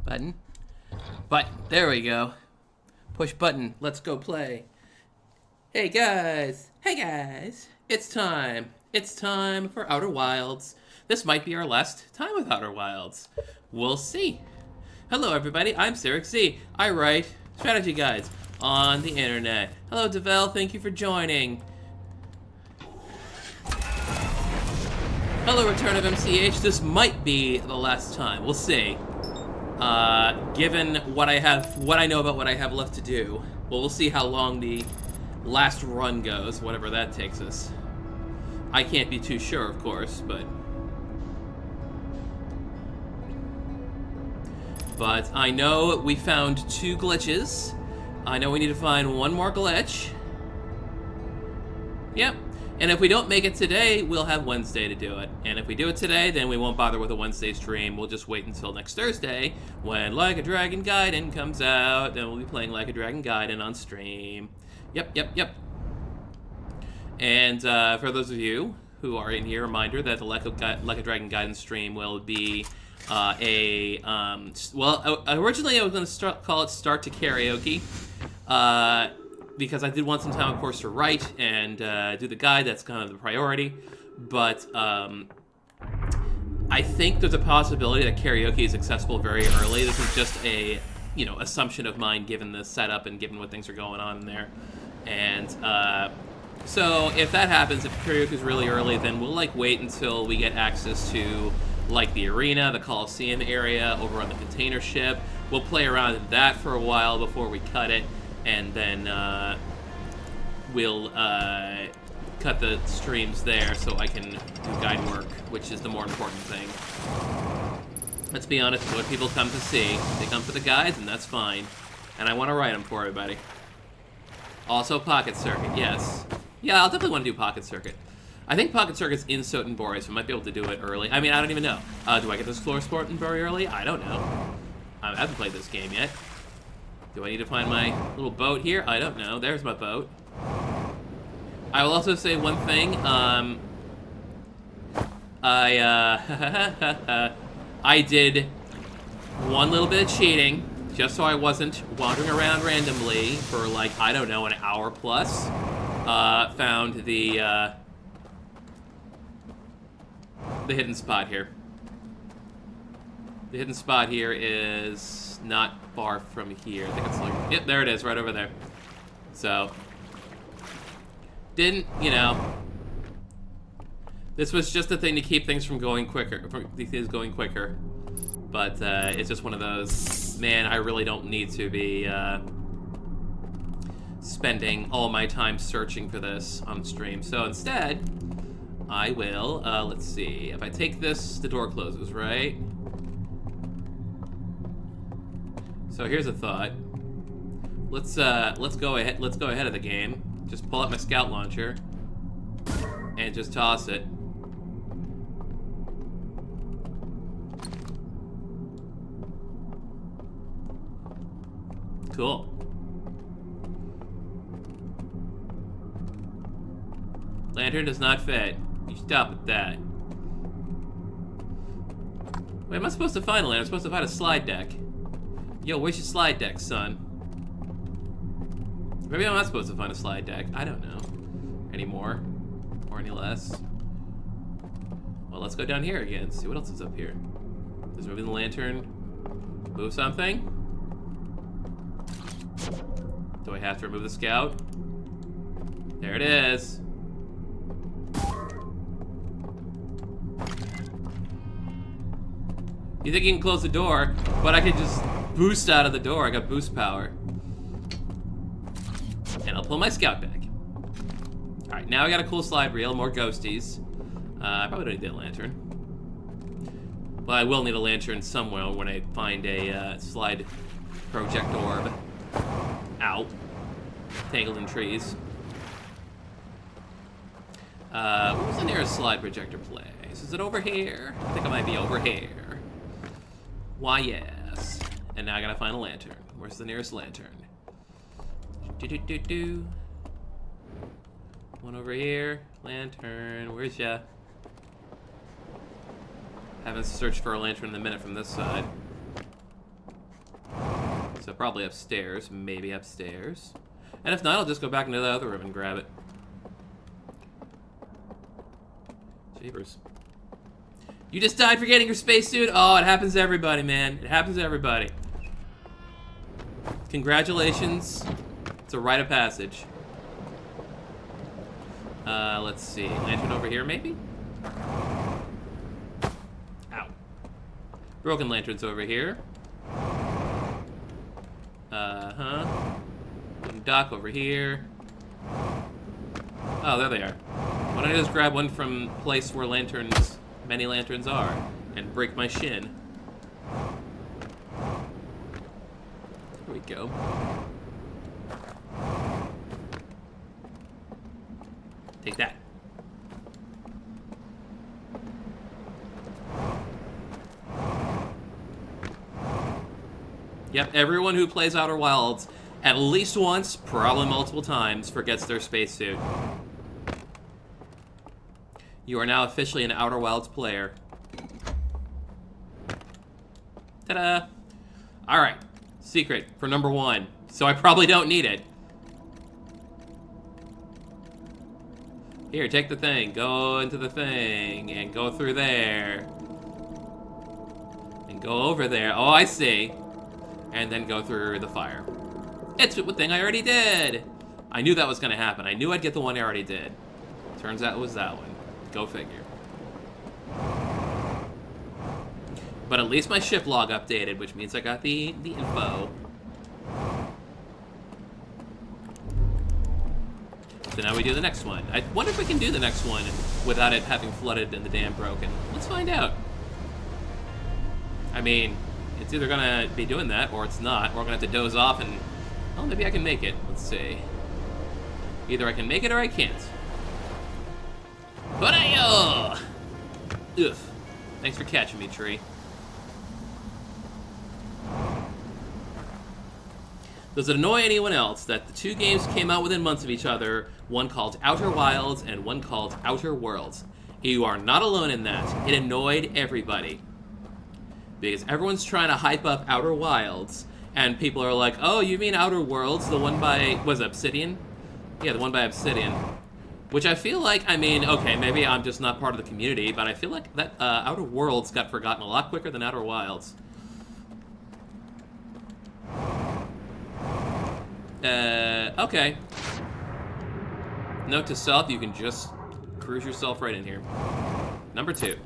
Button. But there we go. Push button. Let's go play. Hey guys. Hey guys. It's time. It's time for Outer Wilds. This might be our last time with Outer Wilds. We'll see. Hello everybody. I'm CyricZ. I write strategy guides on the internet. Hello Devel. Thank you for joining. Hello Return of MCH. This might be the last time. We'll see. Given what I know about what I have left to do. Well, we'll see how long the last run goes, whatever that takes us. I can't be too sure, of course, but I know we found 2 glitches. I know we need to find 1 more glitch. Yep. And if we don't make it today, we'll have Wednesday to do it. And if we do it today, then we won't bother with a Wednesday stream. We'll just wait until next Thursday when Like a Dragon Gaiden comes out. Then we'll be playing Like a Dragon Gaiden on stream. Yep. And for those of you who are in here, reminder that the Like a Dragon Gaiden stream will be well, originally I was going to call it Start to Karaoke. Because I did want some time, of course, to write and do the guide. That's kind of the priority. But I think there's a possibility that karaoke is accessible very early. This is just a, assumption of mine given the setup and given what things are going on in there. And so if that happens, if karaoke is really early, then we'll wait until we get access to the arena, the Coliseum area over on the container ship. We'll play around in that for a while before we cut it. And then we'll cut the streams there so I can do guide work, which is the more important thing. Let's be honest, what people come to see. They come for the guides, and that's fine. And I want to write them for everybody. Also, Pocket Circuit, yes. Yeah, I'll definitely want to do Pocket Circuit. I think Pocket Circuit's in Sotenborg, so I might be able to do it early. I mean, I don't even know. Do I get to explore Sotenborg early? I don't know. I haven't played this game yet. Do I need to find my little boat here? I don't know. There's my boat. I will also say one thing. I did one little bit of cheating, just so I wasn't wandering around randomly for I don't know, an hour plus. Found the hidden spot here. The hidden spot here is not far from here. I think it's yep, there it is, right over there. So, didn't, this was just a thing to keep things from going quicker, But it's just one of those, man, I really don't need to be spending all my time searching for this on stream. So instead, I will, let's see, if I take this, the door closes, right? So here's a thought. Let's go ahead of the game. Just pull out my scout launcher and just toss it. Cool. Lantern does not fit. You stop at that. Wait, am I supposed to find a lantern? I'm supposed to find a slide deck. Yo, where's your slide deck, son? Maybe I'm not supposed to find a slide deck. I don't know. Any more? Or any less? Well, let's go down here again. See what else is up here. Does moving the lantern move something? Do I have to remove the scout? There it is. You think you can close the door, but I can just boost out of the door. I got boost power. And I'll pull my scout back. Alright, now I got a cool slide reel, more ghosties. I probably don't need that lantern. Well, I will need a lantern somewhere when I find a slide project orb. Ow. Tangled in trees. Where's the nearest slide projector place? Is it over here? I think it might be over here. Why, yes. And now I gotta find a lantern. Where's the nearest lantern? One over here. Lantern. Where's ya? Haven't searched for a lantern in a minute from this side. So probably upstairs, maybe upstairs. And if not, I'll just go back into the other room and grab it. Jeepers. You just died for getting your spacesuit? Oh, it happens to everybody, man. It happens to everybody. Congratulations. It's a rite of passage. Let's see. Lantern over here, maybe? Ow. Broken lanterns over here. Wooden dock over here. Oh, there they are. Why don't I just grab one from place where lanterns, many lanterns are, and break my shin? Here we go. Take that. Yep, everyone who plays Outer Wilds at least once, probably multiple times, forgets their spacesuit. You are now officially an Outer Wilds player. Ta-da! Alright, secret for number 1. So I probably don't need it. Here, take the thing, go into the thing, and go through there. And go over there. Oh, I see. And then go through the fire. It's a thing I already did! I knew that was gonna happen. I knew I'd get the one I already did. Turns out it was that one. Go figure. But at least my ship log updated, which means I got the info. So now we do the next one. I wonder if we can do the next one without it having flooded and the dam broken. Let's find out. I mean, it's either gonna be doing that or it's not. Or we're gonna have to doze off and, well, maybe I can make it. Let's see. Either I can make it or I can't. Ugh. Thanks for catching me, tree. Does it annoy anyone else that the two games came out within months of each other, one called Outer Wilds and one called Outer Worlds? You are not alone in that. It annoyed everybody. Because everyone's trying to hype up Outer Wilds, and people are like, oh, you mean Outer Worlds, the one by, was it Obsidian? Yeah, the one by Obsidian. Which I feel like, I mean, okay, maybe I'm just not part of the community, but I feel like that Outer Worlds got forgotten a lot quicker than Outer Wilds. Okay. Note to self, you can just cruise yourself right in here. Number 2.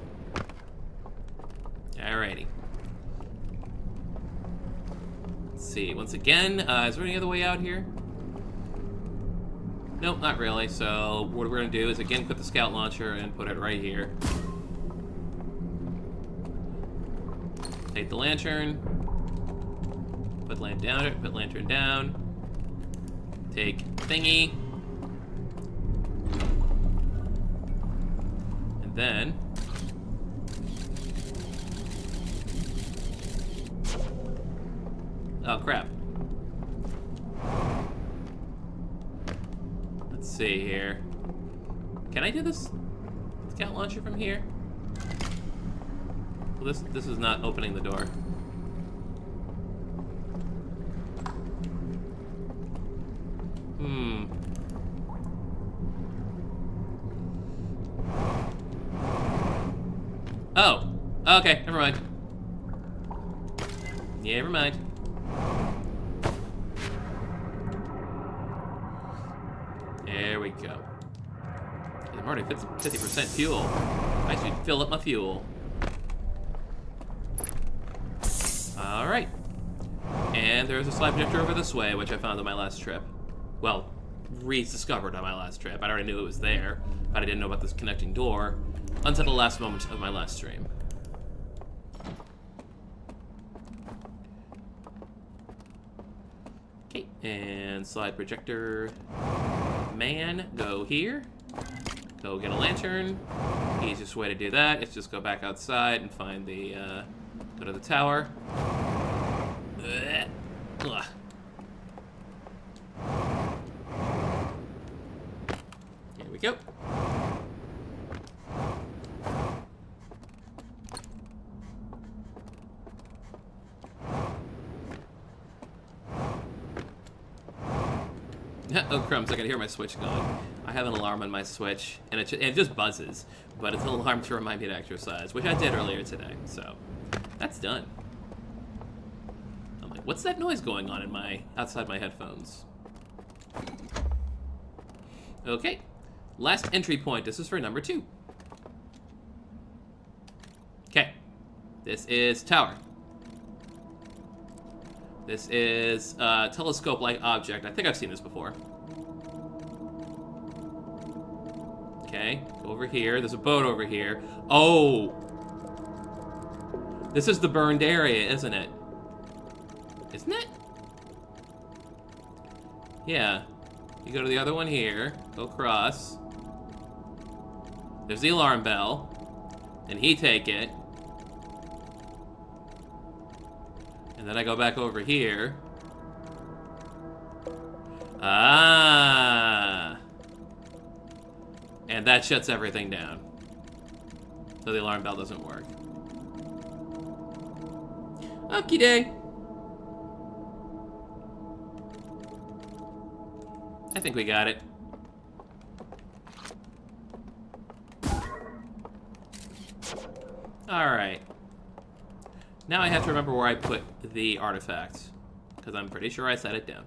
Alrighty. Let's see, once again, is there any other way out here? Nope, not really. So what we're going to do is, again, put the scout launcher and put it right here. Take the lantern. Put lantern down. Take thingy. And then... oh, crap. Let's see here. Can I do this scout launcher from here? Well, this is not opening the door. Oh. Okay, never mind. Yeah, never mind. There we go. I'm already 50% fuel. I should fill up my fuel. Alright. And there's a slide projector over this way, which I found on my last trip. Well, rediscovered on my last trip. I already knew it was there, but I didn't know about this connecting door until the last moment of my last stream. Okay, and slide projector man, go here. Go get a lantern. Easiest way to do that is just go back outside and find the, go to the tower. Ugh. Here we go. Oh, crumbs, I can hear my Switch going. I have an alarm on my Switch, and it just buzzes, but it's an alarm to remind me to exercise, which I did earlier today, so that's done. I'm like, what's that noise going on in outside my headphones? Okay, last entry point. This is for number 2. Okay, this is tower. This is a telescope-like object. I think I've seen this before. Okay, go over here. There's a boat over here. Oh! This is the burned area, isn't it? Isn't it? Yeah. You go to the other one here. Go across. There's the alarm bell. And he take it. And then I go back over here. Ah! And that shuts everything down. So the alarm bell doesn't work. Okie day. I think we got it. Alright. Now I have to remember where I put the artifact, because I'm pretty sure I set it down.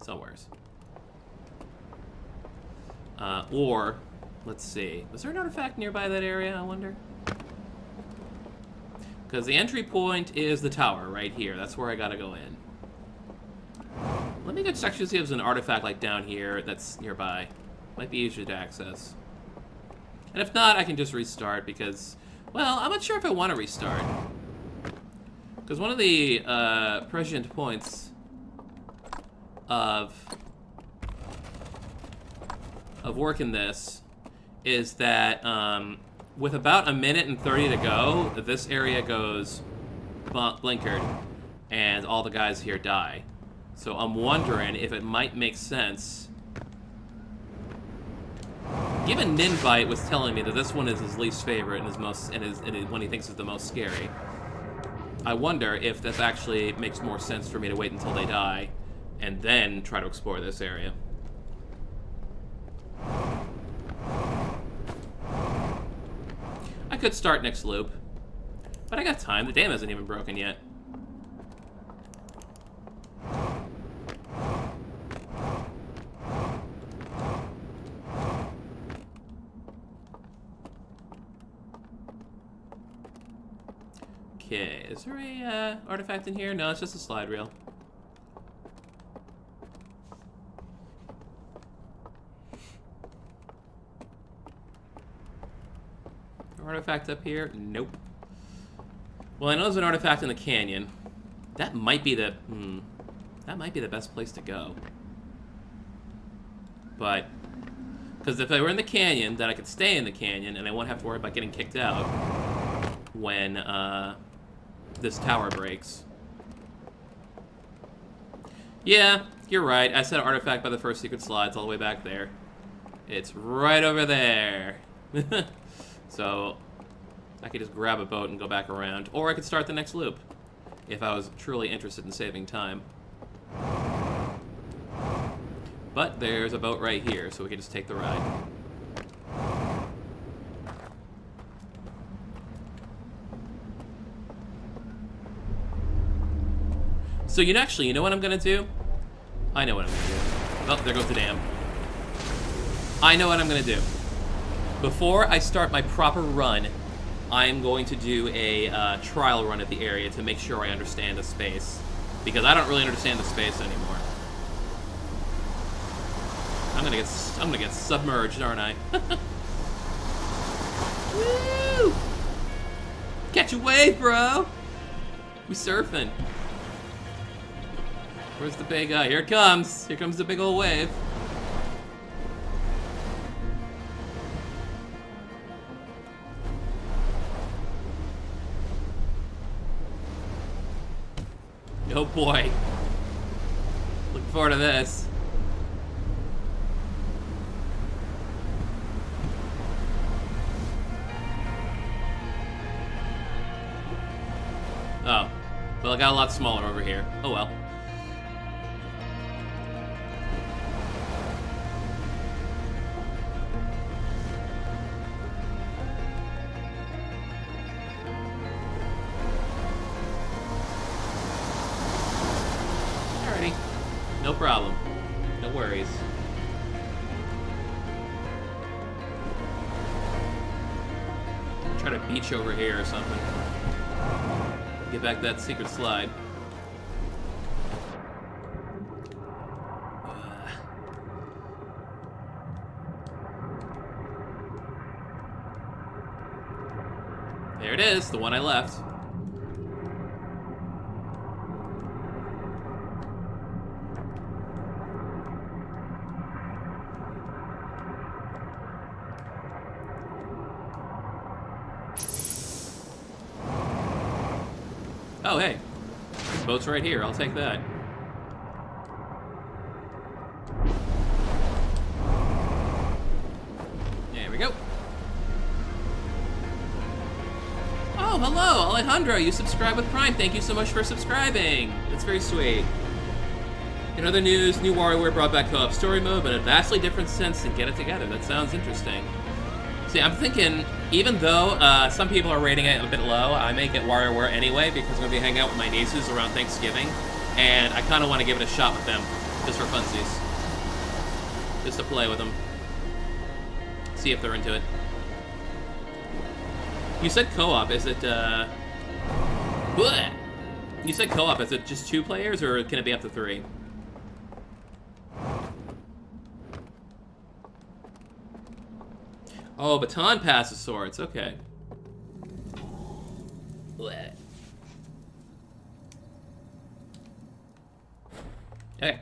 Somewheres. Or, let's see. Was there an artifact nearby that area, I wonder? Because the entry point is the tower right here. That's where I gotta go in. Let me go check to see if there's an artifact like down here that's nearby. Might be easier to access. And if not, I can just restart because, well, I'm not sure if I want to restart. Because one of the prescient points of working this is that with about a minute and 30 to go, this area goes blinkered and all the guys here die. So I'm wondering if it might make sense. Given Ninbite was telling me that this one is his least favorite and his most, and one he thinks is the most scary, I wonder if this actually makes more sense for me to wait until they die and then try to explore this area. I could start next loop, but I got time. The dam isn't even broken yet. Okay, is there a artifact in here? No, it's just a slide reel. Artifact up here? Nope. Well, I know there's an artifact in the canyon. That might be the that might be the best place to go. But because if I were in the canyon, then I could stay in the canyon and I won't have to worry about getting kicked out when this tower breaks. Yeah, you're right. I said artifact by the first secret slides all the way back there. It's right over there. So I could just grab a boat and go back around, or I could start the next loop if I was truly interested in saving time. But there's a boat right here, so we can just take the ride. So you know what I'm gonna do? I know what I'm gonna do. Oh, there goes the dam. I know what I'm gonna do. Before I start my proper run, I'm going to do a trial run at the area to make sure I understand the space, because I don't really understand the space anymore. I'm gonna get submerged, aren't I? Woo! Catch a wave, bro! We surfing. Where's the big guy? Here it comes. Here comes the big old wave. Oh boy. Looking forward to this. Oh. Well, it got a lot smaller over here. Oh well. problem. No worries. Try to beach over here or something. Get back that secret slide. There it is, the one I left. Oh, hey. This boat's right here. I'll take that. There we go. Oh, hello, Alejandro. You subscribe with Prime. Thank you so much for subscribing. That's very sweet. In other news, new WarioWare brought back co-op story mode, but in a vastly different sense to get it together. That sounds interesting. See, I'm thinking, even though some people are rating it a bit low, I may get WarioWare anyway because I'm going to be hanging out with my nieces around Thanksgiving, and I kind of want to give it a shot with them, just for funsies. Just to play with them. See if they're into it. You said co-op, is it, bleh. You said co-op, is it just 2 players, or can it be up to 3? Oh, baton passes swords. Okay. Blech. Okay.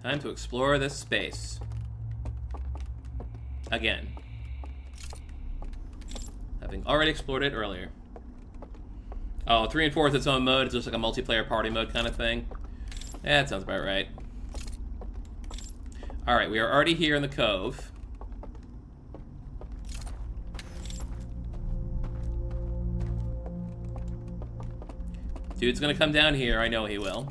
Time to explore this space. Again. Having already explored it earlier. Oh, 3 and 4 is its own mode. It's just like a multiplayer party mode kind of thing. Yeah, that sounds about right. Alright, we are already here in the cove. Dude's gonna come down here. I know he will.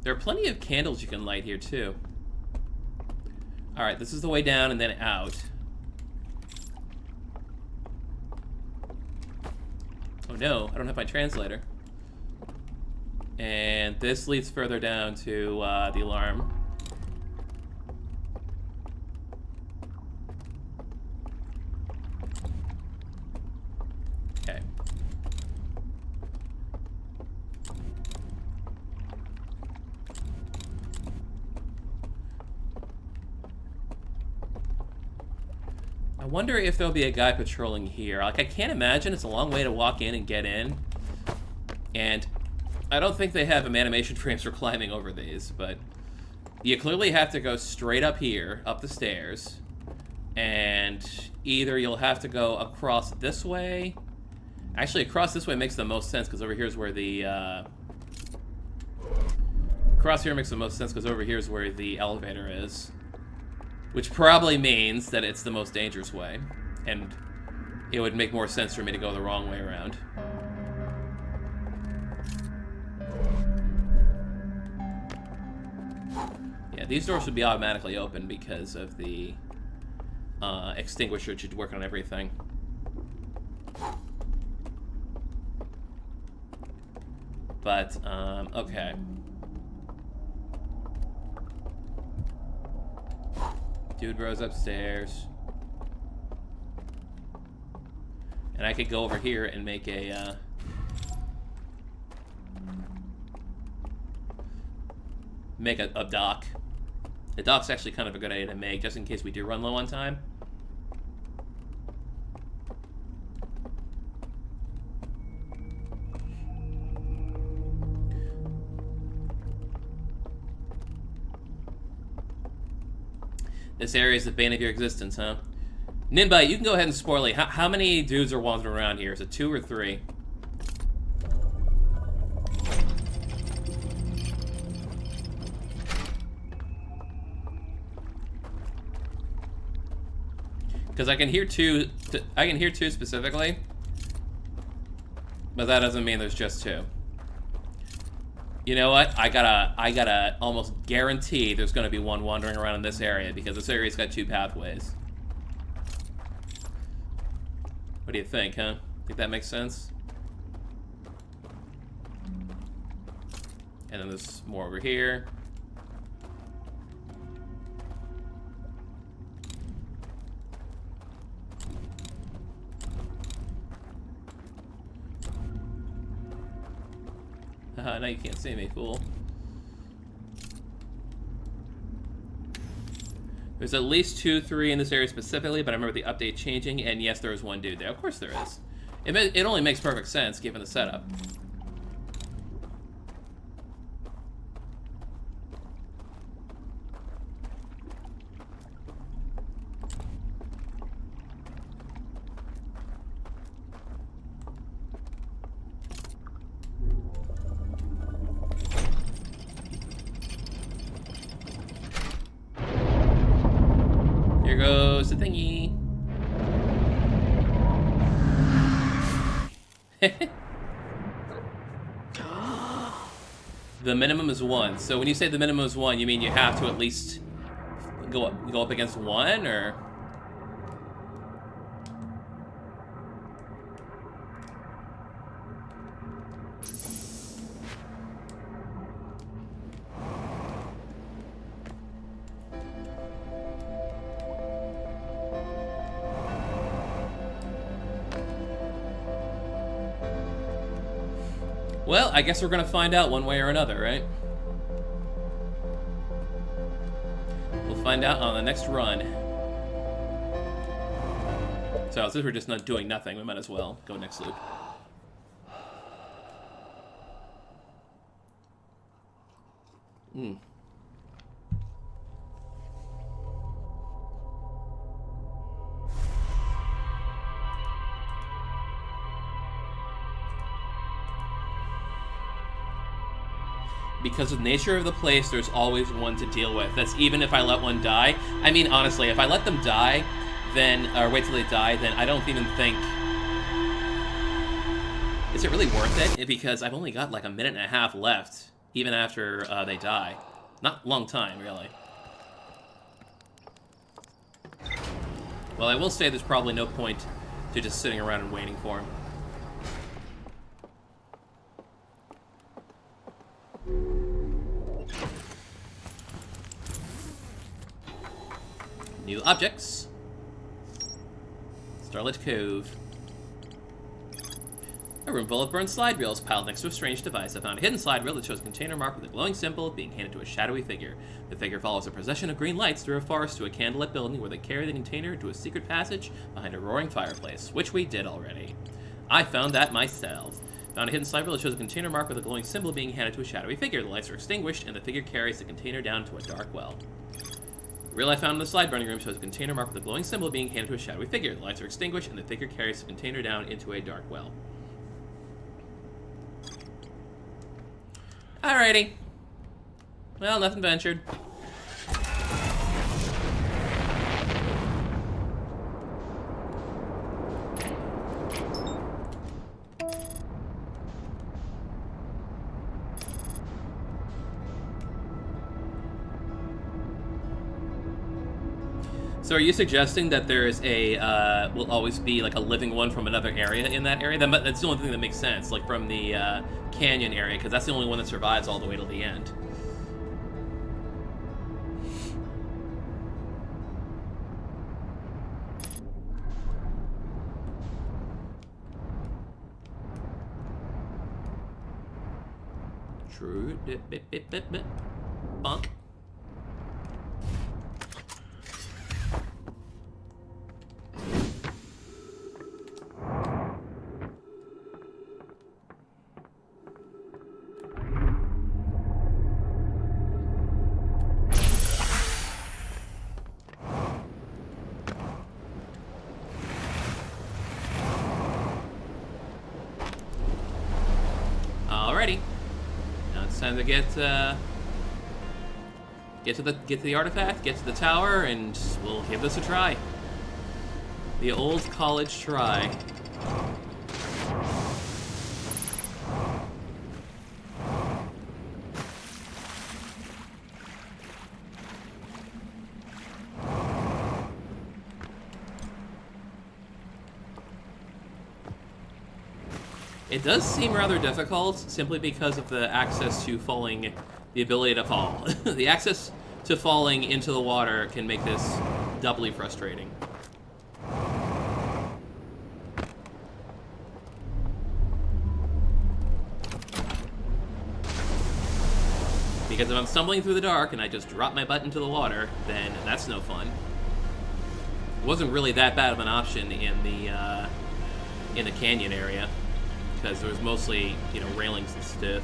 There are plenty of candles you can light here, too. Alright, this is the way down and then out. Oh no, I don't have my translator. And this leads further down to the alarm. Okay. I wonder if there'll be a guy patrolling here. Like, I can't imagine. It's a long way to walk in and get in. And I don't think they have animation frames for climbing over these, but you clearly have to go straight up here, up the stairs, and either you'll have to go across this way. Actually, across this way makes the most sense, because over here's where the, across here makes the most sense, because over here's where the elevator is. Which probably means that it's the most dangerous way, and it would make more sense for me to go the wrong way around. Yeah, these doors would be automatically open because of the extinguisher that should work on everything. But, okay. Dude rose upstairs. And I could go over here and make a, dock. The dock's actually kind of a good idea to make, just in case we do run low on time. This area is the bane of your existence, huh? Ninbite, you can go ahead and spoil it. How many dudes are wandering around here? Is it 2 or 3? Because I can hear 2. I can hear 2 specifically, but that doesn't mean there's just 2. You know what? I gotta almost guarantee there's gonna be one wandering around in this area because this area's got 2 pathways. What do you think, huh? Think that makes sense? And then there's more over here. Now you can't see me, fool. There's at least 2, 3 in this area specifically, but I remember the update changing, and yes, there was one dude there. Of course there is. It only makes perfect sense, given the setup. Here goes the thingy. The minimum is 1. So when you say the minimum is 1, you mean you have to at least go up against 1, or? Well, I guess we're gonna find out one way or another, right? We'll find out on the next run. So since we're just not doing nothing, we might as well go next loop. Because of the nature of the place, there's always one to deal with. That's even if I let one die. I mean, honestly, if I let them die, then, or wait till they die, then I don't even think... Is it really worth it? Because I've only got like a minute and a half left, even after they die. Not a long time, really. Well, I will say there's probably no point to just sitting around and waiting for him. New objects. Starlit Cove. A room full of burned slide reels piled next to a strange device. I found a hidden slide reel that shows a container marked with a glowing symbol being handed to a shadowy figure. The figure follows a procession of green lights through a forest to a candlelit building where they carry the container to a secret passage behind a roaring fireplace, which we did already. I found that myself. Found a hidden slide reel that shows a container marked with a glowing symbol being handed to a shadowy figure. The lights are extinguished and the figure carries the container down to a dark well. The reel I found in the slide burning room shows a container marked with a glowing symbol being handed to a shadowy figure. The lights are extinguished, and the figure carries the container down into a dark well. Alrighty. Well, nothing ventured. So are you suggesting that there is a, will always be like a living one from another area in that area? That's the only thing that makes sense, like from the canyon area, because that's the only one that survives all the way till the end. True. Bonk. Alrighty. Now it's time to get to the artifact, get to the tower, and we'll give this a try. The old college try. It does seem rather difficult simply because of the access to falling, the ability to fall. The access to falling into the water can make this doubly frustrating. Because if I'm stumbling through the dark and I just drop my butt into the water, then that's no fun. It wasn't really that bad of an option in the canyon area, because there was mostly, you know, railings and stuff.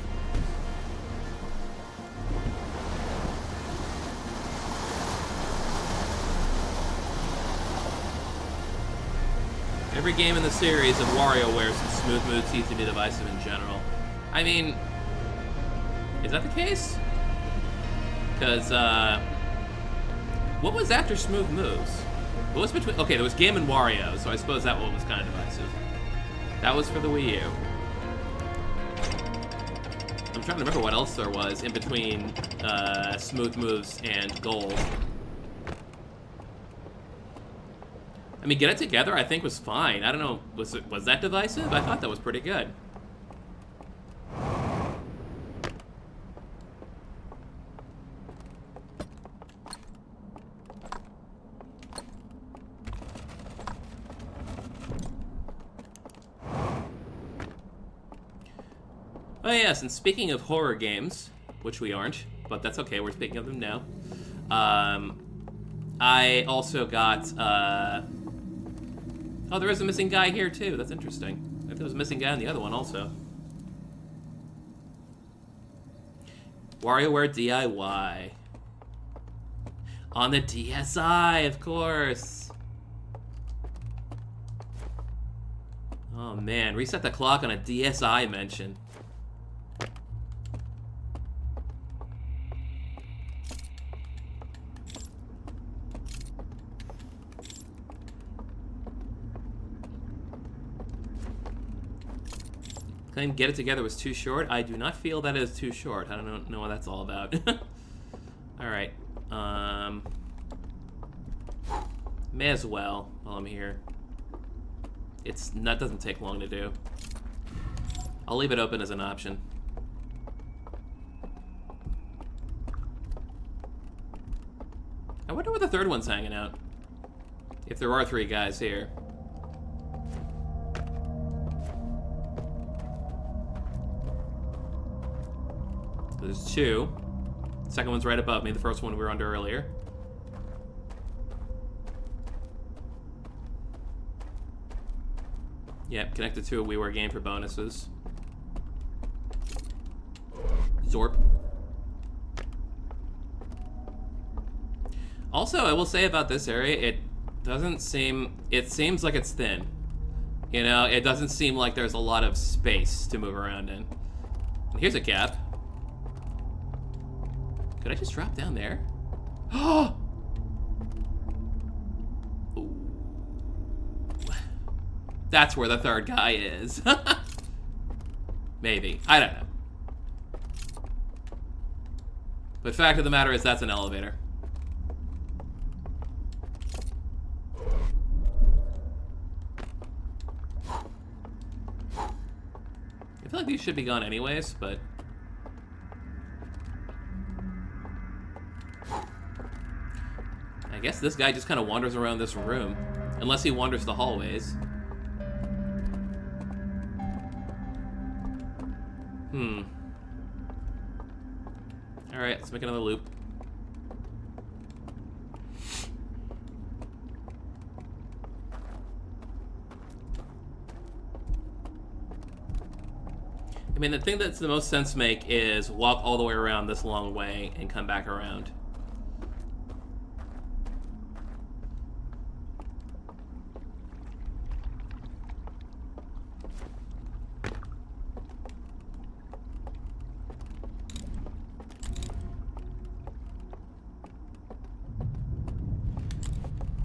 Every game in the series of WarioWare since Smooth Moves seems to be divisive in general. I mean, is that the case? Because, what was after Smooth Moves? What was between... Okay, there was Game & Wario, so I suppose that one was kind of divisive. That was for the Wii U. I'm trying to remember what else there was in between Smooth Moves and Gold. I mean, Get It Together, I think, was fine. I don't know, was that divisive? I thought that was pretty good. Oh yes, and speaking of horror games, which we aren't, but that's okay, we're speaking of them now. I also got, oh, there is a missing guy here too, that's interesting. I think there was a missing guy in the other one also. WarioWare DIY. On the DSi, of course. Oh man, reset the clock on a DSi mention. Claim Get It Together was too short. I do not feel that is too short. I don't know what that's all about. Alright. May as well while I'm here. That doesn't take long to do. I'll leave it open as an option. I wonder where the third one's hanging out. If there are 3 guys here. There's 2. Second one's right above me, the first one we were under earlier. Yep, connected to a WiiWare game for bonuses. Zorp. Also, I will say about this area, it seems like it's thin. You know, it doesn't seem like there's a lot of space to move around in. And here's a gap. Could I just drop down there? Oh! That's where the third guy is. Maybe. I don't know. But fact of the matter is that's an elevator. I feel like these should be gone anyways, but... I guess this guy just kind of wanders around this room. Unless he wanders the hallways. Alright, let's make another loop. I mean, the thing that's the most sense make is walk all the way around this long way and come back around.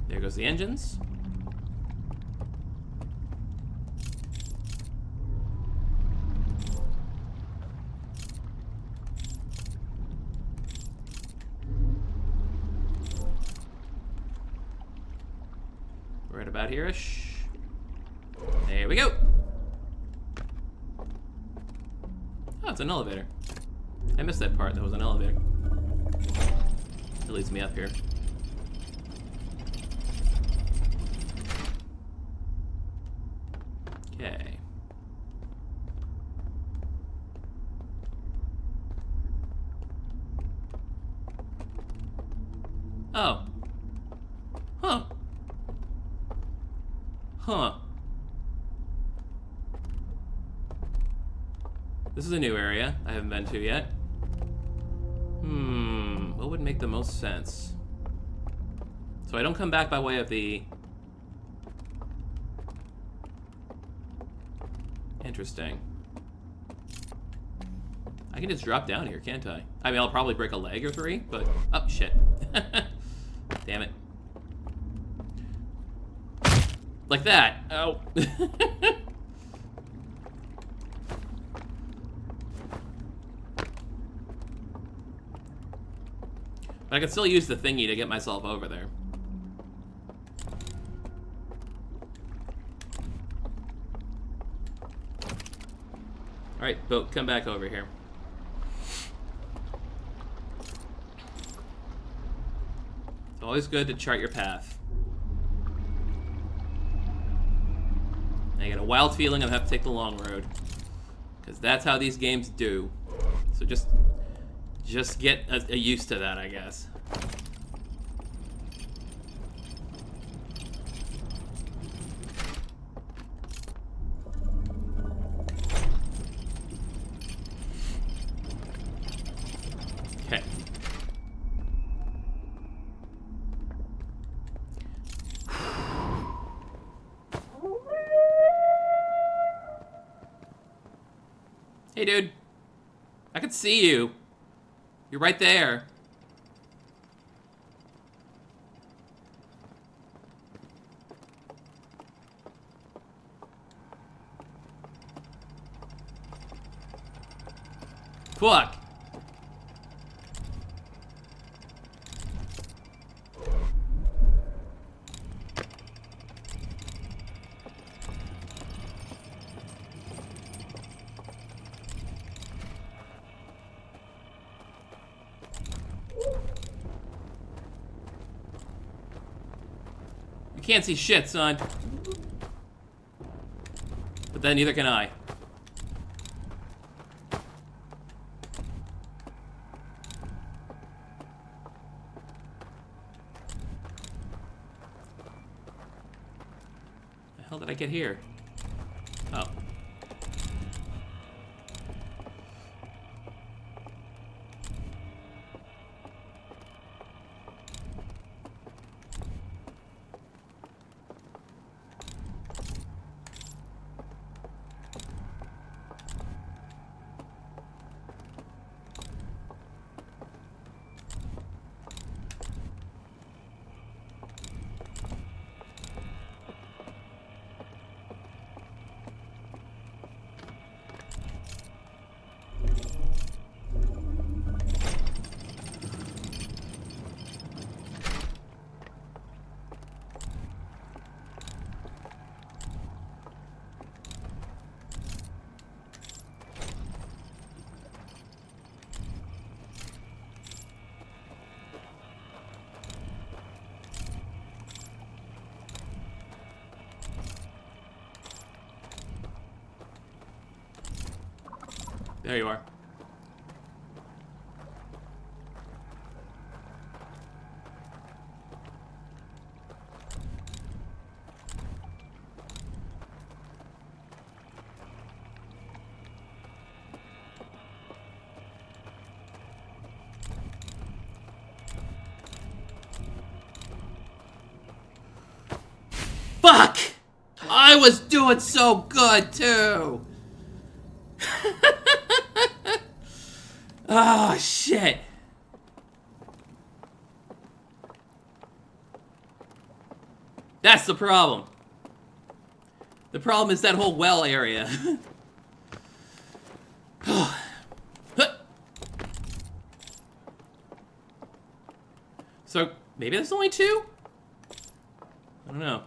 There goes the engines. Right about here-ish. There we go. it's an elevator. I missed that part. That was an elevator. It leads me up here. Okay. Oh. Huh. Huh. This is a new area I haven't been to yet. What would make the most sense? So I don't come back by way of the... Interesting. I can just drop down here, can't I? I mean, I'll probably break a leg or three, but... Oh, shit. Damn it. Like that. Oh. But I can still use the thingy to get myself over there. Alright, boat, come back over here. It's always good to chart your path. I get a wild feeling I'll have to take the long road. Because that's how these games do. So just get used to that, I guess. Okay. Hey, dude. I can see you. You're right there. Fuck. You can't see shit, son. But then neither can I. The hell did I get here? Oh. There you are. Fuck! I was doing so good, too! Oh, shit. That's the problem. The problem is that whole well area. So, maybe there's only two? I don't know.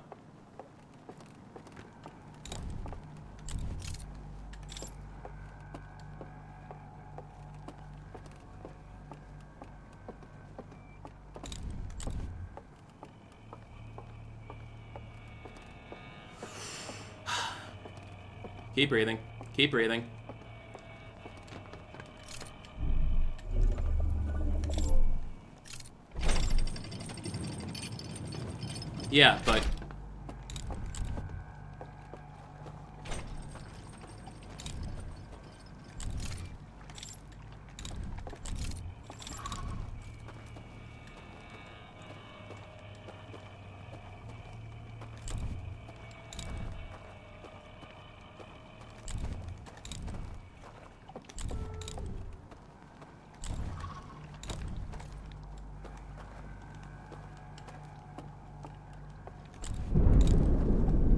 Keep breathing. Keep breathing. Yeah, but...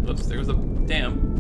Oops, there was a dam.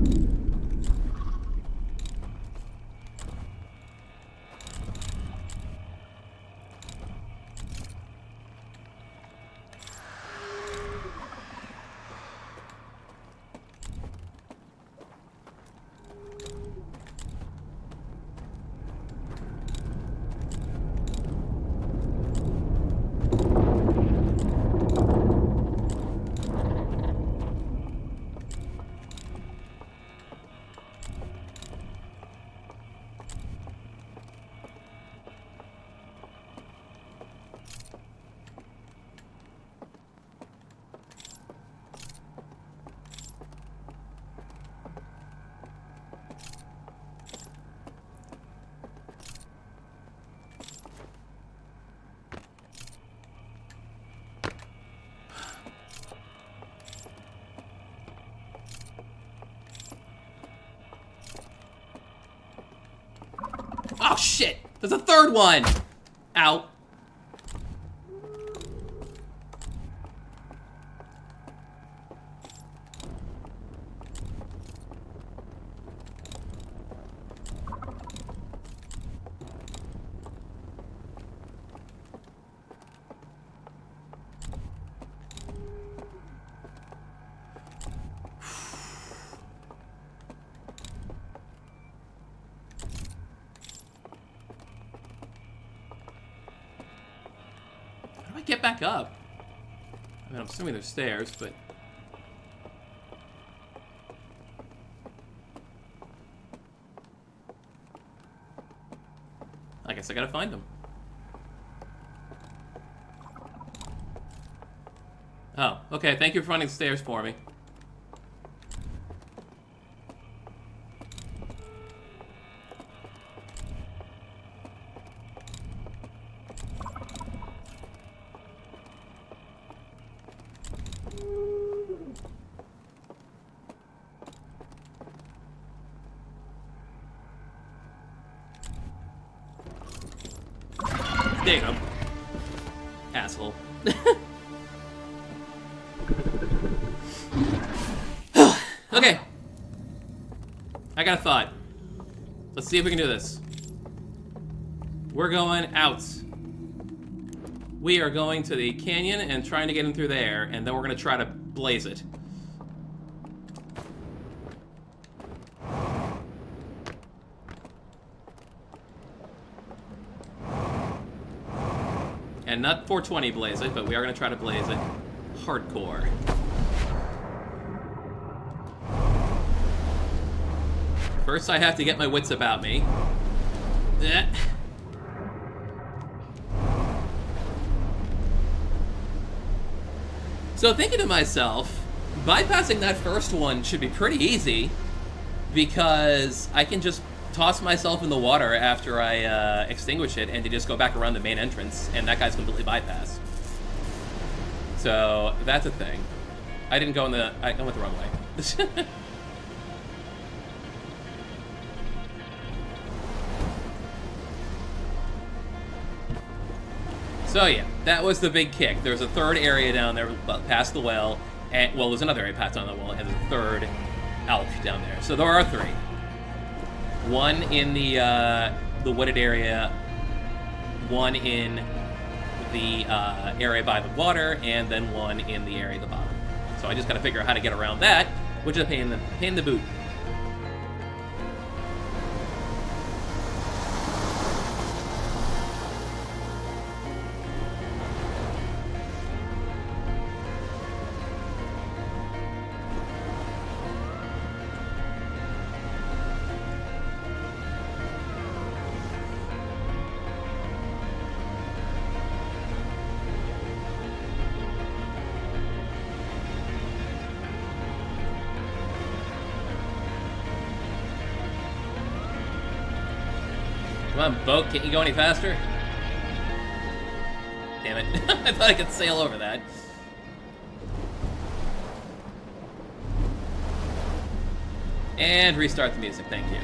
Oh, shit! There's a third one! Ow. How do I get back up? I mean, I'm assuming there's stairs, but... I guess I gotta find them. Oh, okay, thank you for finding the stairs for me. There you go. Asshole. Okay. I got a thought. Let's see if we can do this. We're going out. We are going to the canyon and trying to get in through there, and then we're going to try to blaze it. And not 420 blaze it, but we are going to try to blaze it hardcore. First, I have to get my wits about me. So thinking to myself, bypassing that first one should be pretty easy because I can just toss myself in the water after I extinguish it and to just go back around the main entrance, and that guy's completely bypassed. So that's a thing. I didn't go in the... I went the wrong way. So yeah, that was the big kick. There's a third area down there past the well, and well, there's another area past on the well, and there's a third elk down there. So there are three. One in the wooded area, one in the area by the water, and then one in the area at the bottom. So I just got to figure out how to get around that, which is a pain in the boot. Come on, boat, can't you go any faster? Damn it. I thought I could sail over that. And restart the music, thank you.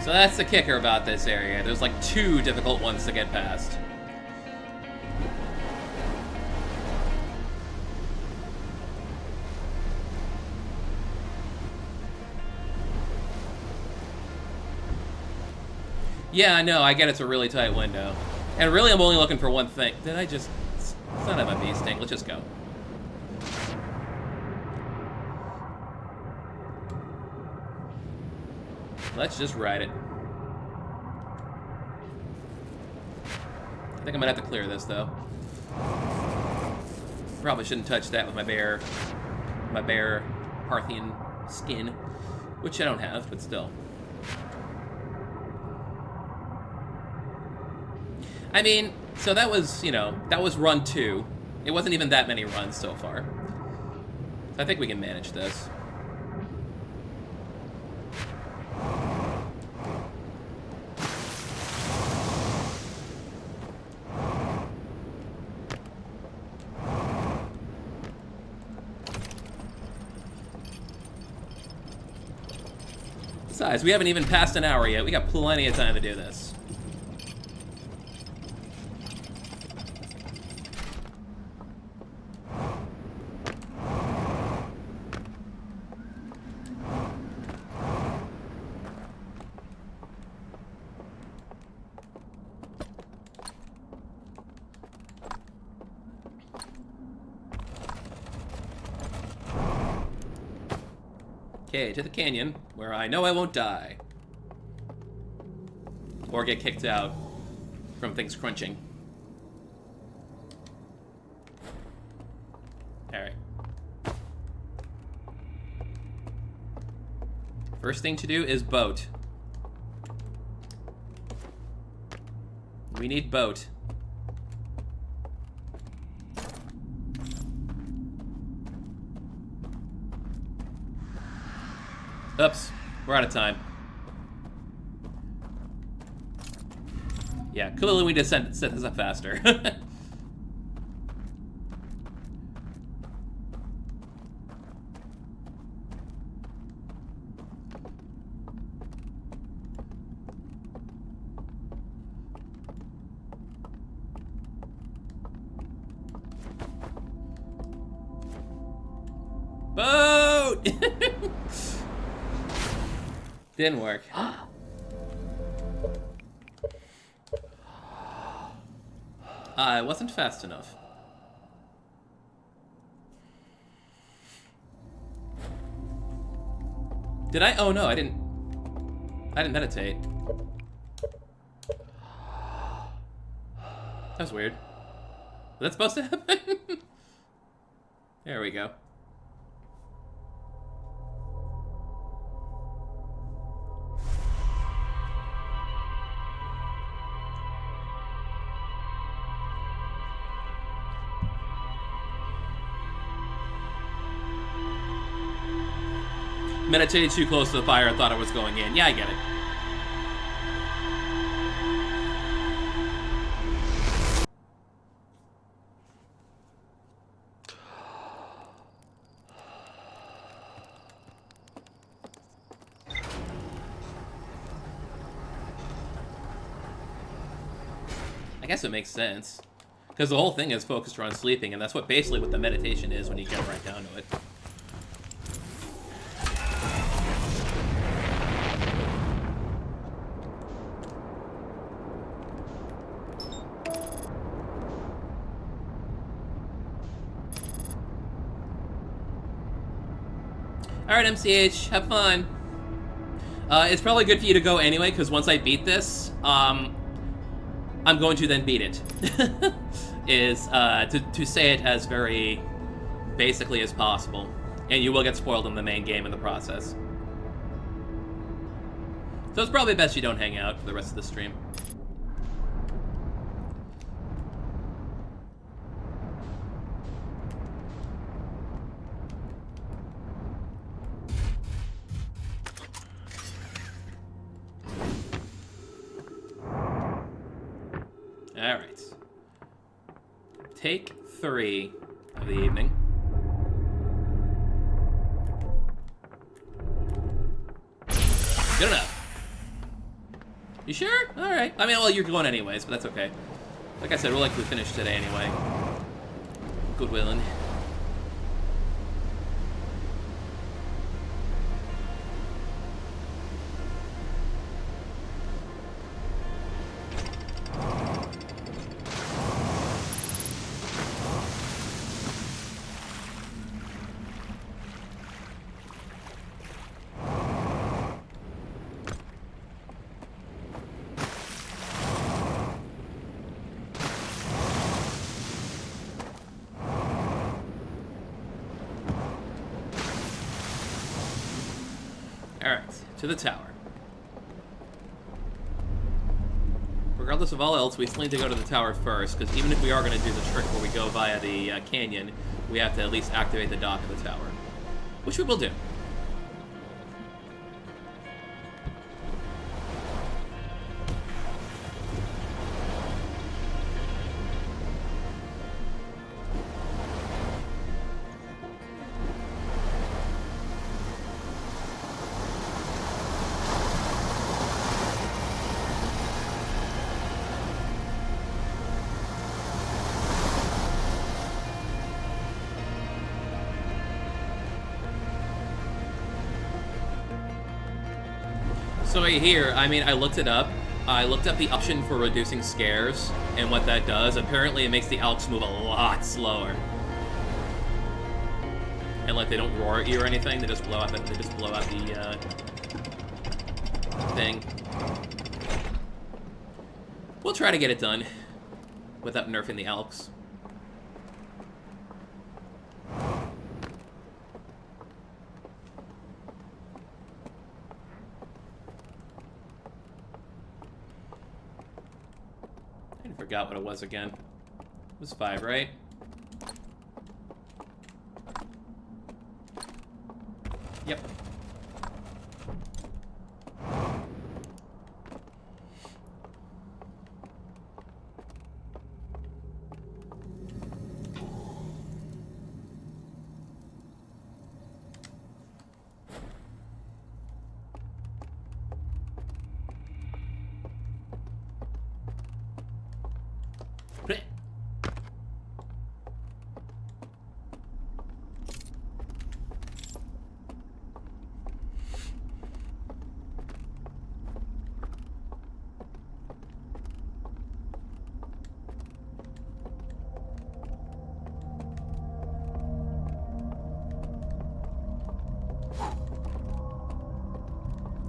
So that's the kicker about this area. There's like 2 difficult ones to get past. Yeah, I know, I get it's a really tight window. And really I'm only looking for one thing. Did I just... Son of a bee sting, let's just go. Let's just ride it. I think I'm gonna have to clear this though. Probably shouldn't touch that with my bare Parthian skin, which I don't have, but still. I mean, so that was, you know, that was run 2. It wasn't even that many runs so far. So I think we can manage this. Besides, we haven't even passed an hour yet. We got plenty of time to do this. Okay, to the canyon, where I know I won't die. Or get kicked out from things crunching. Alright. First thing to do is boat. We need boat. Oops, we're out of time. Yeah, clearly we need to set this up faster. Boat! Didn't work. It wasn't fast enough. Did I? Oh no, I didn't meditate. That was weird. Was that supposed to happen? There we go. Meditated too close to the fire, I thought it was going in. Yeah, I get it. I guess it makes sense. Because the whole thing is focused around sleeping, and that's basically what the meditation is when you get right down to it. Alright, MCH, have fun. It's probably good for you to go anyway, because once I beat this, I'm going to then beat it. is to say it as very basically as possible, and you will get spoiled in the main game in the process. So it's probably best you don't hang out for the rest of the stream. Alright. Take 3 of the evening. Good enough. You sure? Alright. I mean, well, you're going anyways, but that's okay. Like I said, we'll likely finish today anyway. Good willing. To the tower. Regardless of all else, we still need to go to the tower first, because even if we are going to do the trick where we go via the canyon, we have to at least activate the dock of the tower. Which we will do. So right here, I mean, I looked it up. I looked up the option for reducing scares and what that does. Apparently, it makes the Elks move a lot slower. And like they don't roar at you or anything. They just blow out the thing. We'll try to get it done without nerfing the Elks. Forgot what it was again. It was 5, right? Yep.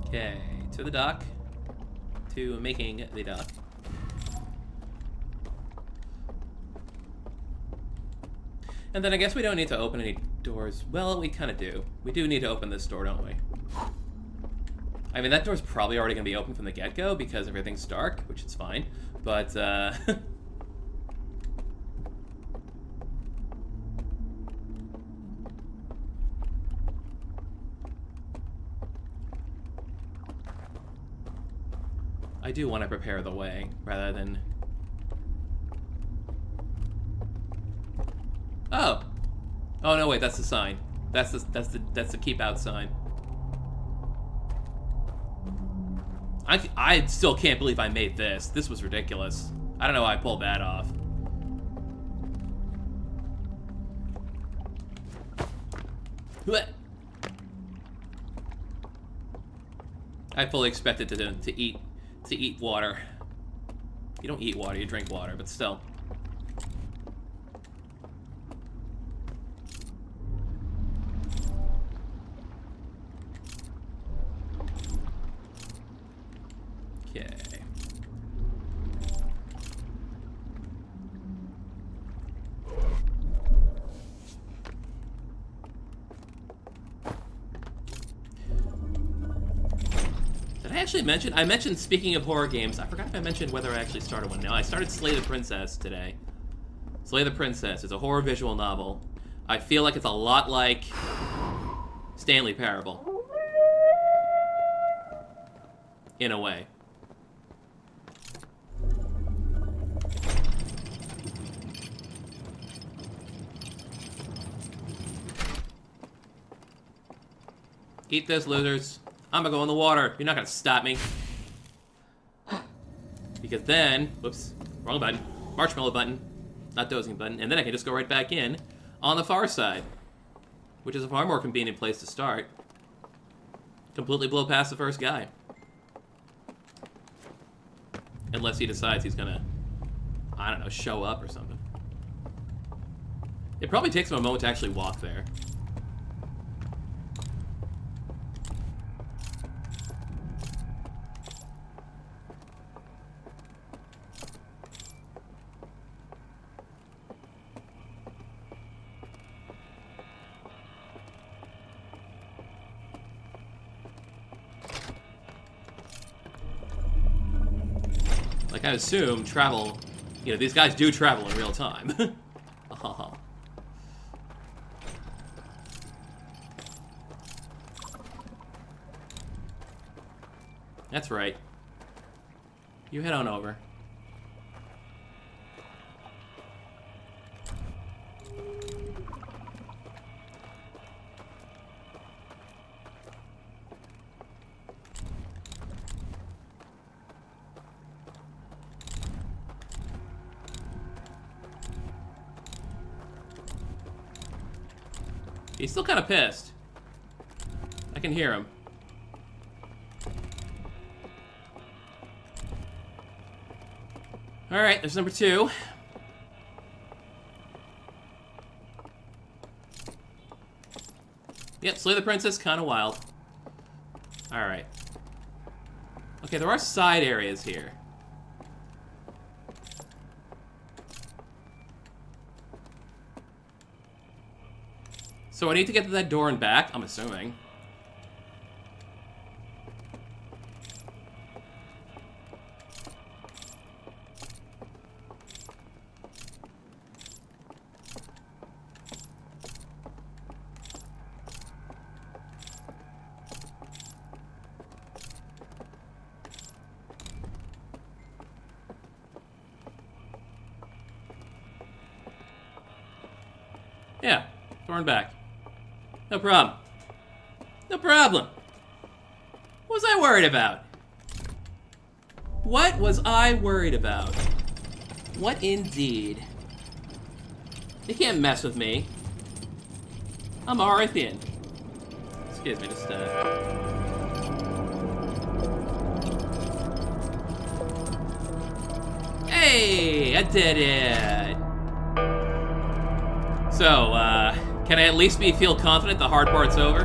Okay, to the dock. To making the dock. And then I guess we don't need to open any doors. Well, we kind of do. We do need to open this door, don't we? I mean, that door's probably already going to be open from the get-go because everything's dark, which is fine. But, I do want to prepare the way, rather than... Oh! Oh, no, wait, that's the sign. That's the keep out sign. I still can't believe I made this. This was ridiculous. I don't know how I pulled that off. What? I fully expected to eat water. You don't eat water, you drink water, but still. Okay. I actually mention? I mentioned, speaking of horror games, I forgot if I mentioned whether I actually started one. No, I started Slay the Princess today. Slay the Princess is a horror visual novel. I feel like it's a lot like Stanley Parable. In a way. Eat this, losers. I'm gonna go in the water. You're not gonna stop me. Because then, whoops, wrong button. Marshmallow button, not dozing button. And then I can just go right back in on the far side, which is a far more convenient place to start. Completely blow past the first guy. Unless he decides he's gonna, I don't know, show up or something. It probably takes him a moment to actually walk there. Like, I assume travel, you know, these guys do travel in real time. That's right. You head on over. He's still kind of pissed. I can hear him. Alright, there's number 2. Yep, Slay the Princess, kind of wild. Alright. Okay, there are side areas here. So I need to get to that door and back, I'm assuming. Yeah, door and back. No problem. No problem. What was I worried about? What was I worried about? What indeed? You can't mess with me. I'm Arithian. Excuse me, just Hey, I did it. So, can I at least feel confident the hard part's over?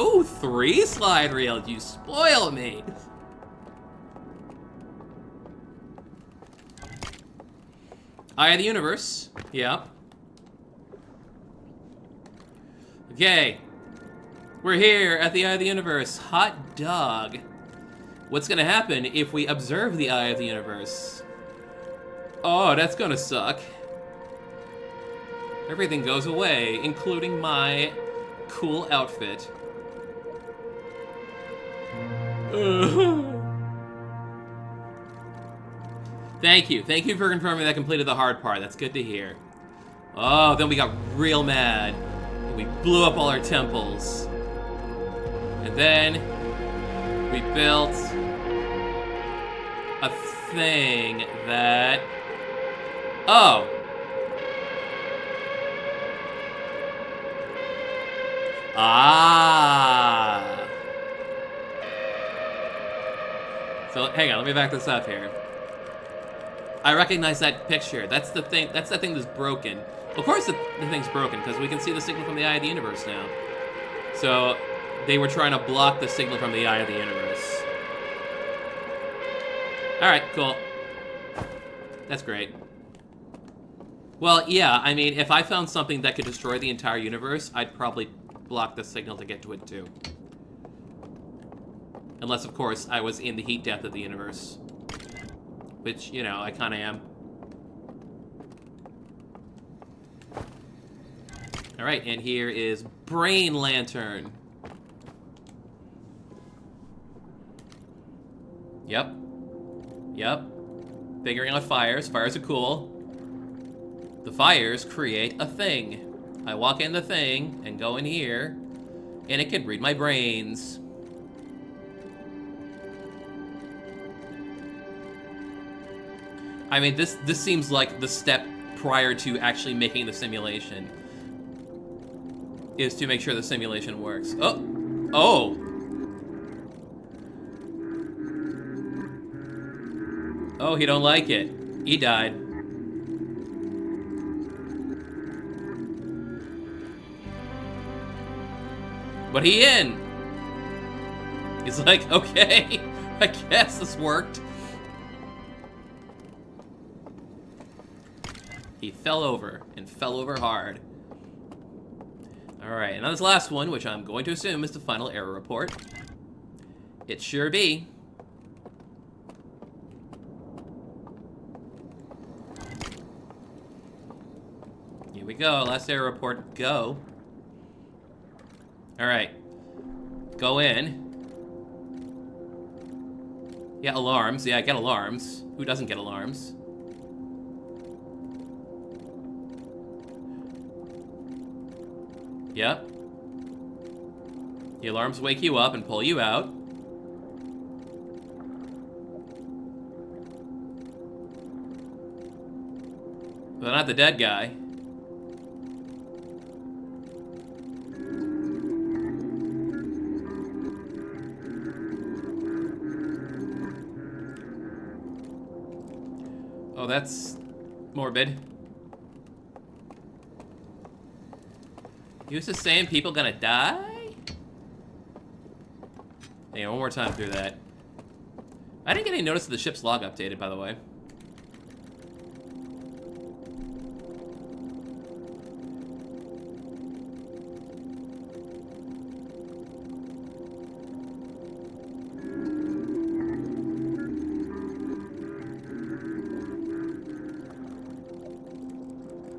Ooh, 3 slide rails, you spoil me! Eye of the Universe, yeah. Okay. We're here at the Eye of the Universe. Hot dog. What's gonna happen if we observe the Eye of the Universe? Oh, that's gonna suck. Everything goes away, including my cool outfit. Thank you. Thank you for confirming that I completed the hard part. That's good to hear. Oh, then we got real mad. We blew up all our temples. And then we built a thing that... Oh. Ah. So, hang on, let me back this up here. I recognize that picture. That's the thing. That's the thing that's broken. Of course the thing's broken, because we can see the signal from the Eye of the Universe now. So, they were trying to block the signal from the Eye of the Universe. Alright, cool. That's great. Well, yeah, I mean, if I found something that could destroy the entire universe, I'd probably block the signal to get to it too. Unless, of course, I was in the heat death of the universe. Which, you know, I kind of am. Alright, and here is Brain Lantern. Yep. Yep. Figuring out fires. Fires are cool. The fires create a thing. I walk in the thing and go in here, and it can read my brains. I mean, this seems like the step prior to actually making the simulation is to make sure the simulation works. Oh! Oh! Oh, he don't like it. He died. But he in! He's like, okay, I guess this worked. He fell over, and fell over hard. Alright, and now this last one, which I'm going to assume is the final error report. It sure be. Here we go, last error report, go. Alright. Go in. Yeah, alarms. Yeah, get alarms. Who doesn't get alarms? Yep. The alarms wake you up and pull you out. But not the dead guy. Oh, that's morbid. Who's the same people gonna die? Hey, one more time through that. I didn't get any notice of the ship's log updated, by the way.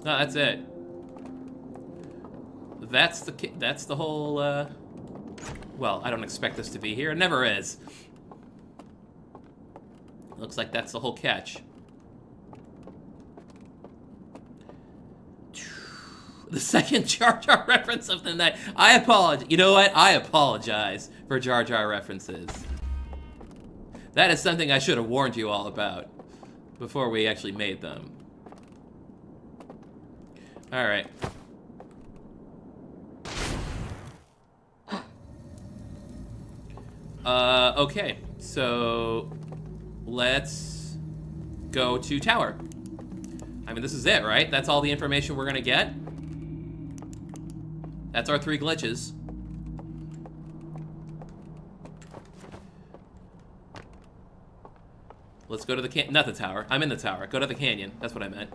No, that's it. That's the whole, well, I don't expect this to be here. It never is. Looks like that's the whole catch. The second Jar Jar reference of the night. I apologize. You know what? I apologize for Jar Jar references. That is something I should have warned you all about before we actually made them. Alright. Okay, so let's go to tower. I mean, this is it, right? That's all the information we're gonna get. That's our 3 glitches. Let's go to the not the tower. I'm in the tower. Go to the canyon. That's what I meant.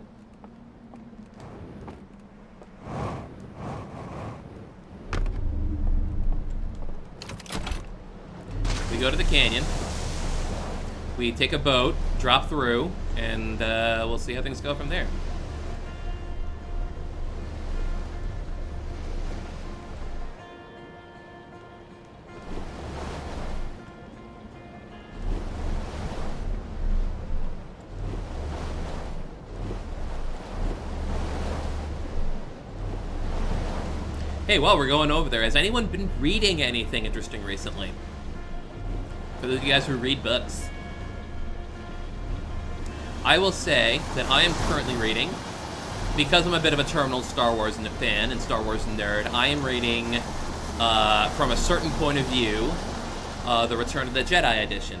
We go to the canyon. We take a boat, drop through, and we'll see how things go from there. Hey, while we're going over there, has anyone been reading anything interesting recently? For those of you guys who read books. I will say that I am currently reading, because I'm a bit of a terminal Star Wars fan and Star Wars nerd, I am reading, from a certain point of view, The Return of the Jedi edition.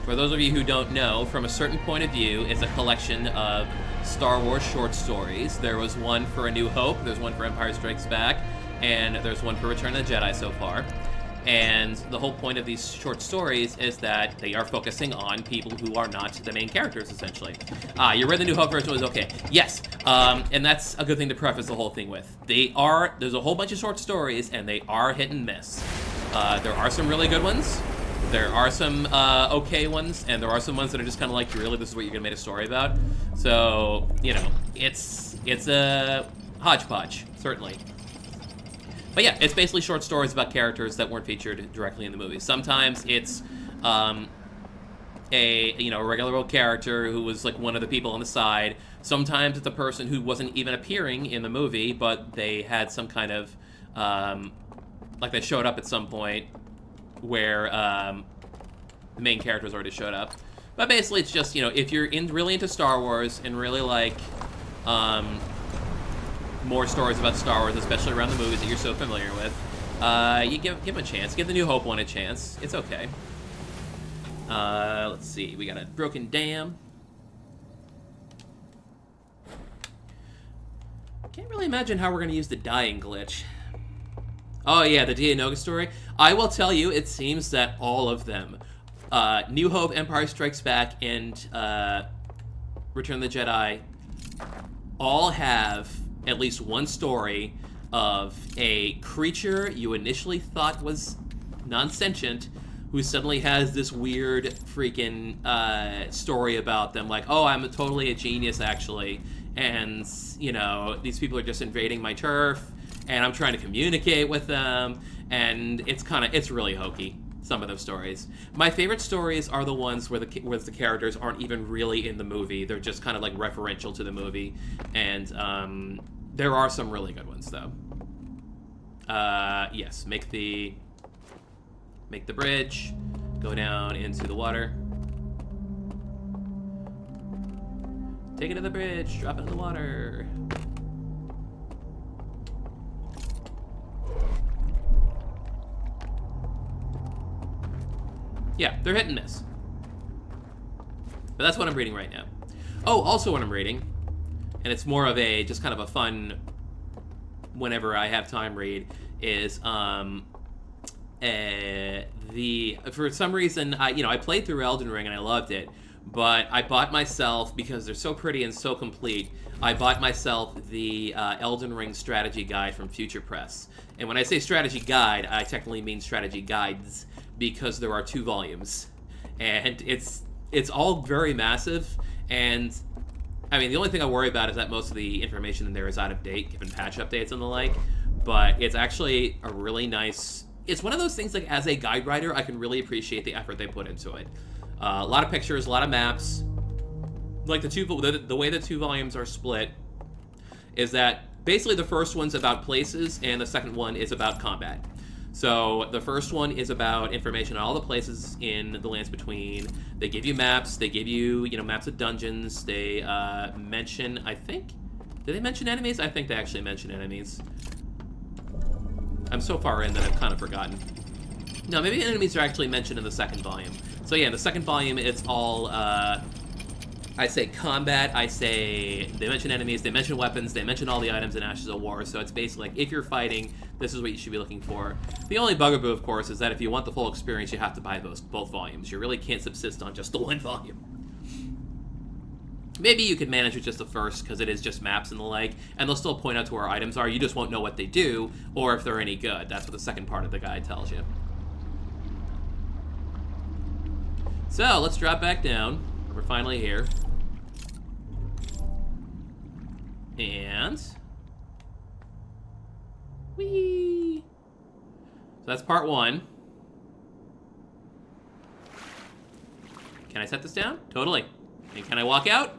For those of you who don't know, From a Certain Point of View is a collection of Star Wars short stories. There was one for A New Hope, there's one for Empire Strikes Back, and there's one for Return of the Jedi so far. And the whole point of these short stories is that they are focusing on people who are not the main characters, essentially. You read the New Hope version, it was okay. Yes, and that's a good thing to preface the whole thing with. There's a whole bunch of short stories, and they are hit and miss. There are some really good ones. There are some okay ones, and there are some ones that are just kind of like, really, this is what you're gonna make a story about? So, you know, it's a hodgepodge, certainly. But yeah, it's basically short stories about characters that weren't featured directly in the movie. Sometimes it's a regular old character who was like one of the people on the side. Sometimes it's a person who wasn't even appearing in the movie, but they had some kind of like they showed up at some point where the main characters already showed up. But basically, it's just, you know, if you're really into Star Wars and really like more stories about Star Wars, especially around the movies that you're so familiar with, you give them a chance. Give the New Hope one a chance. It's okay. Let's see. We got a broken dam. Can't really imagine how we're going to use the dying glitch. Oh yeah, the Dianoga story. I will tell you, it seems that all of them, New Hope, Empire Strikes Back, and Return of the Jedi, all have at least one story of a creature you initially thought was non-sentient who suddenly has this weird freaking story about them, like, oh, I'm totally a genius, actually, and, you know, these people are just invading my turf, and I'm trying to communicate with them, and it's really hokey, some of those stories. My favorite stories are the ones where the characters aren't even really in the movie. They're just kind of like referential to the movie, and there are some really good ones, though. Yes, make the bridge, go down into the water. Take it to the bridge, drop it in the water. Yeah, they're hit and miss. But that's what I'm reading right now. Oh, also what I'm reading, and it's more of a, just kind of a fun, whenever I have time read, is, for some reason, I played through Elden Ring and I loved it, but I bought myself, because they're so pretty and so complete, I bought myself the Elden Ring strategy guide from Future Press. And when I say strategy guide, I technically mean strategy guides, because there are 2 volumes. And it's all very massive, and I mean, the only thing I worry about is that most of the information in there is out of date, given patch updates and the like, but it's actually a really nice... It's one of those things, like, as a guide writer, I can really appreciate the effort they put into it. A lot of pictures, a lot of maps. Like, the way the 2 volumes are split is that basically the first one's about places, and the second one is about combat. So the first one is about information on all the places in the Lands Between. They give you maps. They give you, maps of dungeons. They mention, I think... Did they mention enemies? I think they actually mention enemies. I'm so far in that I've kind of forgotten. No, maybe enemies are actually mentioned in the second volume. So yeah, in the second volume, it's all, I say combat, they mention enemies, they mention weapons, they mention all the items in Ashes of War, so it's basically like, if you're fighting, this is what you should be looking for. The only bugaboo, of course, is that if you want the full experience, you have to buy both volumes. You really can't subsist on just the one volume. Maybe you could manage with just the first, because it is just maps and the like, and they'll still point out to where items are, you just won't know what they do, or if they're any good. That's what the second part of the guide tells you. So, let's drop back down. We're finally here. And... whee! So that's part 1. Can I set this down? Totally. And can I walk out?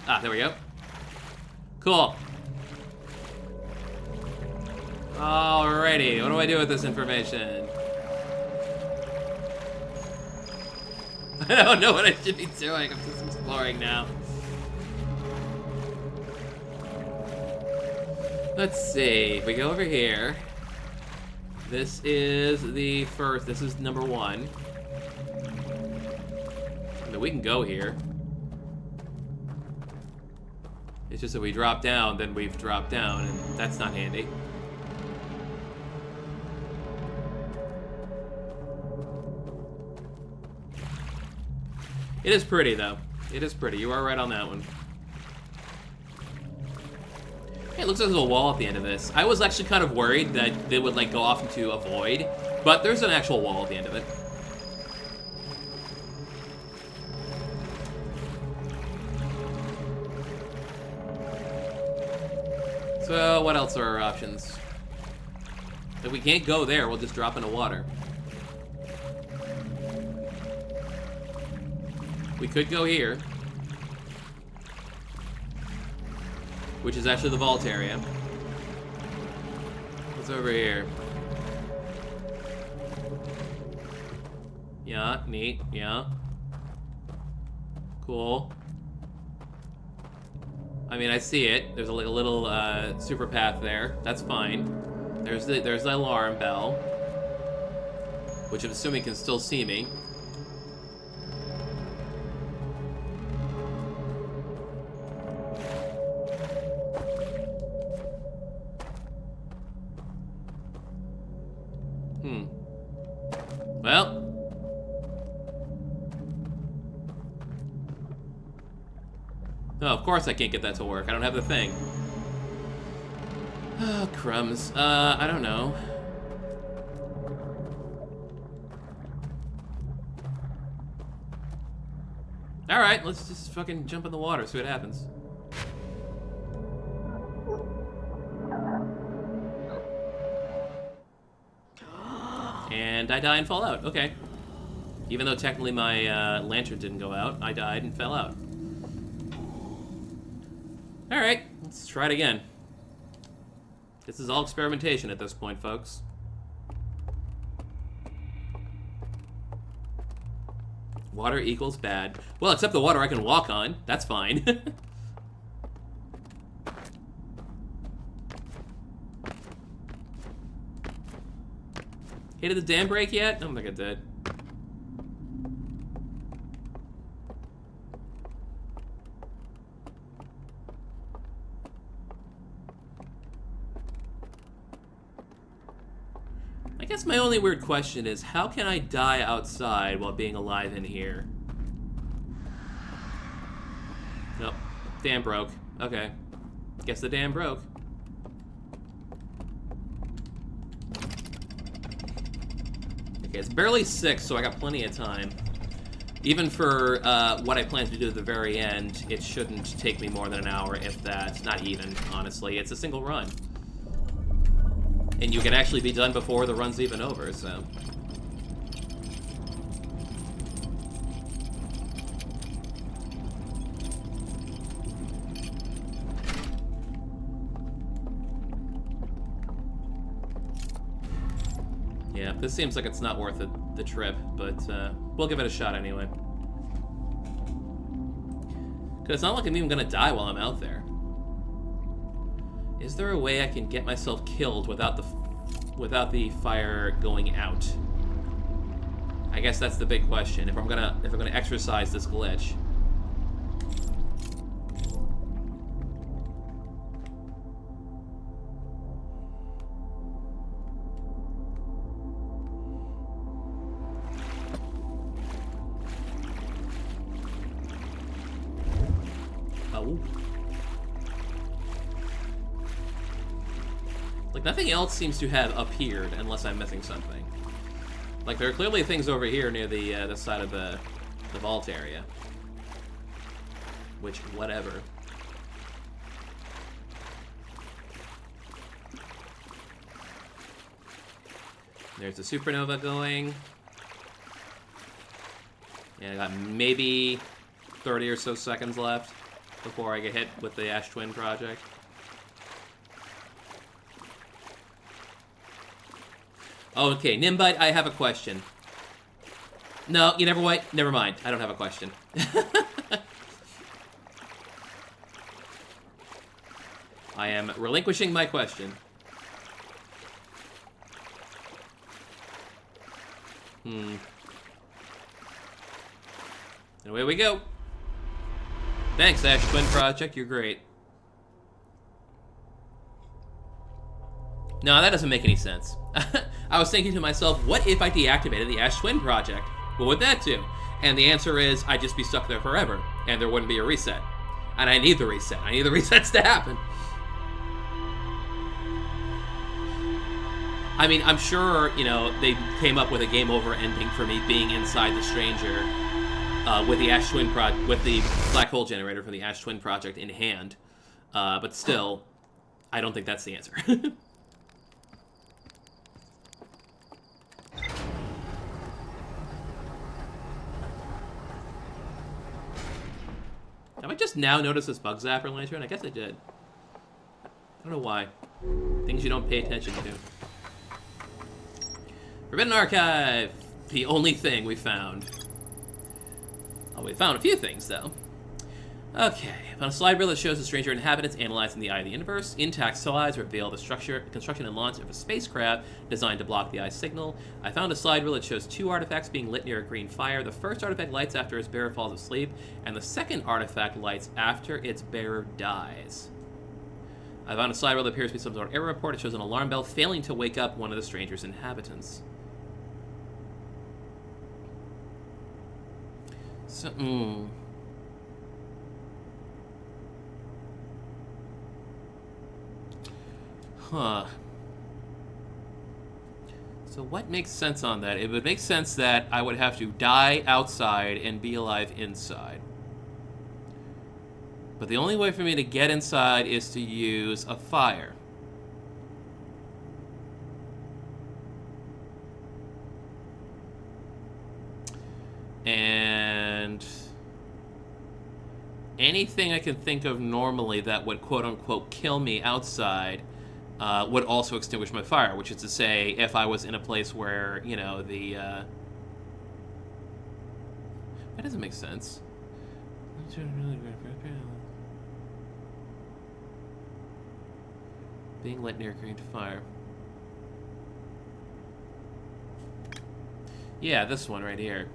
Ah, there we go. Cool. Alrighty, what do I do with this information? I don't know what I should be doing. I'm just exploring now. Let's see. If we go over here, this is the first. This is number 1. I mean, we can go here. It's just that we drop down, then we've dropped down, and that's not handy. It is pretty, though. It is pretty. You are right on that one. Hey, it looks like there's a wall at the end of this. I was actually kind of worried that they would, like, go off into a void, but there's an actual wall at the end of it. So, what else are our options? If we can't go there, we'll just drop into water. We could go here, which is actually the vault area. What's over here? Yeah, neat, yeah. Cool. I mean, I see it. There's like a little super path there. That's fine. There's the alarm bell, which I'm assuming can still see me. Well. Oh, of course I can't get that to work. I don't have the thing. Oh, crumbs. I don't know. Alright, let's just fucking jump in the water, see what happens. And I die and fall out. Okay. Even though technically my lantern didn't go out, I died and fell out. Alright, let's try it again. This is all experimentation at this point, folks. Water equals bad. Well, except the water I can walk on. That's fine. Hey, did the dam break yet? I don't think it did. I guess my only weird question is, how can I die outside while being alive in here? Nope. Dam broke. Okay. Guess the dam broke. Okay, it's barely 6, so I got plenty of time. Even for what I plan to do at the very end, it shouldn't take me more than an hour, if that. Not even, honestly. It's a single run. And you can actually be done before the run's even over, so. Yeah, this seems like it's not worth it, the trip, but we'll give it a shot anyway. Because it's not like I'm even gonna die while I'm out there. Is there a way I can get myself killed without the fire going out? I guess that's the big question. If I'm gonna exercise this glitch. Oh. Like, nothing else seems to have appeared, unless I'm missing something. Like, there are clearly things over here near the side of the vault area. Which, whatever. There's the supernova going. And I got maybe 30 or so seconds left before I get hit with the Ash Twin project. Okay, Nimbite, I have a question. No, you never wait. Never mind. I don't have a question. I am relinquishing my question. And away we go. Thanks, Ash Twin Project. You're great. No, that doesn't make any sense. I was thinking to myself, what if I deactivated the Ash Twin Project? What would that do? And the answer is, I'd just be stuck there forever, and there wouldn't be a reset. And I need the reset. I need the resets to happen. I mean, I'm sure, you know, they came up with a game over ending for me being inside the Stranger with the Ash Twin with the black hole generator from the Ash Twin project in hand. But still, I don't think that's the answer. Have I just now noticed this bug zapper lantern? I guess I did. I don't know why. Things you don't pay attention to. Forbidden Archive! The only thing we found. Oh, we found a few things, though. Okay, I found a slide reel that shows the Stranger inhabitants analyzing the eye of the universe. Intact slides reveal the structure, construction, and launch of a spacecraft designed to block the eye signal. I found a slide reel that shows 2 artifacts being lit near a green fire. The first artifact lights after its bearer falls asleep, and the second artifact lights after its bearer dies. I found a slide reel that appears to be some sort of error report. It shows an alarm bell failing to wake up one of the Stranger's inhabitants. So, Huh. So what makes sense on that? It would make sense that I would have to die outside and be alive inside. But the only way for me to get inside is to use a fire. And anything I can think of normally that would quote-unquote kill me outside would also extinguish my fire, which is to say, if I was in a place where, you know, the... That doesn't make sense. Being lit near a green fire. Yeah, this one right here.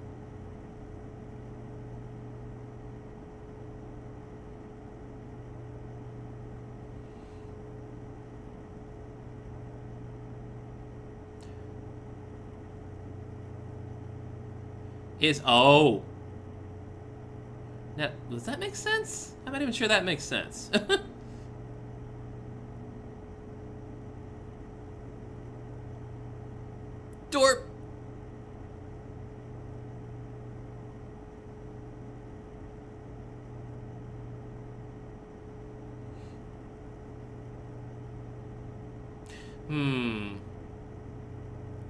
Oh. Now, does that make sense? I'm not even sure that makes sense. Door.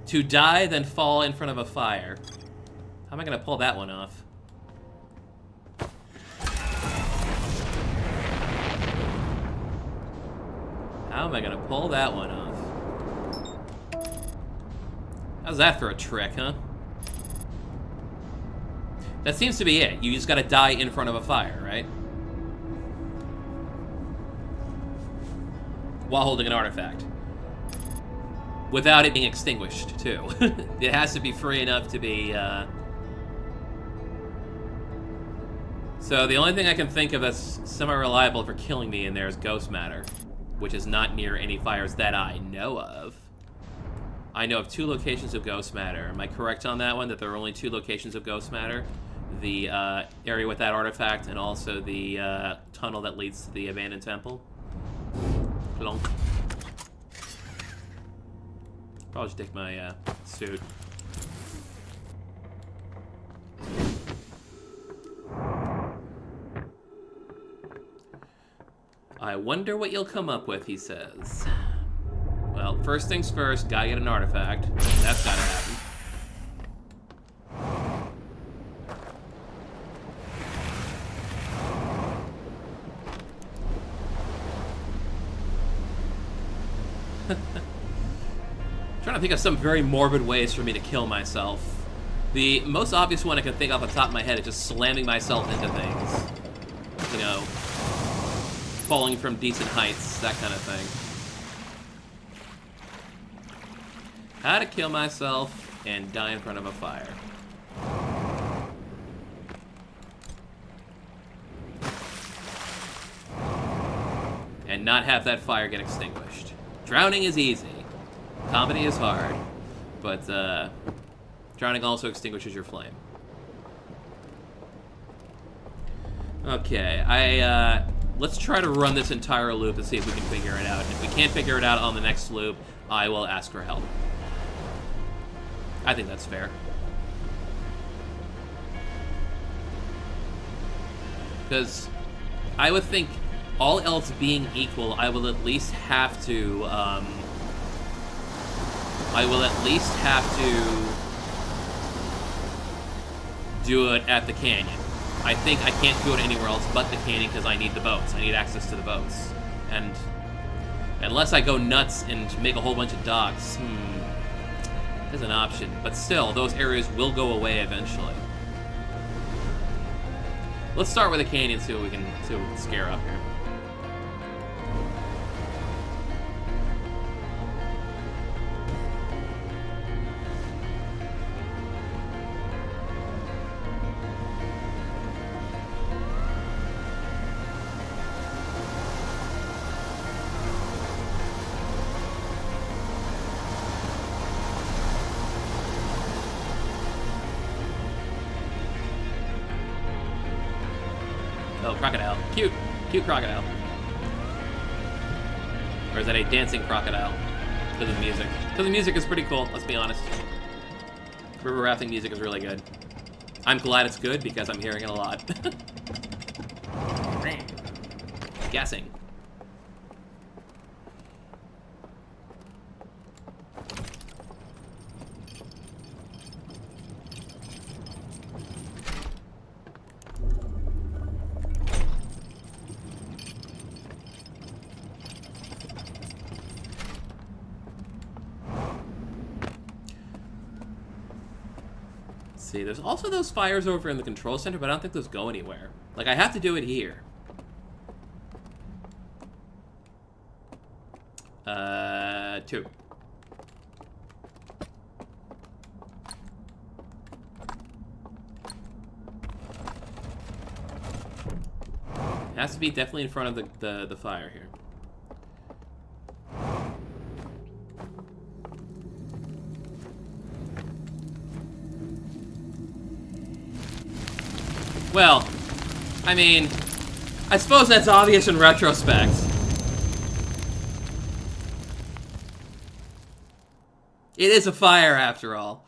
To die, then fall in front of a fire. How am I going to pull that one off? How am I going to pull that one off? How's that for a trick, huh? That seems to be it. You just got to die in front of a fire, right? While holding an artifact. Without it being extinguished, too. It has to be free enough to be... So the only thing I can think of that's semi-reliable for killing me in there is ghost matter, which is not near any fires that I know of. I know of 2 locations of ghost matter. Am I correct on that one, that there are only 2 locations of ghost matter? The area with that artifact and also the tunnel that leads to the abandoned temple? Clonk. Probably should take my suit. I wonder what you'll come up with, he says. Well, first things first, gotta get an artifact. That's gotta happen. Trying to think of some very morbid ways for me to kill myself. The most obvious one I can think off the top of my head is just slamming myself into things. You know, falling from decent heights, that kind of thing. How to kill myself and die in front of a fire. And not have that fire get extinguished. Drowning is easy. Comedy is hard. But drowning also extinguishes your flame. Okay, let's try to run this entire loop and see if we can figure it out. If we can't figure it out on the next loop, I will ask for help. I think that's fair. Because I would think, all else being equal, I will at least have to, do it at the canyon. I think I can't do it anywhere else but the canyon because I need the boats. I need access to the boats. And unless I go nuts and make a whole bunch of docks, there's an option. But still, those areas will go away eventually. Let's start with the canyon, see what we can scare up here. Oh, crocodile. Cute. Cute crocodile. Or is that a dancing crocodile? Because of the music. Because the music is pretty cool, let's be honest. River rafting music is really good. I'm glad it's good because I'm hearing it a lot. Guessing. See, there's also those fires over in the control center, but I don't think those go anywhere. Like, I have to do it here. 2. It has to be definitely in front of the fire here. Well, I mean, I suppose that's obvious in retrospect. It is a fire, after all.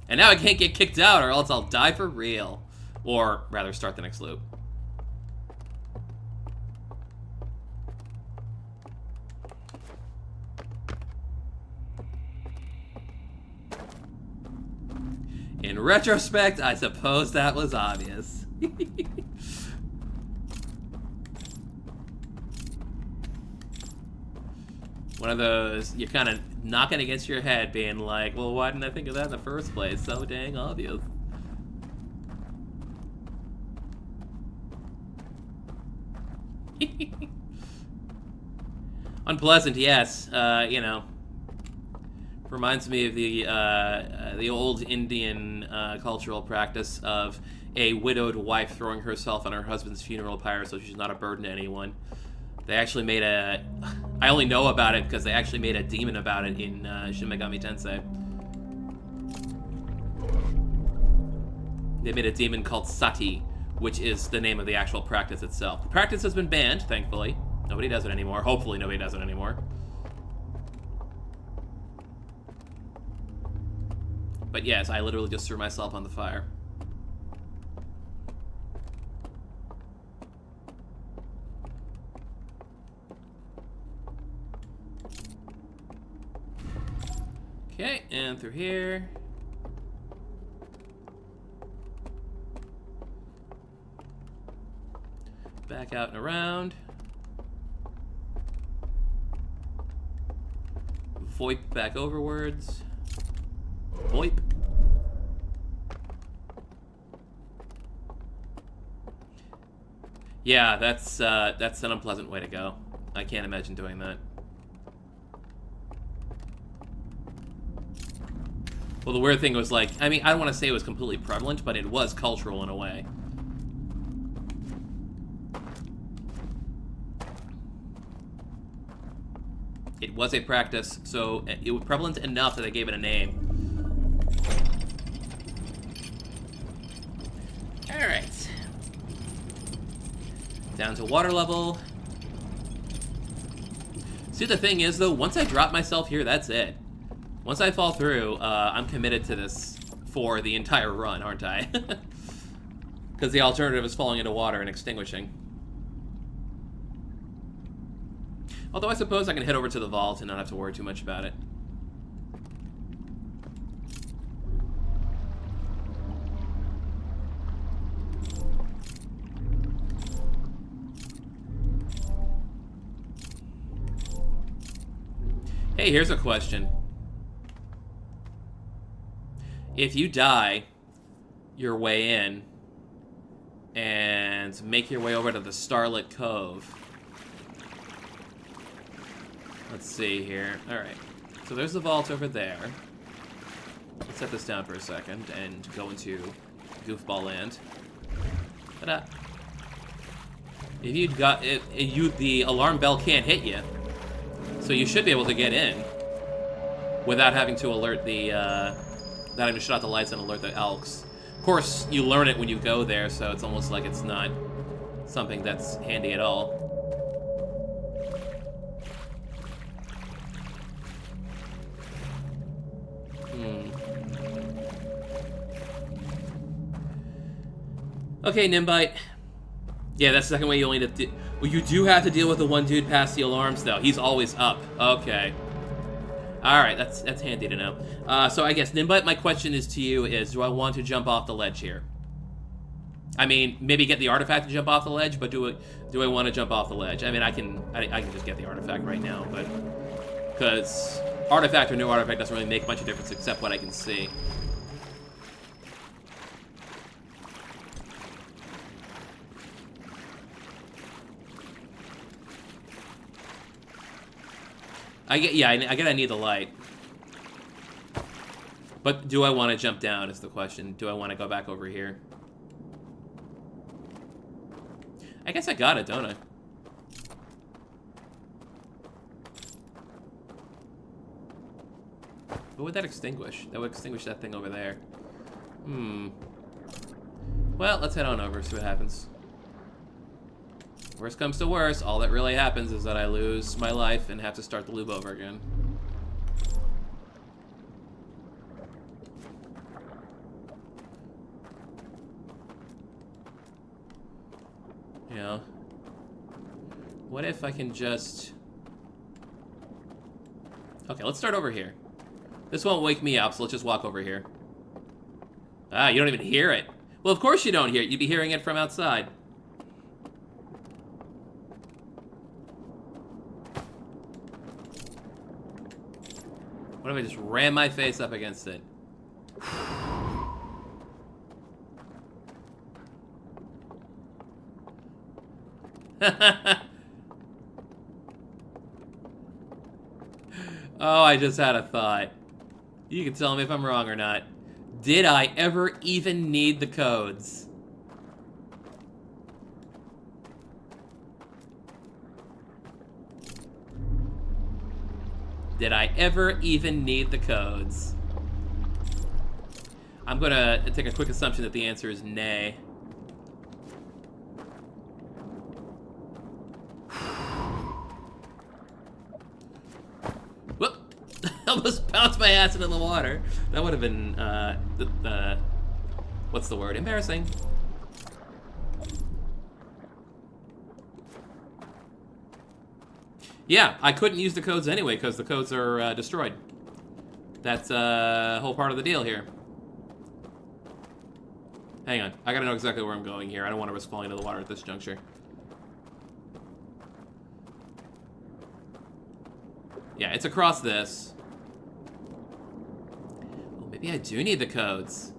And now I can't get kicked out, or else I'll die for real. Or, rather, start the next loop. In retrospect, I suppose that was obvious. One of those, you're kind of knocking against your head, being like, well, why didn't I think of that in the first place? So dang obvious. Unpleasant, yes. You know, reminds me of the old Indian cultural practice of a widowed wife throwing herself on her husband's funeral pyre so she's not a burden to anyone. They actually made a... I only know about it because they actually made a demon about it in Shin Megami Tensei. They made a demon called Sati, which is the name of the actual practice itself. The practice has been banned, thankfully. Nobody does it anymore. Hopefully nobody does it anymore. But yes, I literally just threw myself on the fire. Okay, and through here. Back out and around. VoIP back overwards. VoIP. Yeah, that's an unpleasant way to go. I can't imagine doing that. Well, the weird thing was, like, I mean, I don't want to say it was completely prevalent, but it was cultural in a way. It was a practice, so it was prevalent enough that they gave it a name. Down to water level. See, the thing is, though, once I drop myself here, that's it. Once I fall through, I'm committed to this for the entire run, aren't I? Because the alternative is falling into water and extinguishing. Although I suppose I can head over to the vault and not have to worry too much about it. Hey, here's a question. If you die your way in and make your way over to the Starlit Cove. Let's see here. Alright. So there's the vault over there. Let's set this down for a second and go into Goofball Land. Ta-da. If you'd got it, the alarm bell can't hit you. So you should be able to get in without having to alert the, without having to shut out the lights and alert the Elks. Of course, you learn it when you go there, so it's almost like it's not something that's handy at all. Okay, Nimbite. Yeah, that's the second way you only have to... Well, you do have to deal with the one dude past the alarms, though. He's always up. Okay. Alright, that's handy to know. So I guess, Nimbite, my question is to you is, do I want to jump off the ledge here? I mean, maybe get the artifact to jump off the ledge, but do I want to jump off the ledge? I mean, I can just get the artifact right now, but... Because artifact or no artifact doesn't really make much of a difference except what I can see. I get I need the light. But do I want to jump down is the question. Do I want to go back over here? I guess I got it, don't I? What would that extinguish? That would extinguish that thing over there. Well, let's head on over, see what happens. Worst comes to worst, all that really happens is that I lose my life and have to start the loop over again. You know, what if I can just... Okay, let's start over here. This won't wake me up, so let's just walk over here. Ah, you don't even hear it. Well, of course you don't hear it. You'd be hearing it from outside. What if I just ram my face up against it? Oh, I just had a thought. You can tell me if I'm wrong or not. Did I ever even need the codes? Did I ever even need the codes? I'm gonna take a quick assumption that the answer is nay. Whoop! I almost bounced my ass into the water. That would have been, what's the word? Embarrassing. Yeah, I couldn't use the codes anyway because the codes are destroyed. That's a whole part of the deal here. Hang on, I gotta know exactly where I'm going here. I don't want to risk falling into the water at this juncture. Yeah, it's across this. Well, maybe I do need the codes.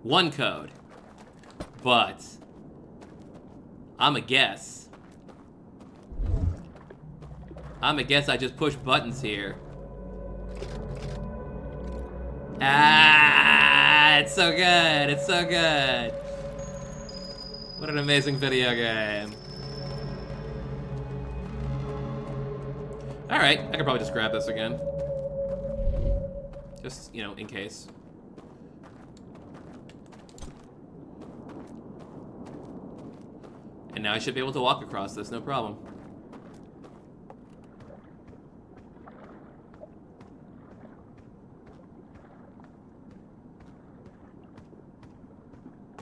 One code. But I'ma guess I just push buttons here. Ah, it's so good. It's so good. What an amazing video game. All right, I could probably just grab this again. Just, you know, in case. And now I should be able to walk across this, no problem.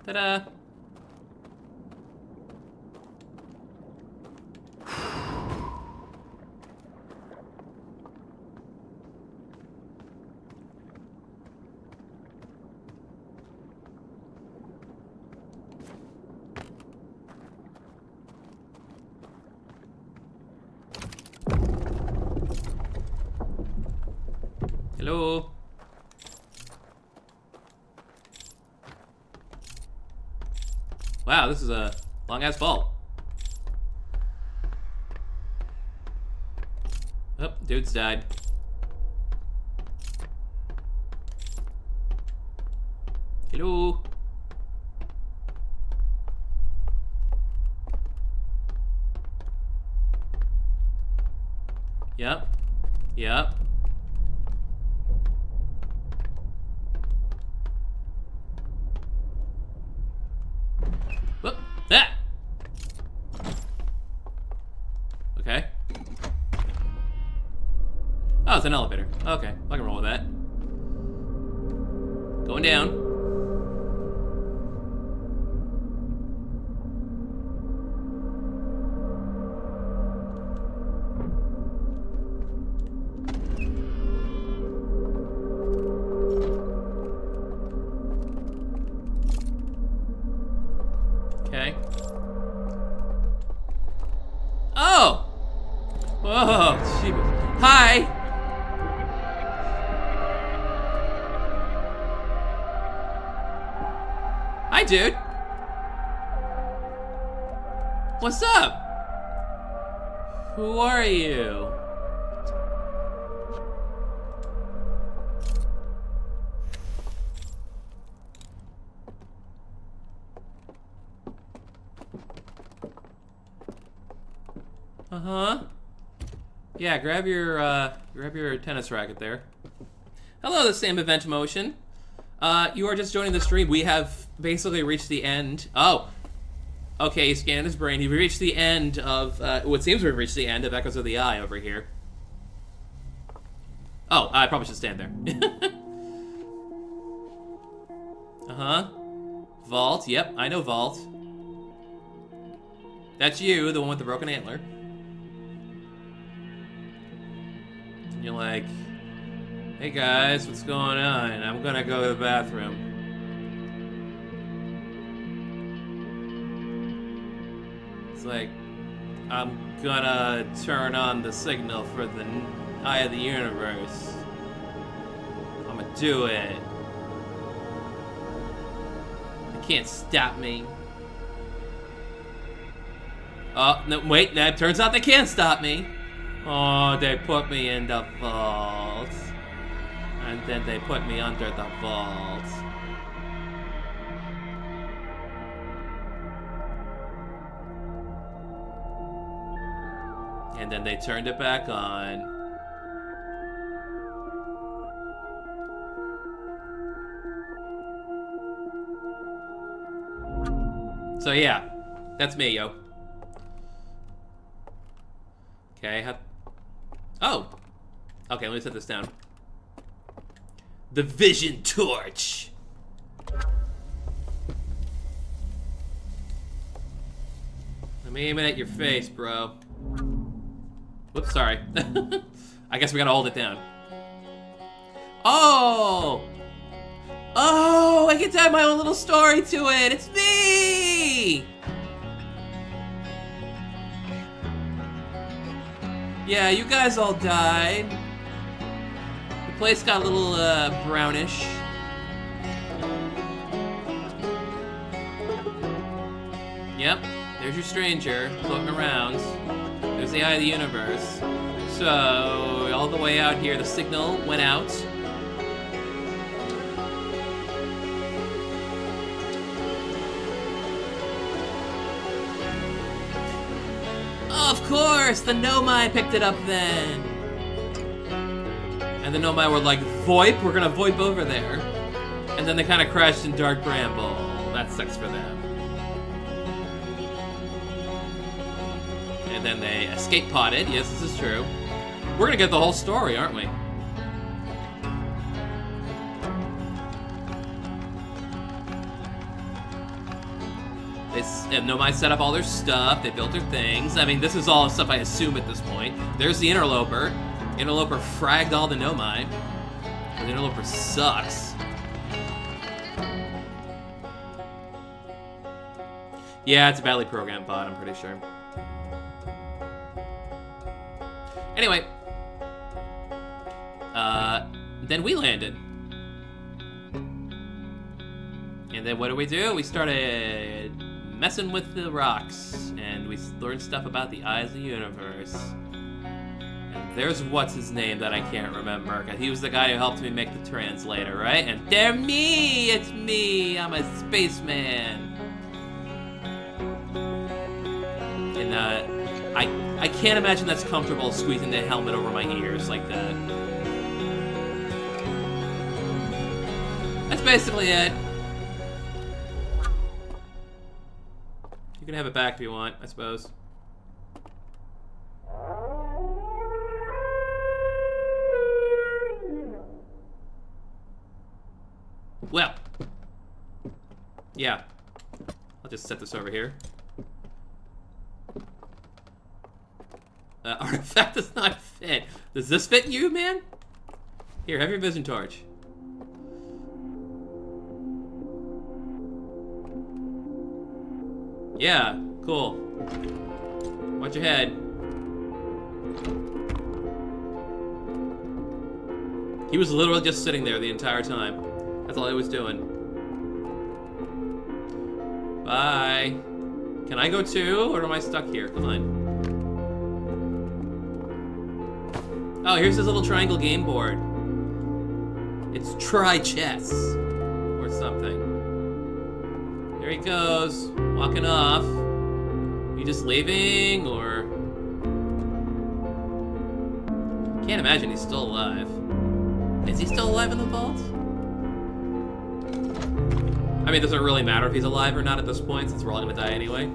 Ta-da! Hello? Wow, this is a long-ass vault. Oh, dude's died. Hello? Yep. Yep. Whoop. Ah! Okay. Oh, it's an elevator. Okay, I can roll with that. Going down. Okay. Oh! Whoa, jeez. Hi! Hi, dude. What's up? Who are you? Uh-huh. Yeah, grab your tennis racket there. Hello, the same event motion. You are just joining the stream. We have basically reached the end. Oh. Okay, he scanned his brain. He reached the end of, what seems we've reached the end of Echoes of the Eye over here. Oh, I probably should stand there. Uh-huh. Vault, yep, I know Vault. That's you, the one with the broken antler. And you're like, hey guys, what's going on? I'm gonna go to the bathroom. It's like, I'm gonna turn on the signal for the Eye of the Universe. I'm gonna do it. They can't stop me. Oh, no, wait, that turns out they can't stop me. Oh, they put me in the vault. And then they put me under the vault. And then they turned it back on. So yeah, that's me, yo. Okay, oh! Okay, let me set this down. The Vision Torch! I'm aiming at your face, bro. Whoops, sorry. I guess we gotta hold it down. Oh! Oh, I get to add my own little story to it! It's me! Yeah, you guys all died. The place got a little, brownish. Yep, there's your stranger floating around. There's the Eye of the Universe. So, all the way out here, the signal went out. Of course, the Nomai picked it up then. And the Nomai were like, VoIP? We're gonna VoIP over there. And then they kind of crashed in Dark Bramble. That sucks for them. And then they escape potted. Yes, this is true. We're gonna get the whole story, aren't we? Nomai set up all their stuff. They built their things. I mean, this is all stuff I assume at this point. There's the Interloper. Interloper fragged all the Nomai. The Interloper sucks. Yeah, it's a badly programmed bot, I'm pretty sure. Anyway. Then we landed. And then what do? We started messing with the rocks, and we learned stuff about the eyes of the universe. And there's what's his name that I can't remember. He was the guy who helped me make the translator, right? And they're me! It's me! I'm a spaceman! And I can't imagine that's comfortable squeezing the helmet over my ears like that. That's basically it. You can have it back if you want, I suppose. Well. Yeah. I'll just set this over here. Artifact does not fit. Does this fit you, man? Here, have your vision torch. Yeah, cool. Watch your head. He was literally just sitting there the entire time. That's all he was doing. Bye. Can I go too, or am I stuck here? Come on. Oh, here's his little triangle game board. It's try chess. Or something. There he goes. Walking off. You just leaving, or... Can't imagine he's still alive. Is he still alive in the vault? I mean, does it really matter if he's alive or not at this point, since we're all gonna die anyway?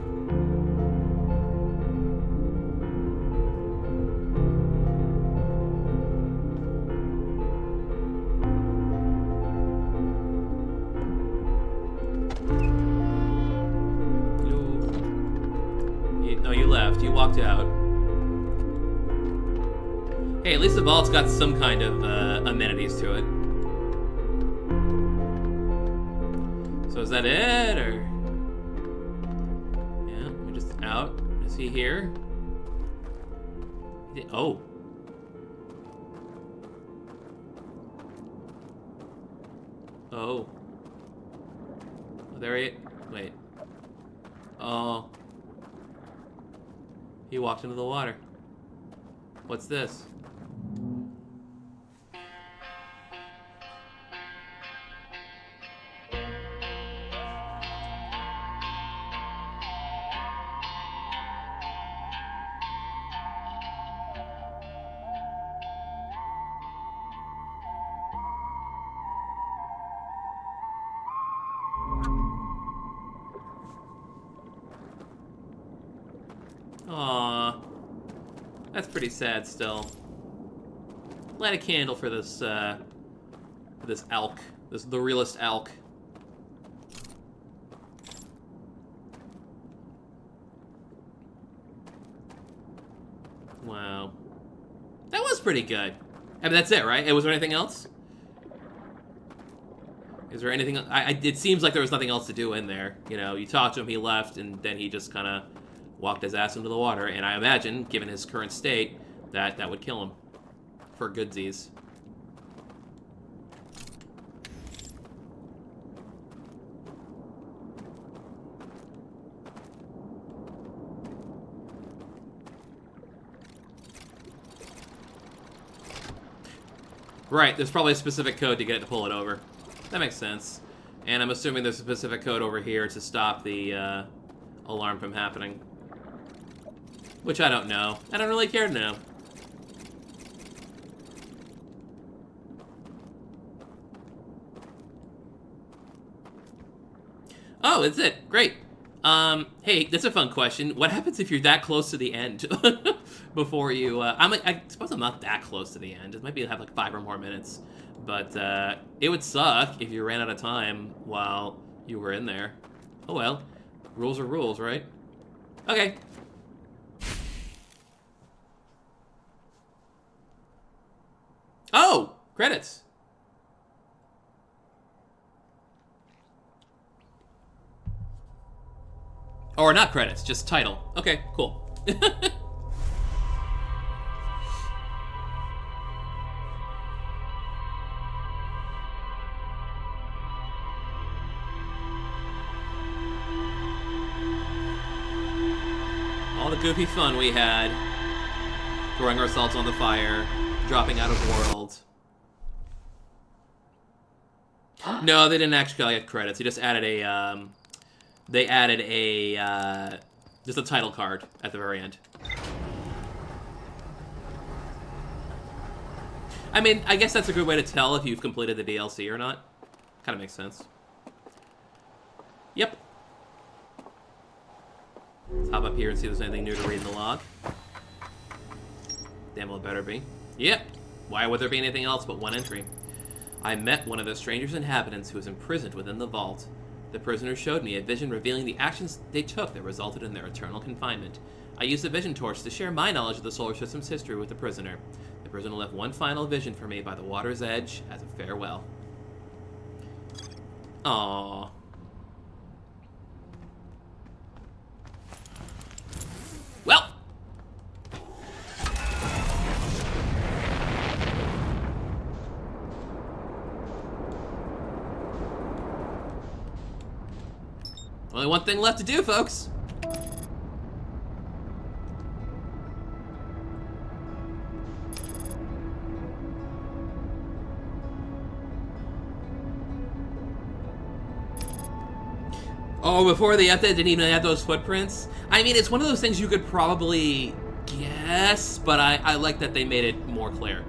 No, you left. You walked out. Hey, at least the vault's got some kind of amenities to it. So is that it, or? Yeah, we're just out. Is he here? Oh. Oh. There he... Wait. Oh. He walked into the water. What's this? Aww. That's pretty sad still. Light a candle for this elk. The realest elk. Wow. That was pretty good. I mean, that's it, right? Was there anything else? Is there anything... it seems like there was nothing else to do in there. You know, you talked to him, he left, and then he just kind of walked his ass into the water. And I imagine, given his current state, that would kill him. For goodsies. Right, there's probably a specific code to get it to pull it over. That makes sense. And I'm assuming there's a specific code over here to stop the alarm from happening. Which I don't know. I don't really care to know. Oh, that's it. Great. Hey, that's a fun question. What happens if you're that close to the end before you? I suppose I'm not that close to the end. It might be have like 5 or more minutes, but it would suck if you ran out of time while you were in there. Oh well, rules are rules, right? Okay. Oh, credits. Or not credits, just title. Okay, cool. All the goofy fun we had. Throwing ourselves on the fire. Dropping out of world. No, they didn't actually get credits. They just added a, they added a, just a title card at the very end. I mean, I guess that's a good way to tell if you've completed the DLC or not. Kind of makes sense. Yep. Let's hop up here and see if there's anything new to read in the log. Damn well it better be. Yep. Why would there be anything else but one entry? I met one of the stranger's inhabitants who was imprisoned within the vault. The prisoner showed me a vision revealing the actions they took that resulted in their eternal confinement. I used the vision torch to share my knowledge of the solar system's history with the prisoner. The prisoner left one final vision for me by the water's edge as a farewell. Aww. Well! Only one thing left to do, folks. Oh, before the update didn't even have those footprints? I mean, it's one of those things you could probably guess, but I like that they made it more clear.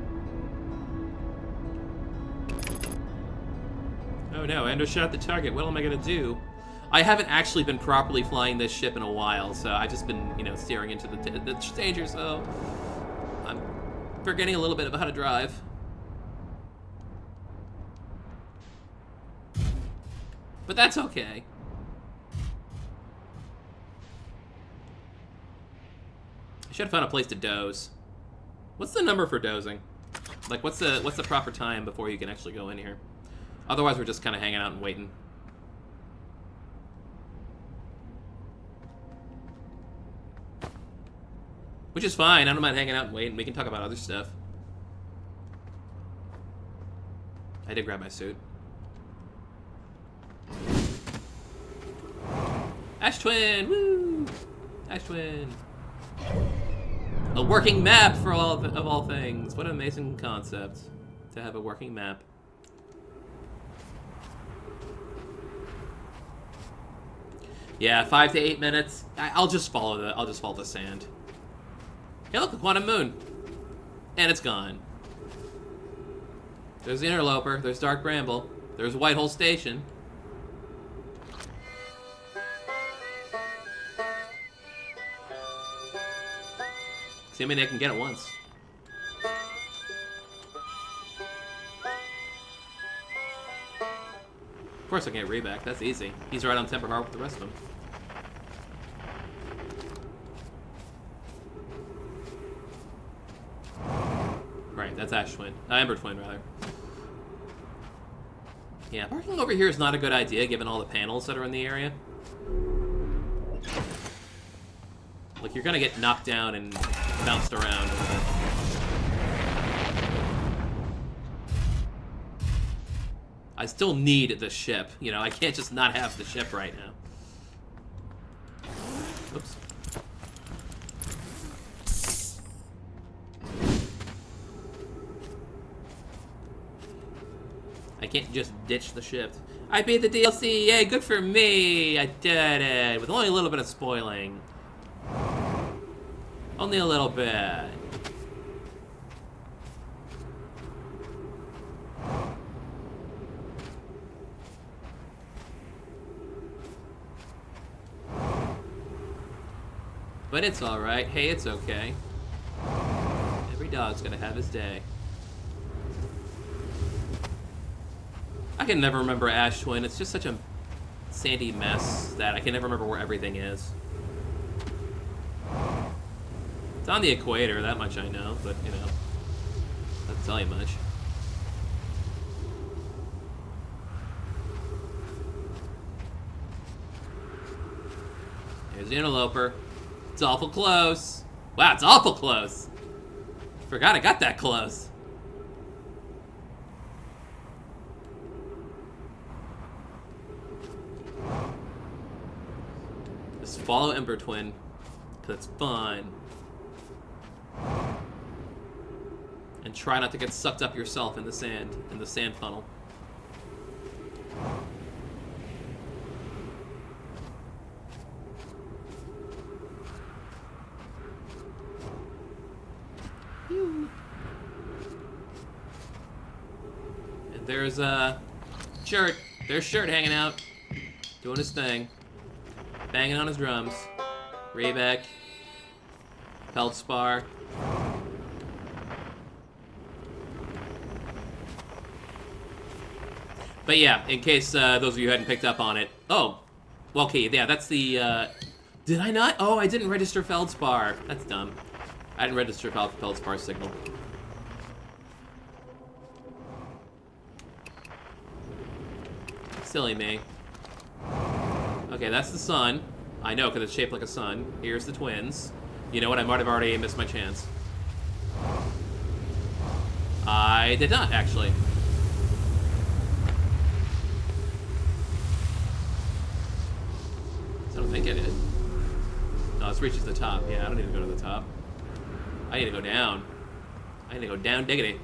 Oh no, Endo shot the target. What am I gonna do? I haven't actually been properly flying this ship in a while, so I've just been, you know, steering into the danger, so I'm forgetting a little bit about how to drive. But that's okay. I should have found a place to doze. What's the number for dozing? Like, what's the proper time before you can actually go in here? Otherwise, we're just kind of hanging out and waiting. Which is fine. I don't mind hanging out and waiting. We can talk about other stuff. I did grab my suit. Ash Twin! Woo! Ash Twin! A working map for of all things. What an amazing concept to have a working map. Yeah, 5 to 8 minutes. I'll just follow the sand. Hey, look, a quantum moon. And it's gone. There's the Interloper. There's Dark Bramble. There's Whitehole Station. See how many I can get at once. Of course I can get Reback. That's easy. He's right on Temper Heart with the rest of them. Right, that's Ash Twin. Ember Twin, rather. Yeah, parking over here is not a good idea, given all the panels that are in the area. Like, you're gonna get knocked down and bounced around a little bit. I still need the ship. You know, I can't just not have the ship right now. Oops. I can't just ditch the ship. I beat the DLC! Yay, good for me! I did it! With only a little bit of spoiling. Only a little bit. But it's alright. Hey, it's okay. Every dog's gonna have his day. I can never remember Ash Twin. It's just such a sandy mess that I can never remember where everything is. It's on the equator, that much I know, but, you know, doesn't tell you much. Here's the interloper. It's awful close. Wow, it's awful close. Forgot I got that close. Just follow Ember Twin, because it's fun. And try not to get sucked up yourself in the sand funnel. And there's Shirt. There's Shirt hanging out, doing his thing, banging on his drums. Rayback, Feldspar. But yeah, in case those of you hadn't picked up on it. Oh, well, okay, yeah, that's the, did I not? Oh, I didn't register Feldspar. That's dumb. I didn't register Feldspar's signal. Silly me. Okay, that's the sun. I know, because it's shaped like a sun. Here's the twins. You know what? I might have already missed my chance. I did not, actually. I don't think I did. No, this reaches the top. Yeah, I don't need to go to the top. I need to go down. I need to go down diggity.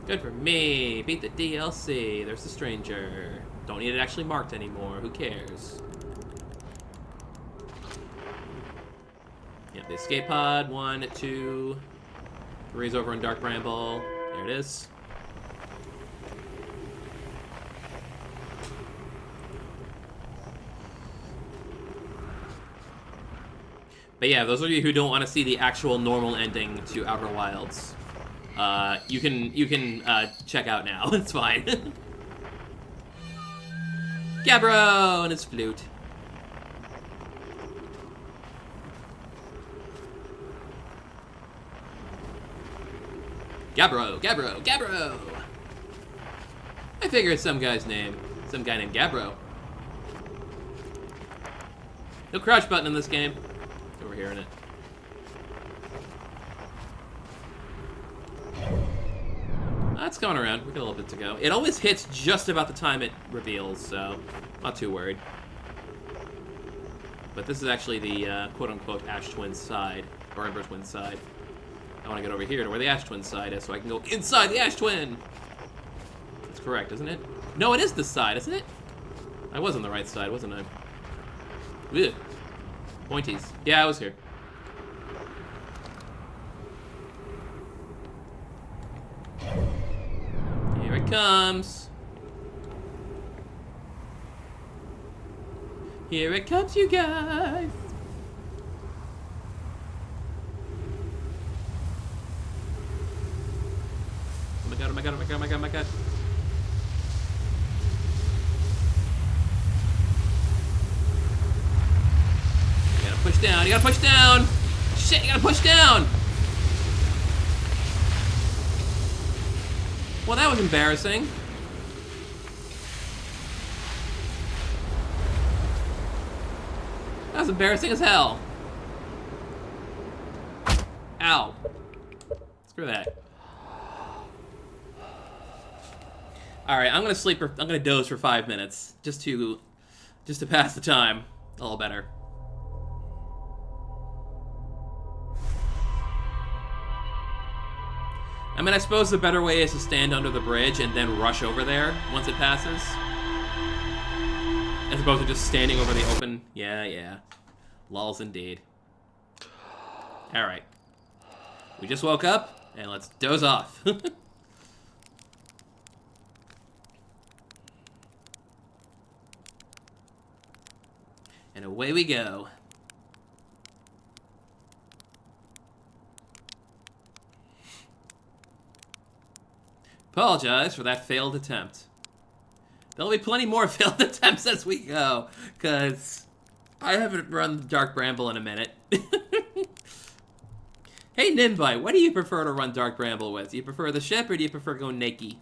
Good for me. Beat the DLC. There's the stranger. Don't need it actually marked anymore. Who cares? Yeah, the escape pod. 1, 2, 3's over in Dark Bramble. There it is. But yeah, those of you who don't want to see the actual normal ending to Outer Wilds, you can check out now. It's fine. Gabbro and his flute. Gabbro, Gabbro, Gabbro! I figure it's some guy's name. Some guy named Gabbro. No crouch button in this game. Over here in it. That's coming around. We got a little bit to go. It always hits just about the time it reveals, so not too worried. But this is actually the quote-unquote Ash Twin's side, or Ember Twin's side. I want to get over here to where the Ash Twin side is so I can go inside the Ash Twin! That's correct, isn't it? No, it is this side, isn't it? I was on the right side, wasn't I? Ugh. Pointies. Yeah, I was here. Here it comes. Here it comes, you guys. Oh my god, oh my god, oh my god, oh my god, oh my god. You gotta push down, you gotta push down! Shit, you gotta push down! Well, that was embarrassing. That was embarrassing as hell. Ow. Screw that. Alright, I'm gonna doze for 5 minutes. Just to pass the time a little better. I mean, I suppose the better way is to stand under the bridge and then rush over there once it passes. As opposed to just standing over the open. Yeah. Lulls indeed. Alright. We just woke up, and let's doze off. And away we go. Apologize for that failed attempt. There'll be plenty more failed attempts as we go, because I haven't run Dark Bramble in a minute. Hey, Nimbite, what do you prefer to run Dark Bramble with? Do you prefer the ship, or do you prefer going naked?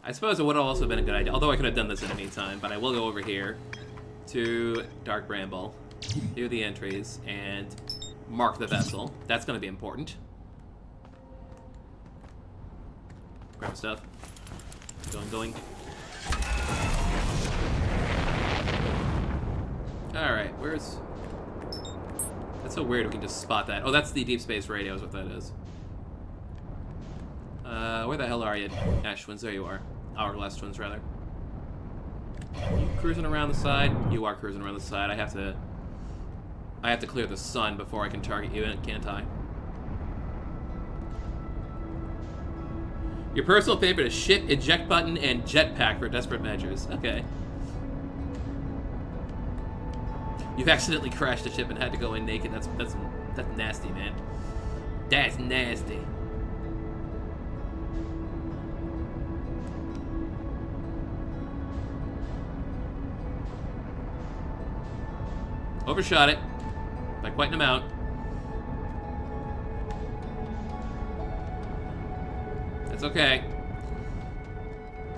I suppose it would have also been a good idea, although I could have done this at any time, but I will go over here to Dark Bramble, do the entries, and mark the vessel. That's going to be important. Grab stuff. Going. Alright, where's... That's so weird we can just spot that. Oh, that's the deep space radio is what that is. Where the hell are you, Ash Twins? There you are. Hourglass Twins, rather. You cruising around the side? You are cruising around the side. I have to clear the sun before I can target you, can't I? Your personal favorite is ship, eject button, and jetpack for desperate measures. Okay. You've accidentally crashed a ship and had to go in naked. That's nasty, man. That's nasty. Overshot it by quite an amount. That's okay.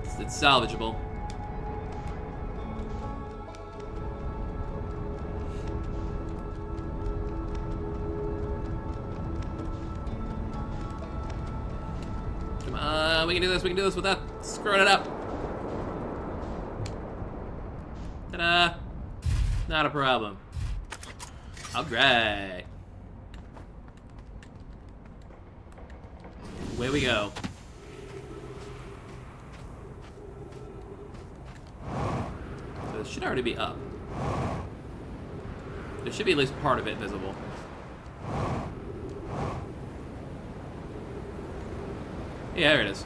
It's salvageable. Come on, we can do this. We can do this without screwing it up. Ta-da! Not a problem. Alright. Away we go. So this should already be up. There should be at least part of it visible. Yeah, there it is.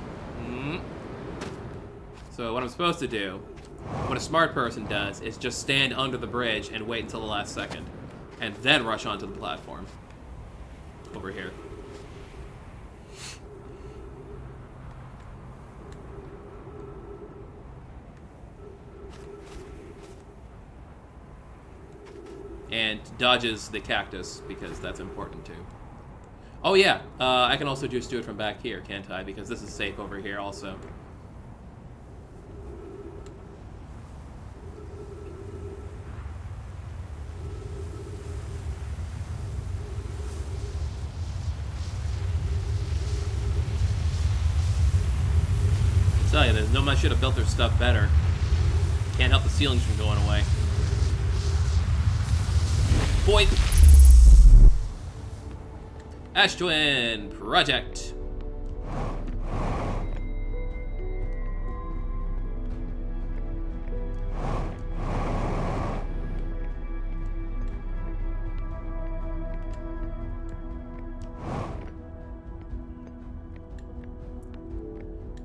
So what I'm supposed to do, what a smart person does, is just stand under the bridge and wait until the last second. And then rush onto the platform. Over here. And dodges the cactus, because that's important too. Oh yeah, I can also just do it from back here, can't I? Because this is safe over here also. I tell you, nobody should have built their stuff better. Can't help the ceilings from going away. Boy! Ash Twin Project.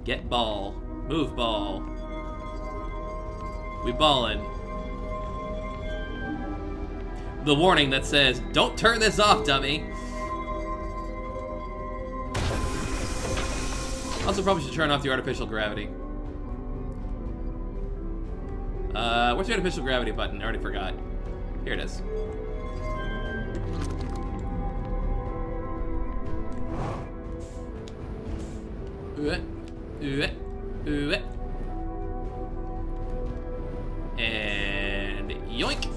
Get ball. Move ball. We ballin'. The warning that says, don't turn this off, dummy. Also probably should turn off the artificial gravity. Where's the artificial gravity button? I already forgot. Here it is. And yoink.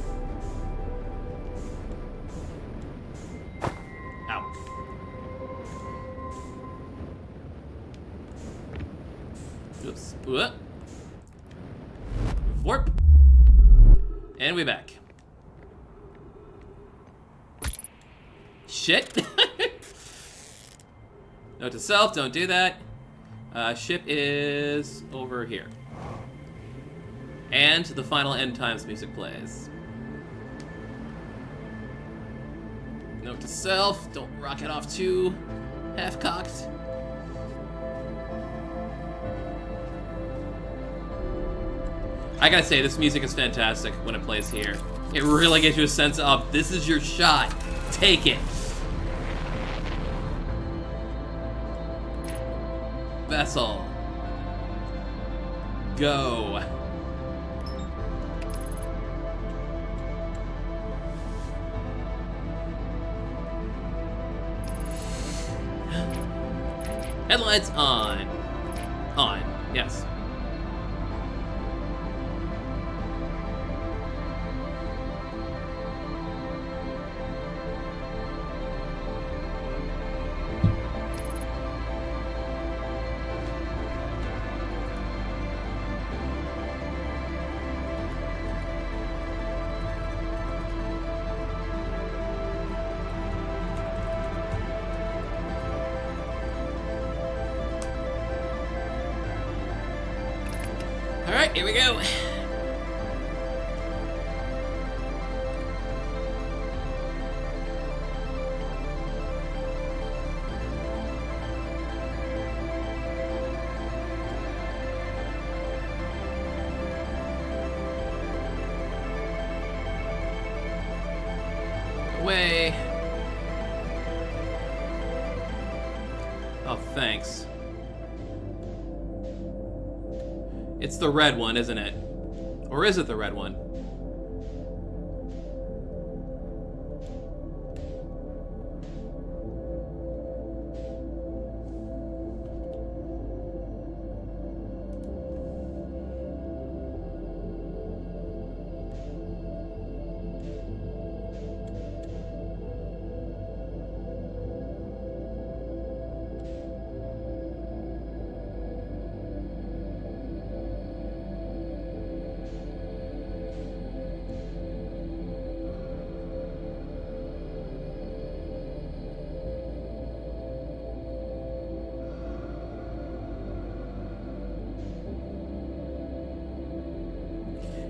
Ow. Oops. Warp. And we back. shit. Note to self, don't do that. Ship is over here. And the final end times music plays. Note to self, don't rocket off too half-cocked. I gotta say, this music is fantastic when it plays here. It really gives you a sense of, this is your shot. Take it. Vessel. Go. Headlights on. On, yes. Alright, here we go. Away. Oh, thanks. It's the red one, isn't it? Or is it the red one?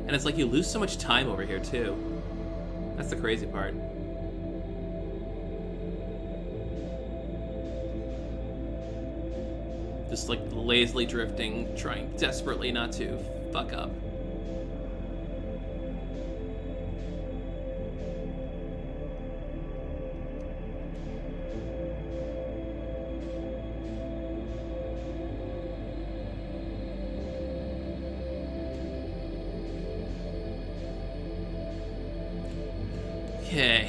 And it's like you lose so much time over here, too. That's the crazy part. Just like lazily drifting, trying desperately not to fuck up. Okay.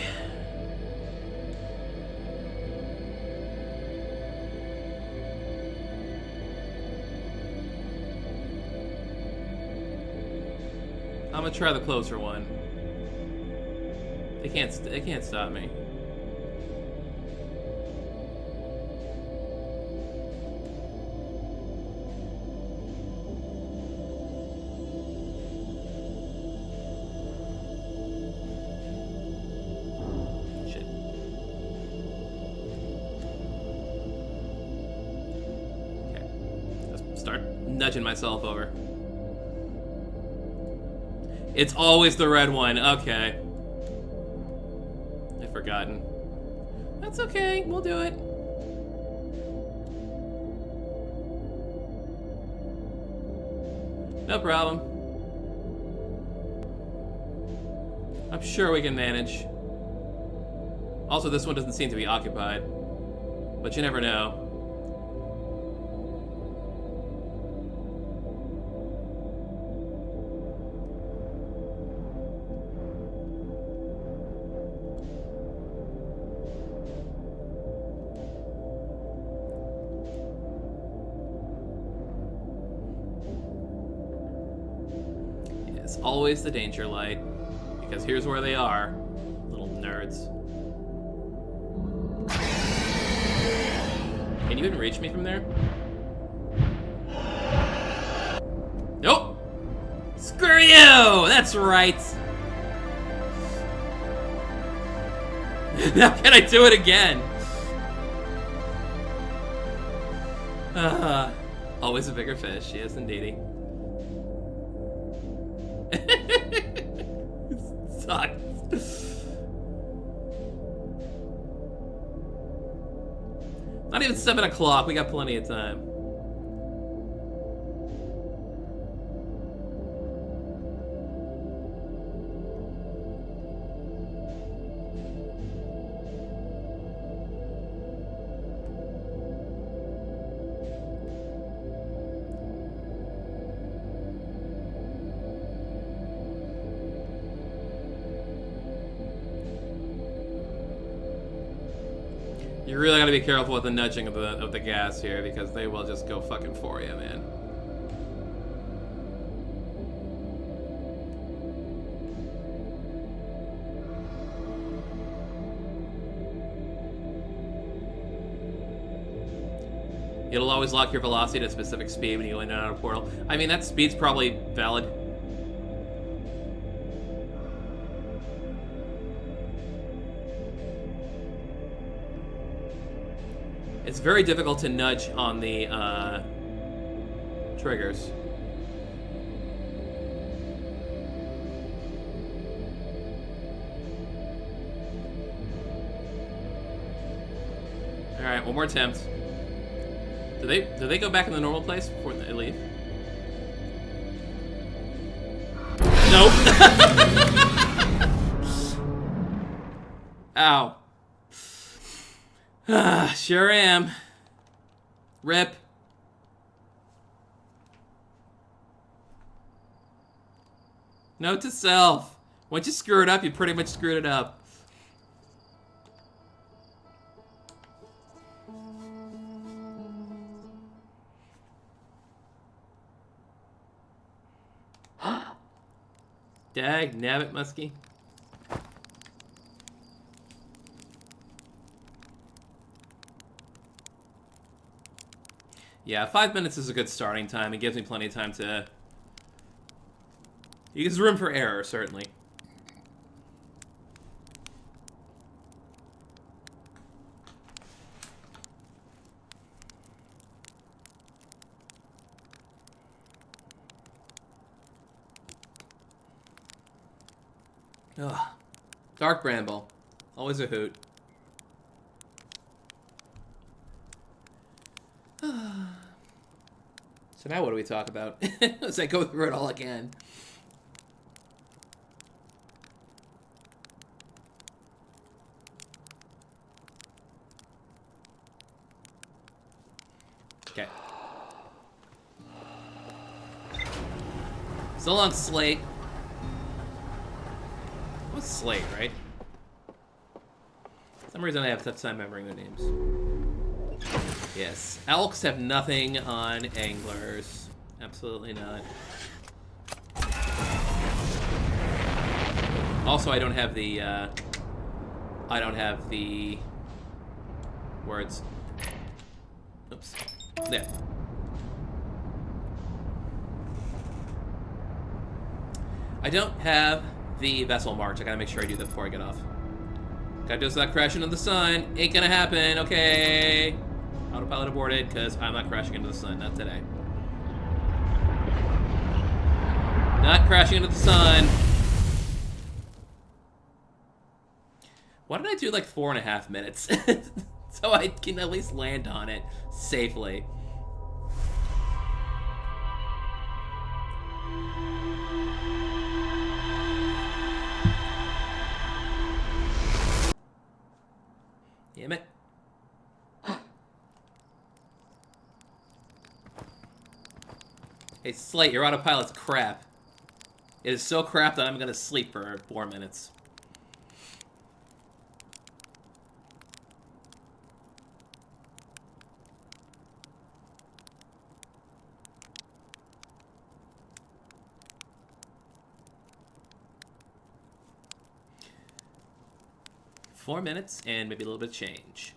I'm gonna try the closer one. They can't stop me. Nudging myself over. It's always the red one. Okay. I've forgotten. That's okay. We'll do it. No problem. I'm sure we can manage. Also, this one doesn't seem to be occupied. But you never know. It's always the danger light, because here's where they are, little nerds. Can you even reach me from there? Nope! Screw you! That's right! Now can I do it again? Always a bigger fish, yes indeedy. Sucks. Not even 7 o'clock, we got plenty of time. You really gotta be careful with the nudging of the gas here, because they will just go fucking for you, man. It'll always lock your velocity at a specific speed when you go in and out of a portal. I mean, that speed's probably valid. It's very difficult to nudge on the triggers. All right, one more attempt. Do they go back in the normal place before they leave? Nope. Ow. Sure am. Rip. Note to self. Once you screw it up, you pretty much screwed it up. Dag nabbit, Muskie. Yeah, 5 minutes is a good starting time. It gives me plenty of time to... It gives room for error, certainly. Ugh. Dark Bramble. Always a hoot. So now what do we talk about? As I go through it all again. Okay. So long, Slate. What's Slate, right? For some reason I have a tough time remembering their names. Yes. Elks have nothing on anglers. Absolutely not. Also, I don't have the words. Oops. There. I don't have the vessel march. I gotta make sure I do that before I get off. Gotta just not crash into the sun. Ain't gonna happen, okay. Autopilot aborted, because I'm not crashing into the sun. Not today. Not crashing into the sun. Why did I do like 4.5 minutes? So I can at least land on it safely. Damn it. Hey, Slate, your autopilot's crap. It is so crap that I'm gonna sleep for 4 minutes. Four minutes and maybe a little bit of change.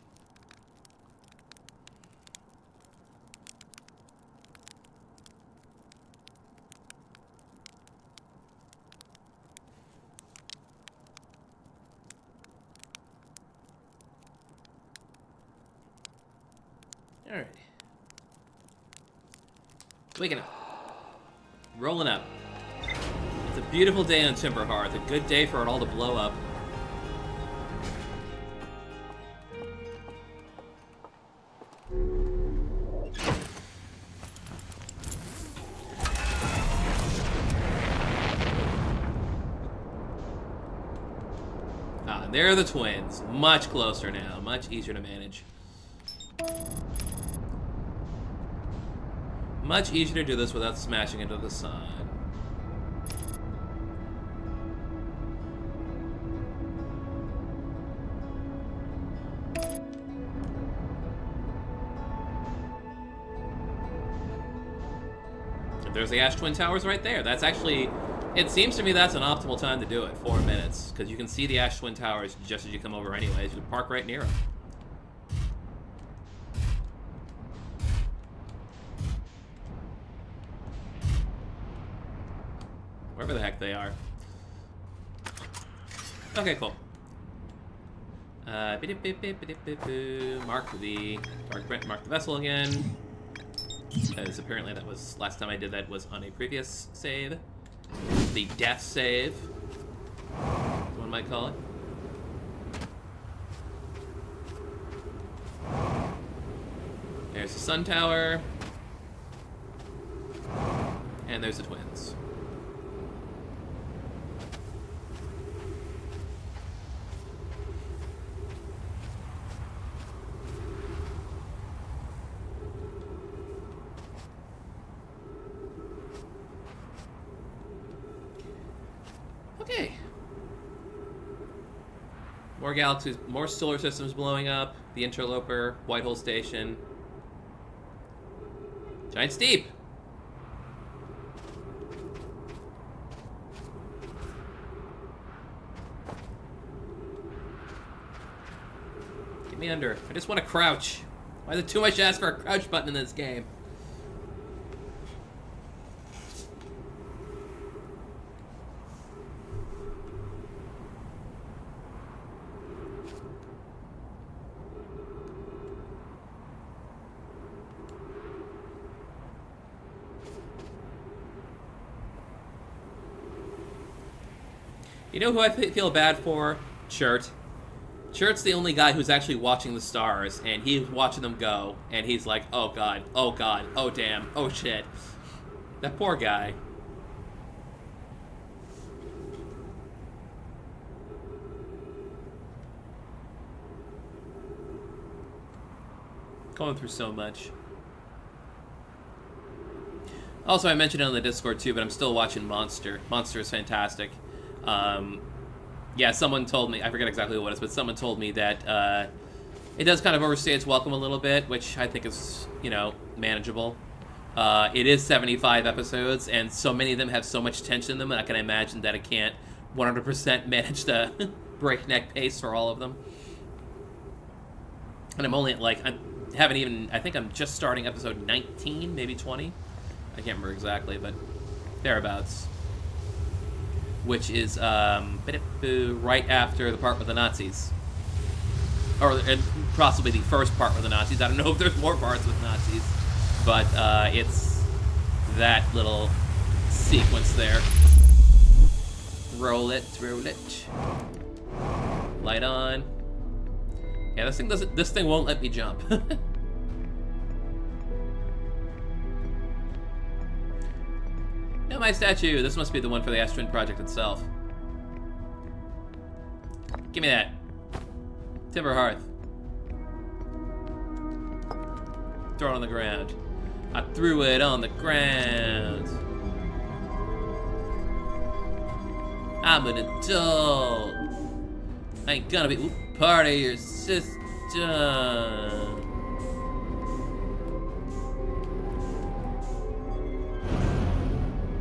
Waking up. Rolling up. It's a beautiful day on Timberhearth. A good day for it all to blow up. There are the twins. Much closer now. Much easier to manage. Much easier to do this without smashing into the sun. And there's the Ash Twin Towers right there. That's actually... It seems to me that's an optimal time to do it, 4 minutes, because you can see the Ash Twin Towers just as you come over anyways. You can park right near them. Wherever the heck they are. Okay, cool. Mark the vessel again, because apparently that was last time I did that was on a previous save. The death save, one might call it. There's the sun tower, and there's the twins. Okay. More galaxies, more solar systems blowing up. The Interloper, Whitehole Station. Giant Steep. Get me under. I just want to crouch. Why is it too much to ask for a crouch button in this game? You know who I feel bad for? Chert. Chert's the only guy who's actually watching the stars, and he's watching them go, and he's like, oh god, oh god, oh damn, oh shit. That poor guy. Going through so much. Also, I mentioned it on the Discord too, but I'm still watching Monster. Monster is fantastic. Yeah, someone told me, I forget exactly what it is, but someone told me that it does kind of overstay its welcome a little bit, which I think is, you know, manageable. It is 75 episodes, and so many of them have so much tension in them, and I can imagine that it can't 100% manage the breakneck pace for all of them. And I'm only at, like, I think I'm just starting episode 19, maybe 20. I can't remember exactly, but thereabouts. Which is right after the part with the Nazis. Or possibly the first part with the Nazis. I don't know if there's more parts with Nazis. But it's that little sequence there. Roll it, roll it. Light on. Yeah, this thing won't let me jump. No, my statue. This must be the one for the Ash Twin Project itself. Give me that. Timberhearth. Throw it on the ground. I threw it on the ground. I'm an adult. I ain't gonna be part of your system.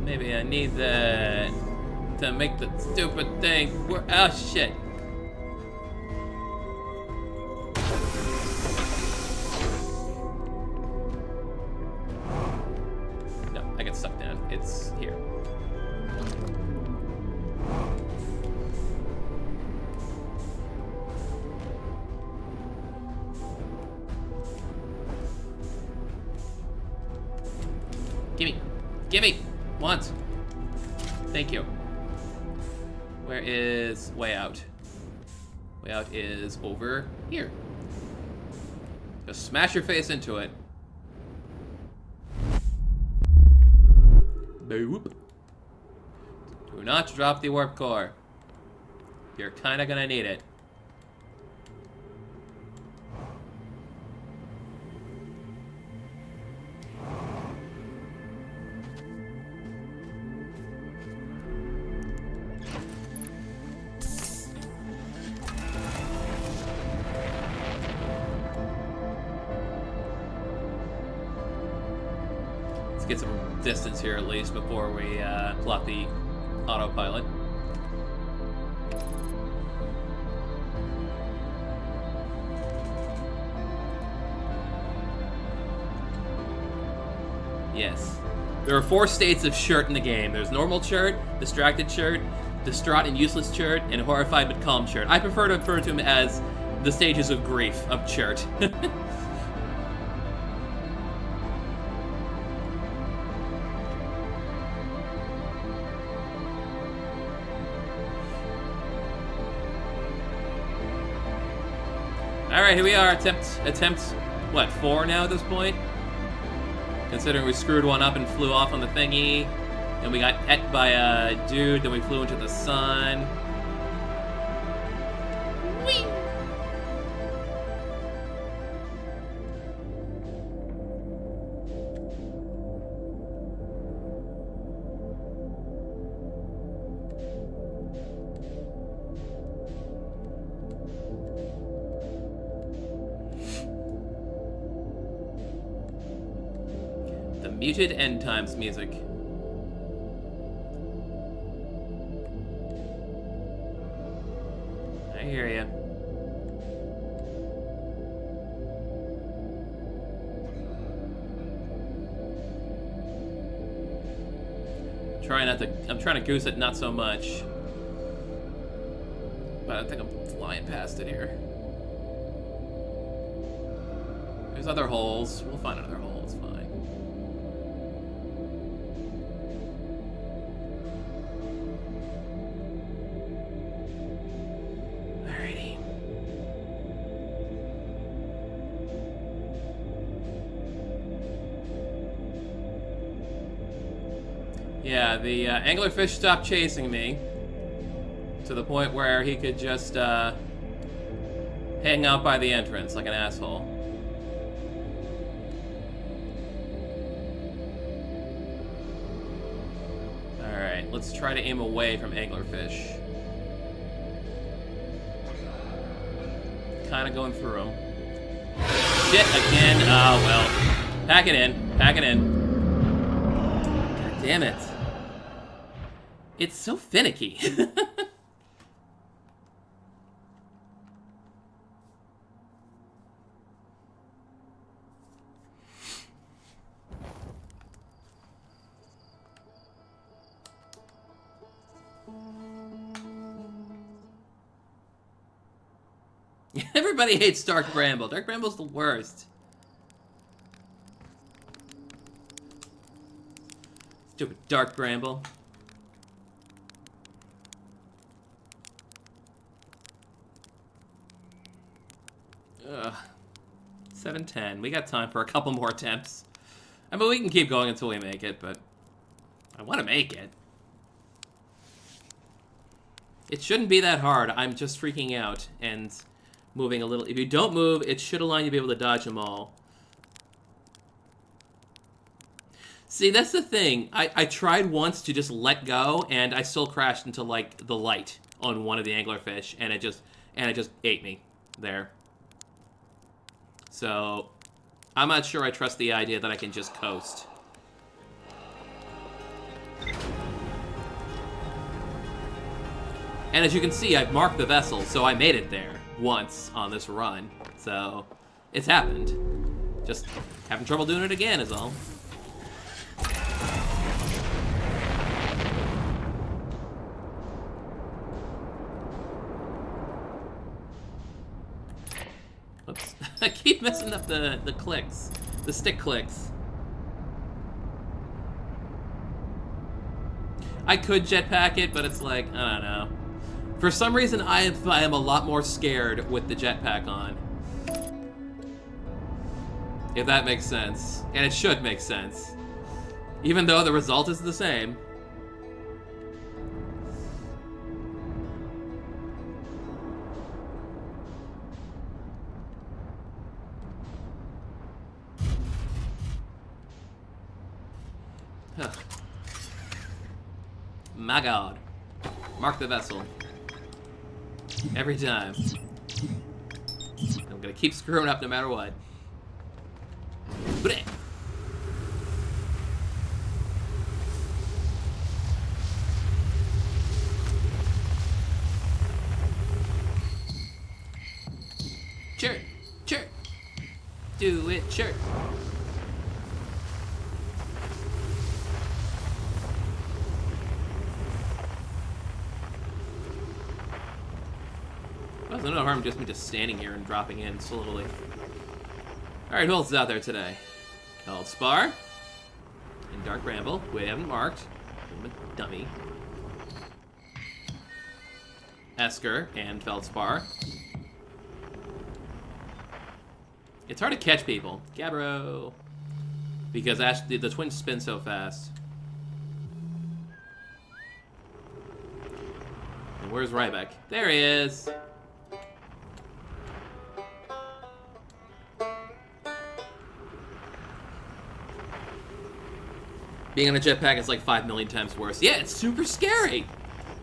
Maybe I need that to make the stupid thing work. Oh shit. No, I get stuck down. It's here. Gimme. Want. Thank you. Where is way out? Way out is over here. Just smash your face into it. Boop. Do not drop the warp core. You're kinda gonna need it. Get some distance here at least before we plot the autopilot. Yes. There are 4 states of shirt in the game. There's normal shirt, distracted shirt, distraught and useless shirt, and horrified but calm shirt. I prefer to refer to them as the stages of grief of shirt. Alright, here we are. Attempt, what, 4 now at this point? Considering we screwed one up and flew off on the thingy. And we got et by a dude, then we flew into the sun. Whee! Muted end times music. I hear ya. I'm trying to goose it not so much. But I think I'm flying past it here. There's other holes. We'll find another hole, it's fine. Yeah, the anglerfish stopped chasing me to the point where he could just hang out by the entrance like an asshole. Alright, let's try to aim away from anglerfish. Kind of going through them. Shit, again. Oh, well. Pack it in. Pack it in. God damn it. It's so finicky. Everybody hates Dark Bramble. Dark Bramble's the worst. Stupid Dark Bramble. Ugh. 7:10. We got time for a couple more attempts. I mean, we can keep going until we make it, but I want to make it. It shouldn't be that hard. I'm just freaking out and moving a little. If you don't move, it should allow you to be able to dodge them all. See, that's the thing. I tried once to just let go, and I still crashed into, like, the light on one of the anglerfish, and it just ate me there. So, I'm not sure I trust the idea that I can just coast. And as you can see, I've marked the vessel, so I made it there once on this run. So, it's happened. Just having trouble doing it again is all. Oops. I keep messing up the clicks. The stick clicks. I could jetpack it, but it's like, I don't know. For some reason, I am a lot more scared with the jetpack on. If that makes sense. And it should make sense. Even though the result is the same. Huh. My god. Mark the vessel. Every time. I'm gonna keep screwing up no matter what. Blech. Sure, sure. Do it, sure. Well, there's no harm just me just standing here and dropping in slowly. Alright, who else is out there today? Feldspar and Dark Bramble, who I haven't marked. I'm a dummy. Esker and Feldspar. It's hard to catch people. Gabbro. Because the twins spin so fast. And where's Ryback? There he is! Being on a jetpack is like 5 million times worse. Yeah, it's super scary!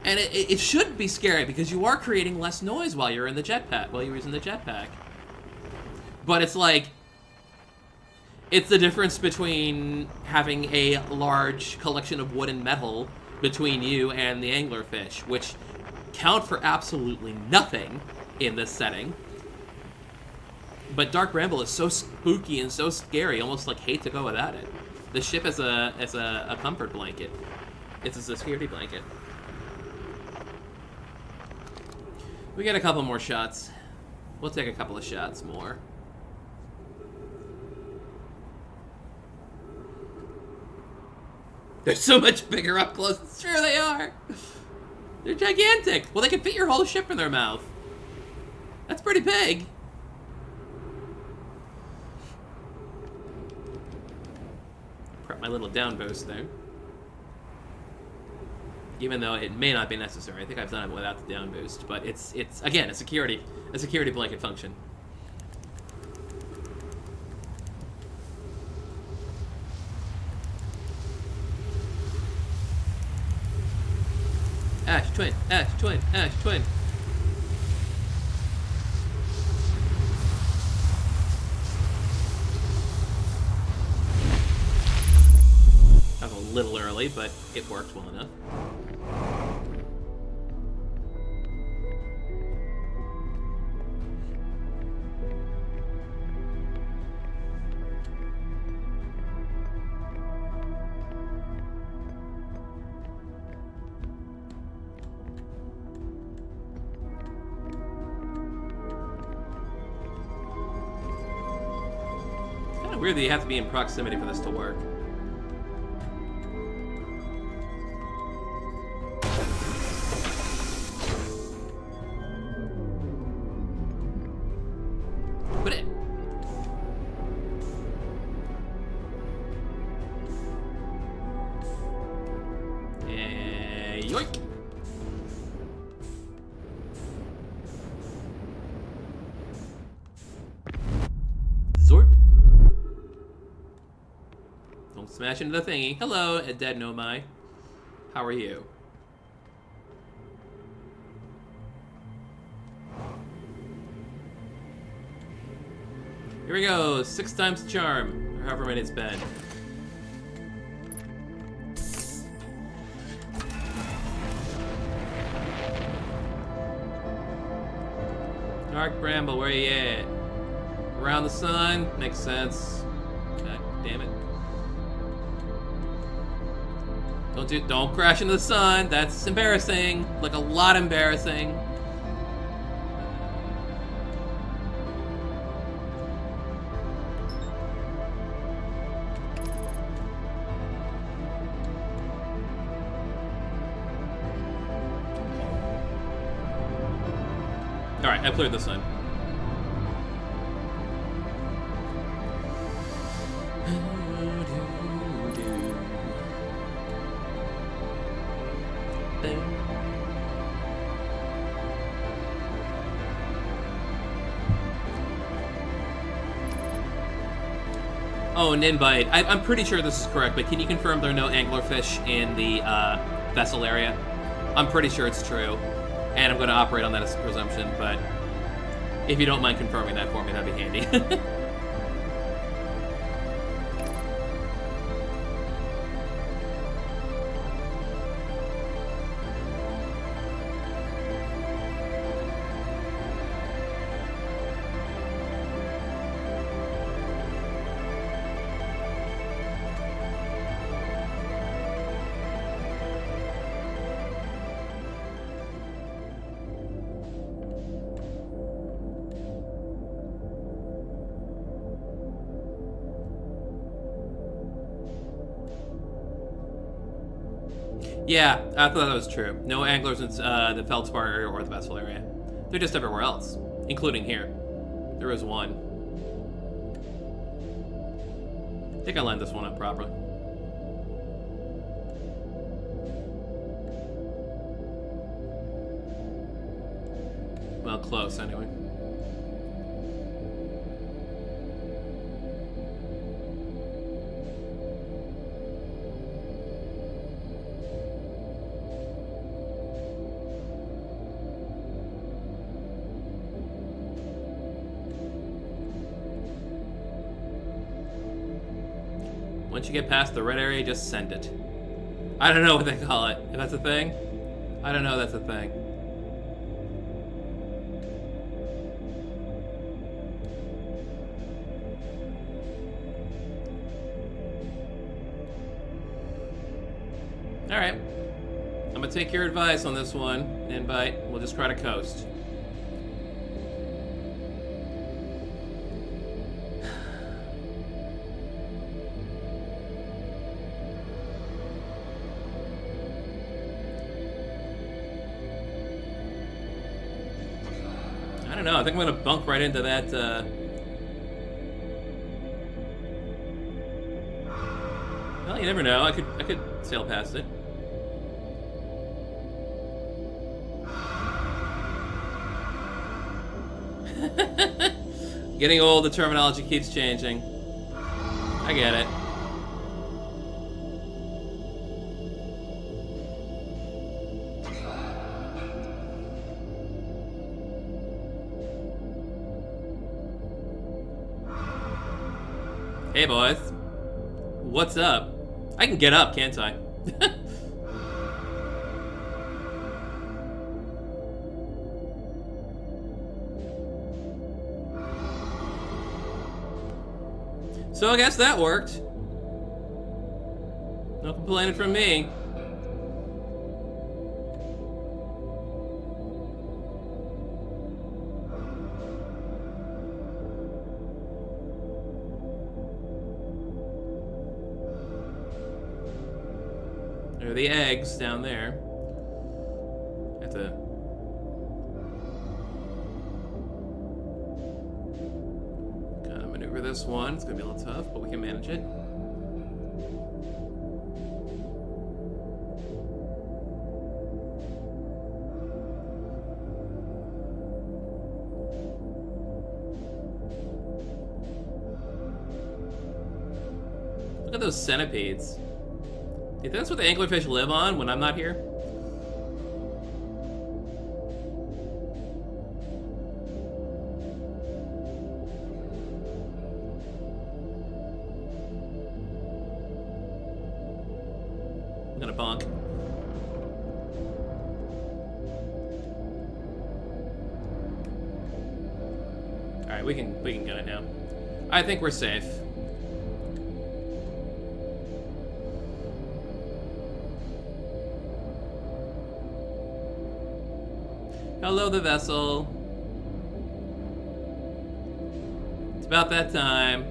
And it should be scary because you are creating less noise while you're in the jetpack, while you're using the jetpack. But it's like, it's the difference between having a large collection of wood and metal between you and the anglerfish, which count for absolutely nothing in this setting. But Dark Bramble is so spooky and so scary, almost like hate to go without it. The ship as a comfort blanket. It's a security blanket. We got a couple more shots. We'll take a couple of shots more. They're so much bigger up close. Sure they are. They're gigantic. Well, they can fit your whole ship in their mouth. That's pretty big. Prep my little down boost there. Even though it may not be necessary. I think I've done it without the down boost, but it's again a security blanket function. Ash twin, Ash twin, Ash twin. That was a little early, but it worked well enough. Weird that you have to be in proximity for this to work. Put it. Yoink. Zorp. Don't smash into the thingy. Hello, Dead Nomai. How are you? Here we go. 6 times the charm, or however many it's been. Dark Bramble, where you at? Around the sun? Makes sense. God damn it. Don't crash into the sun. That's embarrassing. Like a lot embarrassing. Alright, I cleared this one. Oh, an invite. I'm pretty sure this is correct, but can you confirm there are no anglerfish in the vessel area? I'm pretty sure it's true, and I'm going to operate on that as a presumption, but if you don't mind confirming that for me, that'd be handy. Yeah, I thought that was true. No anglers in the feldspar area or the vessel area. They're just everywhere else, including here. There is one. I think I lined this one up properly. Well, close anyway. Once you get past the red area, just send it. I don't know what they call it. If that's a thing? I don't know if that's a thing. Alright. I'm gonna take your advice on this one, invite. We'll just try to coast. I don't know. I think I'm gonna bunk right into that. Well, you never know. I could sail past it. Getting old, the terminology keeps changing. I get it. Hey boys, what's up? I can get up, can't I? So I guess that worked. No complaining from me. There are the eggs down there. Have to kind of maneuver this one. It's gonna be a little tough, but we can manage it. Look at those centipedes. Do you think that's what the anglerfish live on when I'm not here? I'm gonna bonk. All right, we can get it now. I think we're safe. Hello, the vessel. It's about that time.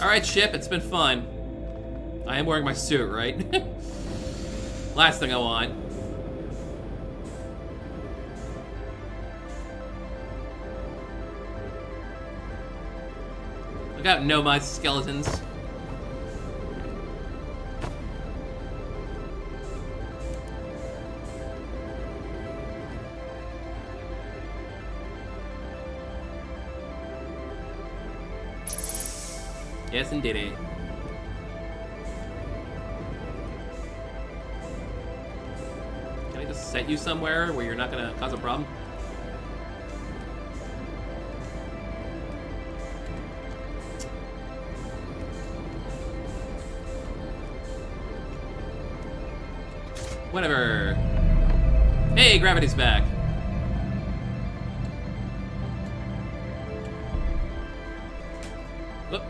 All right, ship, it's been fun. I am wearing my suit, right? Last thing I want. Look out, no my skeletons. Yes, indeedy. Can I just set you somewhere where you're not gonna cause a problem? Whatever. Hey, gravity's back. Whoop.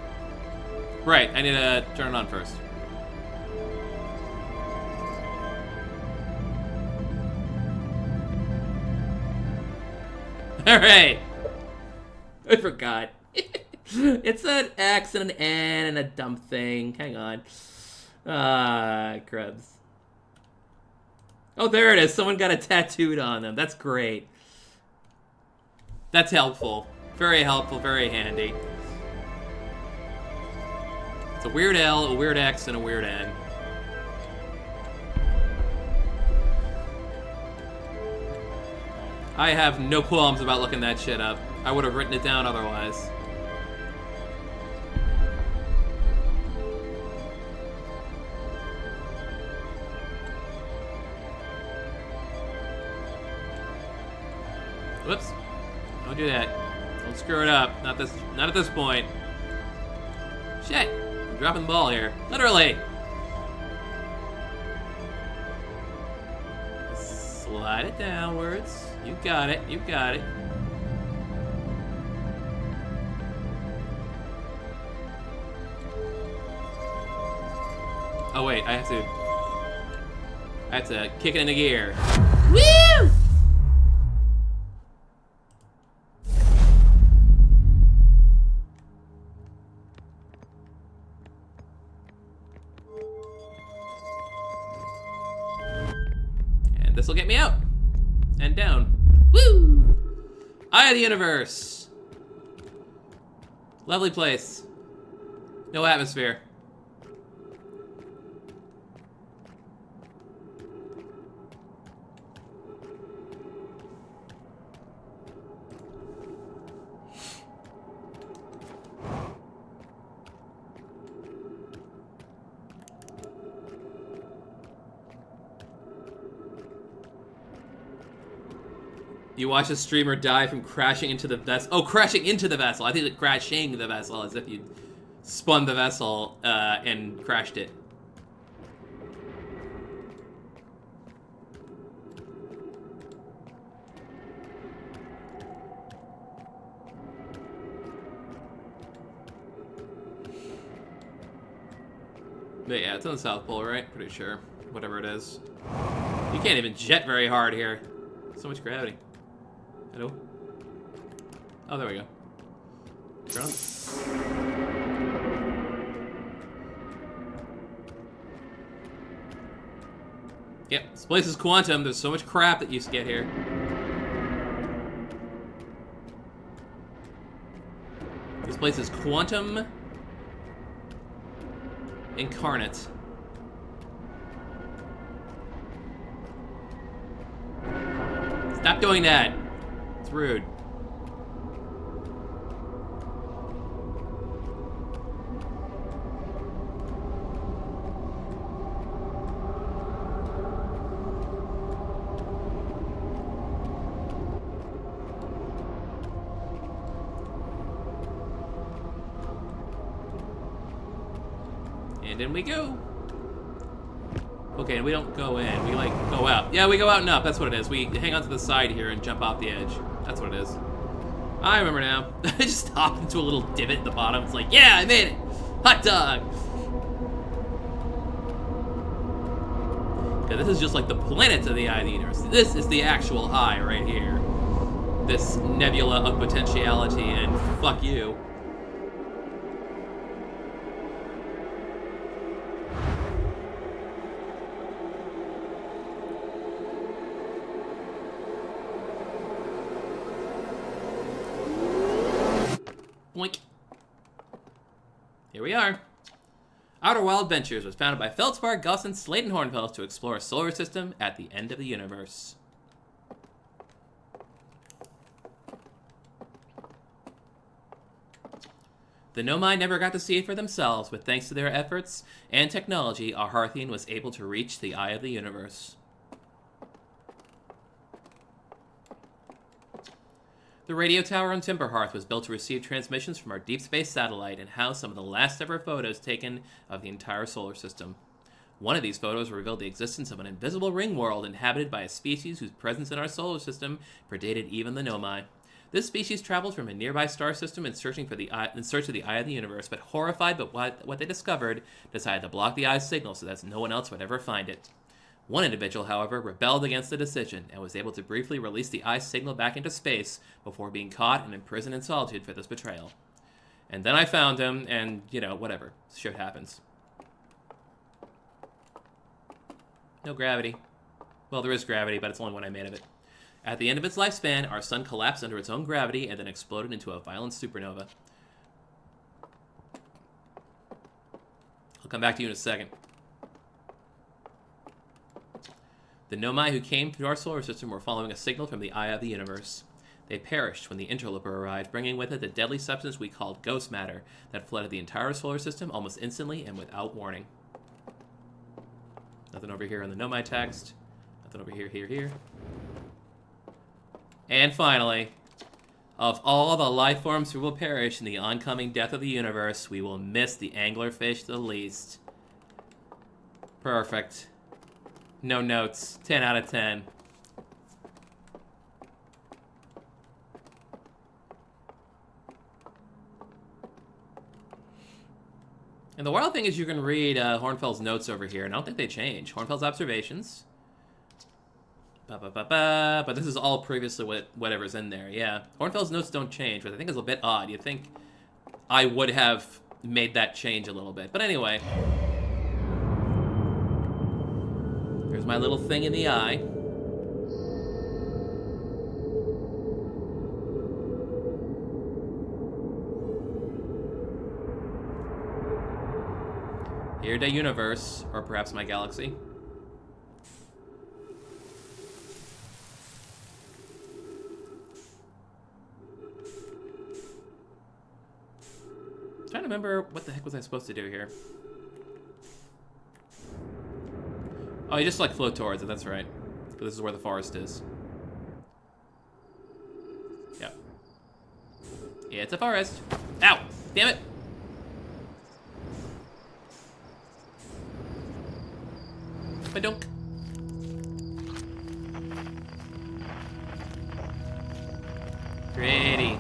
Right, I need to turn it on first. Alright. I forgot. It's an X and an N and a dumb thing. Hang on. Crabs. Oh, there it is. Someone got it tattooed on them. That's great. That's helpful. Very helpful, very handy. It's a weird L, a weird X, and a weird N. I have no qualms about looking that shit up. I would have written it down otherwise. Whoops. Don't do that. Don't screw it up. Not at this point. Shit. I'm dropping the ball here. Literally. Slide it downwards. You got it. You got it. Oh wait, I have to kick it into gear. Woo! And this will get me out and down. Woo! Eye of the universe. Lovely place. No atmosphere. You watch a streamer die from crashing into the vessel. Oh, crashing into the vessel. I think it's crashing the vessel, as if you spun the vessel and crashed it. But yeah, it's on the South Pole, right? Pretty sure. Whatever it is. You can't even jet very hard here. So much gravity. Hello? Oh, there we go. Turn on. Yep, this place is quantum. There's so much crap that used to get here. This place is quantum incarnate. Stop doing that. It's rude. And in we go. Okay, and we don't go in, we like go out. Yeah, we go out and up, that's what it is. We hang onto the side here and jump off the edge. That's what it is. I remember now. I just hopped into a little divot at the bottom. It's like, yeah, I made it! Hot dog! Okay, this is just like the planet of the eye of the universe. This is the actual eye right here. This nebula of potentiality, and fuck you. Boink. Here we are. Outer Wild Ventures was founded by Feldspar, Gus, and Slayton Hornfels to explore a solar system at the end of the universe. The Nomai never got to see it for themselves, but thanks to their efforts and technology, Aharthian was able to reach the eye of the universe. The radio tower on Timberhearth was built to receive transmissions from our deep space satellite and house some of the last ever photos taken of the entire solar system. One of these photos revealed the existence of an invisible ring world inhabited by a species whose presence in our solar system predated even the Nomai. This species traveled from a nearby star system in search of the eye of the universe, but horrified by what they discovered, decided to block the eye's signal so that no one else would ever find it. One individual, however, rebelled against the decision and was able to briefly release the eye's signal back into space before being caught and imprisoned in solitude for this betrayal. And then I found him, and, you know, whatever. Shit happens. No gravity. Well, there is gravity, but it's only what I made of it. At the end of its lifespan, our sun collapsed under its own gravity and then exploded into a violent supernova. I'll come back to you in a second. The Nomai who came through our solar system were following a signal from the eye of the universe. They perished when the interloper arrived, bringing with it the deadly substance we called ghost matter that flooded the entire solar system almost instantly and without warning. Nothing over here in the Nomai text. Nothing over here, here. And finally, of all the life forms who will perish in the oncoming death of the universe, we will miss the anglerfish the least. Perfect. No notes. 10 out of 10. And the wild thing is you can read Hornfels' notes over here, and I don't think they change. Hornfels' observations. But this is all previously whatever's in there, yeah. Hornfels' notes don't change, but I think it's a bit odd. You'd think I would have made that change a little bit. But anyway. There's my little thing in the eye. Here the universe, or perhaps my galaxy. I'm trying to remember what the heck was I supposed to do here. Oh, you just like float towards it, that's right. Because this is where the forest is. Yep. Yeah, it's a forest. Ow! Damn it! Ba-dunk. Pretty.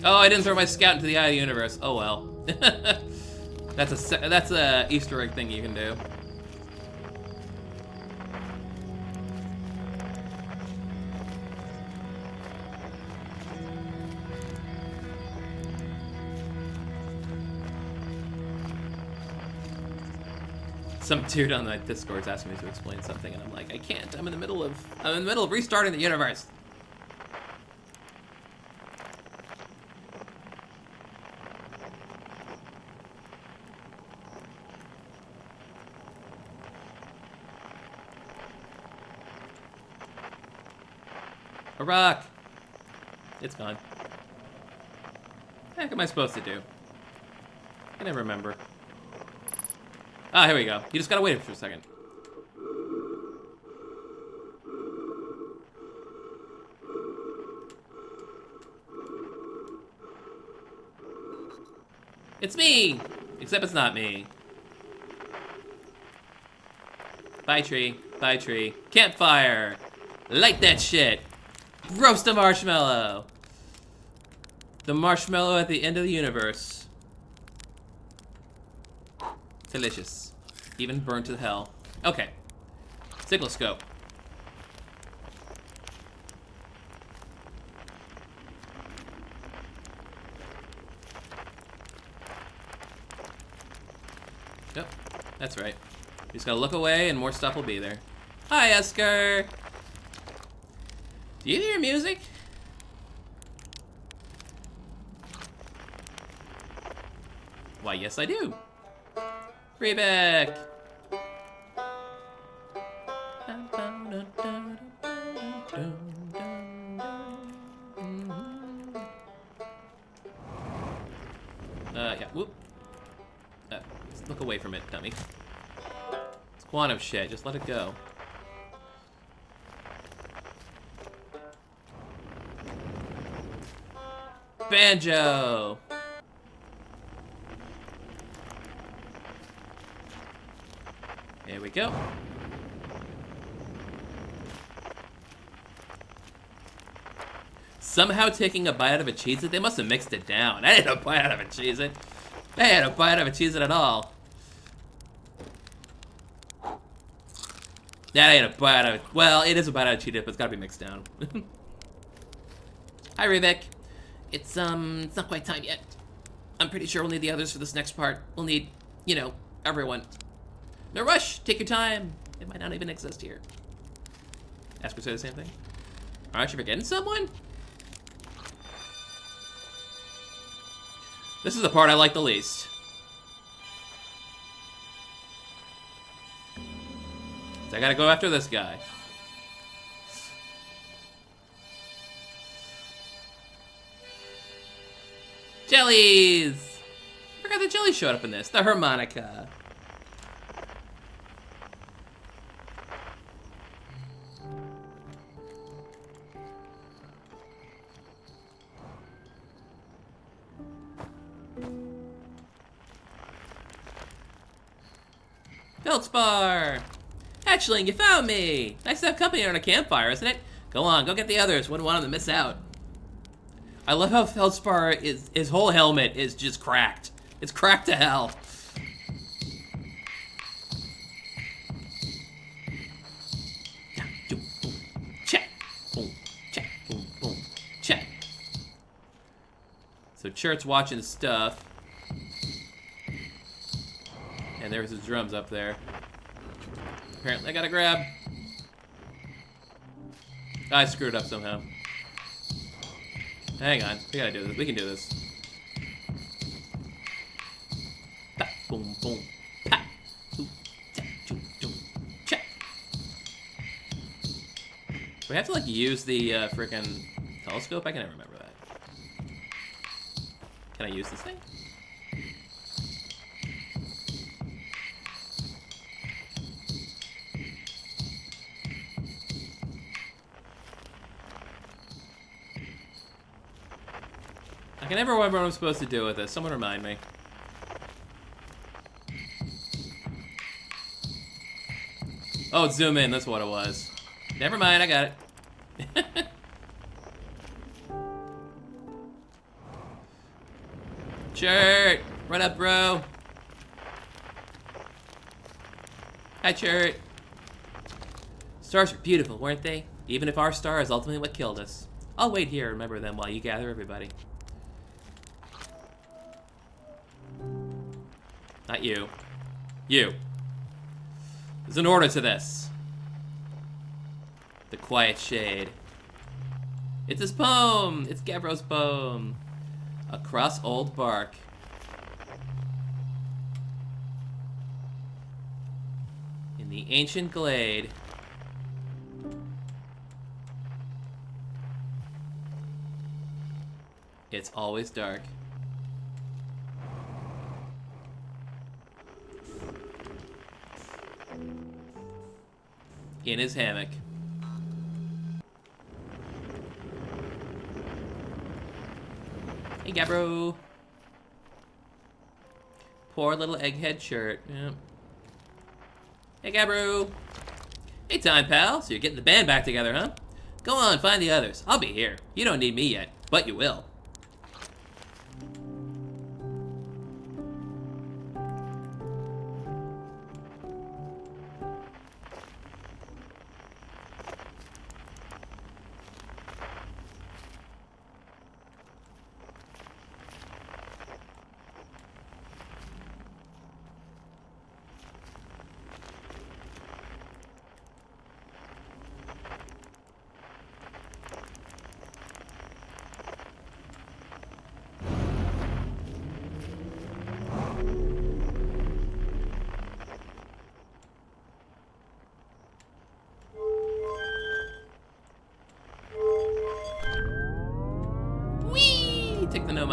Oh, I didn't throw my scout into the eye of the universe. Oh well. That's a Easter egg thing you can do. Some dude on the Discord's asking me to explain something, and I'm like, I can't. I'm in the middle of restarting the universe. A rock! It's gone. What the heck am I supposed to do? I never remember. Ah, here we go. You just gotta wait for a second. It's me! Except it's not me. Bye, tree. Bye, tree. Campfire! Light that shit! Roast a marshmallow! The marshmallow at the end of the universe. Delicious. Even burned to hell. Okay. Cycloscope. Yep, that's right. You just gotta look away and more stuff will be there. Hi, Esker! Do you hear music? Why, yes I do. Rebek! Yeah, whoop. Just look away from it, dummy. It's quantum shit, just let it go. Banjo! There we go. Somehow taking a bite out of a Cheez-It, they must have mixed it down. I didn't a bite out of a Cheez-It. I had a bite out of a Cheez-It at all. That ain't a bite out of, well, it is a bite out of Cheez-It, but it's gotta be mixed down. Hi, Rebek. It's not quite time yet. I'm pretty sure we'll need the others for this next part. We'll need, you know, everyone. No rush, take your time. It might not even exist here. Asker say the same thing? Aren't you forgetting someone? This is the part I like the least. So I gotta go after this guy. Jellies! I forgot the jelly showed up in this. The harmonica. Feldspar! Hatchling, you found me! Nice to have company on a campfire, isn't it? Go on, go get the others. Wouldn't want them to miss out. I love how Feldspar is, his whole helmet is just cracked. It's cracked to hell. Check. Boom. Check. Boom. Boom. Check. So Churt's watching stuff. And there's his drums up there. Apparently I gotta grab. I screwed up somehow. Hang on, we gotta do this. We can do this. Pa, boom, boom, pa, boom, ta, choo, choo, check. Do we have to like use the frickin' telescope? I can never remember that. Can I use this thing? I can never remember what I'm supposed to do with this. Someone remind me. Oh, zoom in. That's what it was. Never mind. I got it. Chert! What up, bro? Hi, Chert. Stars were beautiful, weren't they? Even if our star is ultimately what killed us. I'll wait here and remember them while you gather everybody. Not you. You. There's an order to this. The Quiet Shade. It's his poem! It's Gavro's poem. Across Old Bark. In the ancient glade. It's always dark. In his hammock. Hey, Gabro. Poor little egghead shirt. Yep. Hey, Gabro. Hey, time pal. So you're getting the band back together, huh? Go on, find the others. I'll be here. You don't need me yet, but you will.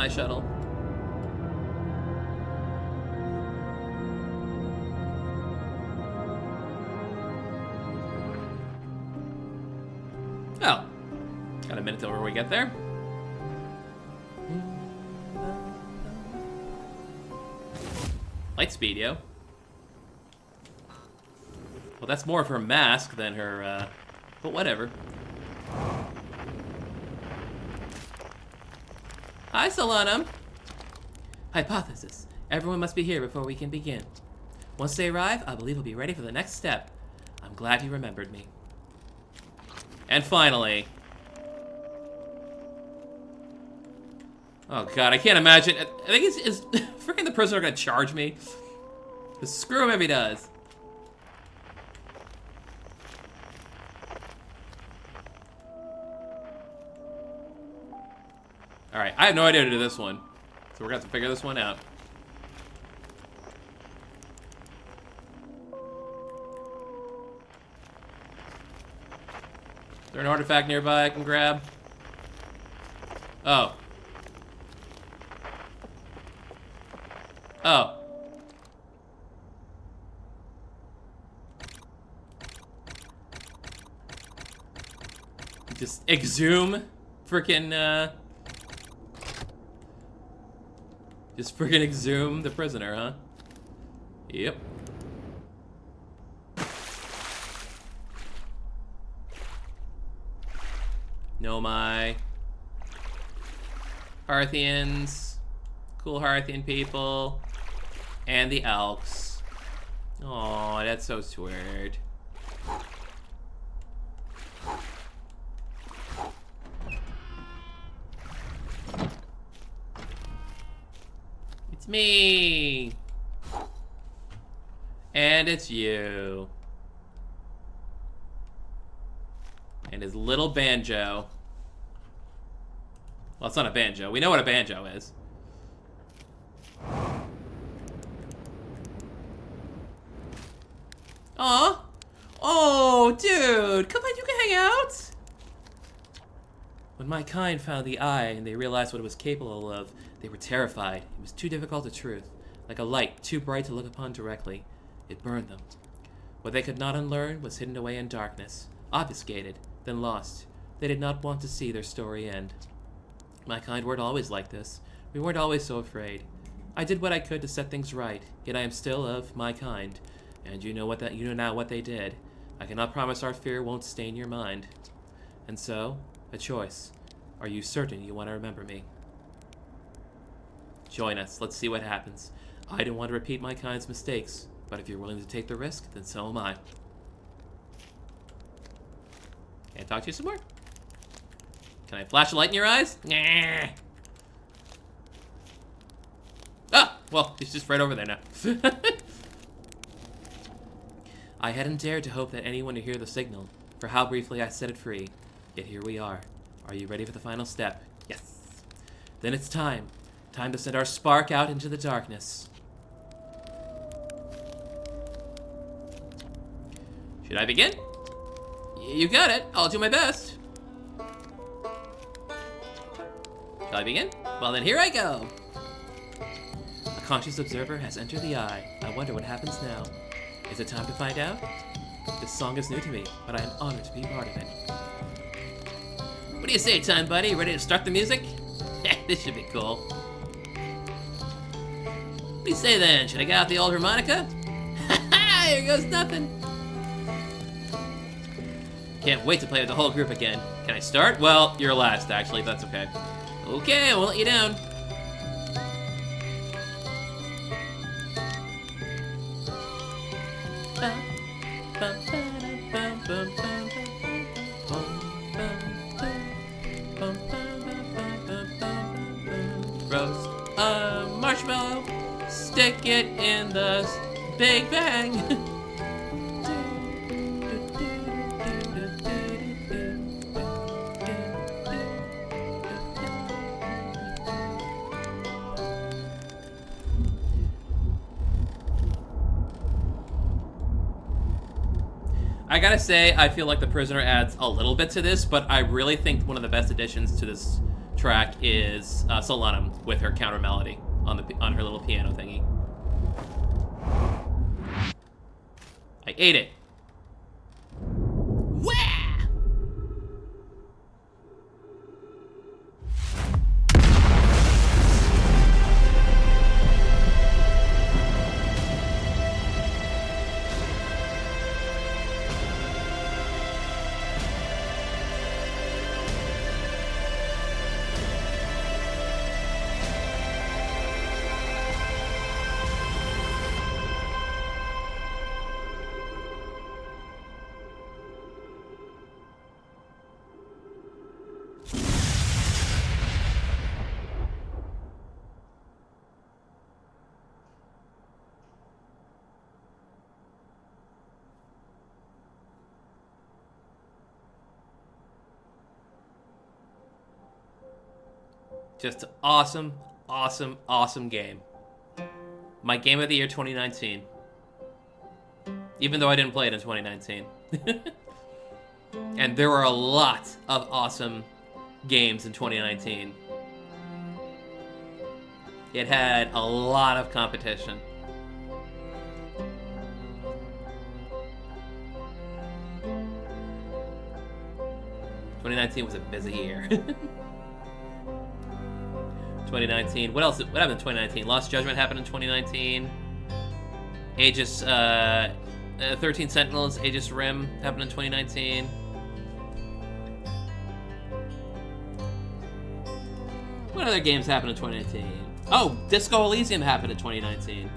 my shuttle. Oh. Got a minute till we get there. Light speed, yo. Well, that's more of her mask than her, but whatever. Hi, Solanum. Hypothesis. Everyone must be here before we can begin. Once they arrive, I believe we'll be ready for the next step. I'm glad you remembered me. And finally... Oh god, I can't imagine. I think is freaking the prisoner gonna charge me? Screw him if he does. Alright, I have no idea how to do this one. So we're gonna have to figure this one out. Is there an artifact nearby I can grab? Oh. Oh. Just exhume frickin', just frickin' exhume the prisoner, huh? Yep. Nomai. Parthians. Cool Parthian people. And the Elks. Aw, that's so sweet. It's me! And it's you. And his little banjo. Well, it's not a banjo. We know what a banjo is. Aw. Oh, dude. Come on, you can hang out. When my kind found the eye and they realized what it was capable of, they were terrified. It was too difficult to truth. Like a light, too bright to look upon directly. It burned them. What they could not unlearn was hidden away in darkness. Obfuscated, then lost. They did not want to see their story end. My kind weren't always like this. We weren't always so afraid. I did what I could to set things right, yet I am still of my kind. And you know now what they did. I cannot promise our fear won't stain your mind. And so, a choice. Are you certain you want to remember me? Join us. Let's see what happens. I don't want to repeat my kind's mistakes, but if you're willing to take the risk, then so am I. Can I talk to you some more? Can I flash a light in your eyes? Nah. Ah! Well, he's just right over there now. I hadn't dared to hope that anyone would hear the signal, for how briefly I set it free. Yet here we are. Are you ready for the final step? Yes. Then it's time. Time to send our spark out into the darkness. Should I begin? You got it. I'll do my best. Shall I begin? Well then, here I go. A conscious observer has entered the eye. I wonder what happens now. Is it time to find out? This song is new to me, but I am honored to be part of it. What do you say, time buddy? Ready to start the music? This should be cool. What do you say then? Should I get out the old harmonica? Here goes nothing. Can't wait to play with the whole group again. Can I start? Well, you're last, actually. That's okay. Okay, I won't let you down. Roast a marshmallow, stick it in the Big Bang. I gotta say, I feel like The Prisoner adds a little bit to this, but I really think one of the best additions to this track is Solanum with her counter melody on her little piano thingy. I ate it. Wah! Just awesome, awesome, awesome game. My game of the year 2019. Even though I didn't play it in 2019. And there were a lot of awesome games in 2019. It had a lot of competition. '19 was a busy year. 2019. What else? What happened in 2019? Lost Judgment happened in 2019. Aegis, 13 Sentinels, Aegis Rim happened in 2019. What other games happened in 2019? Oh, Disco Elysium happened in 2019.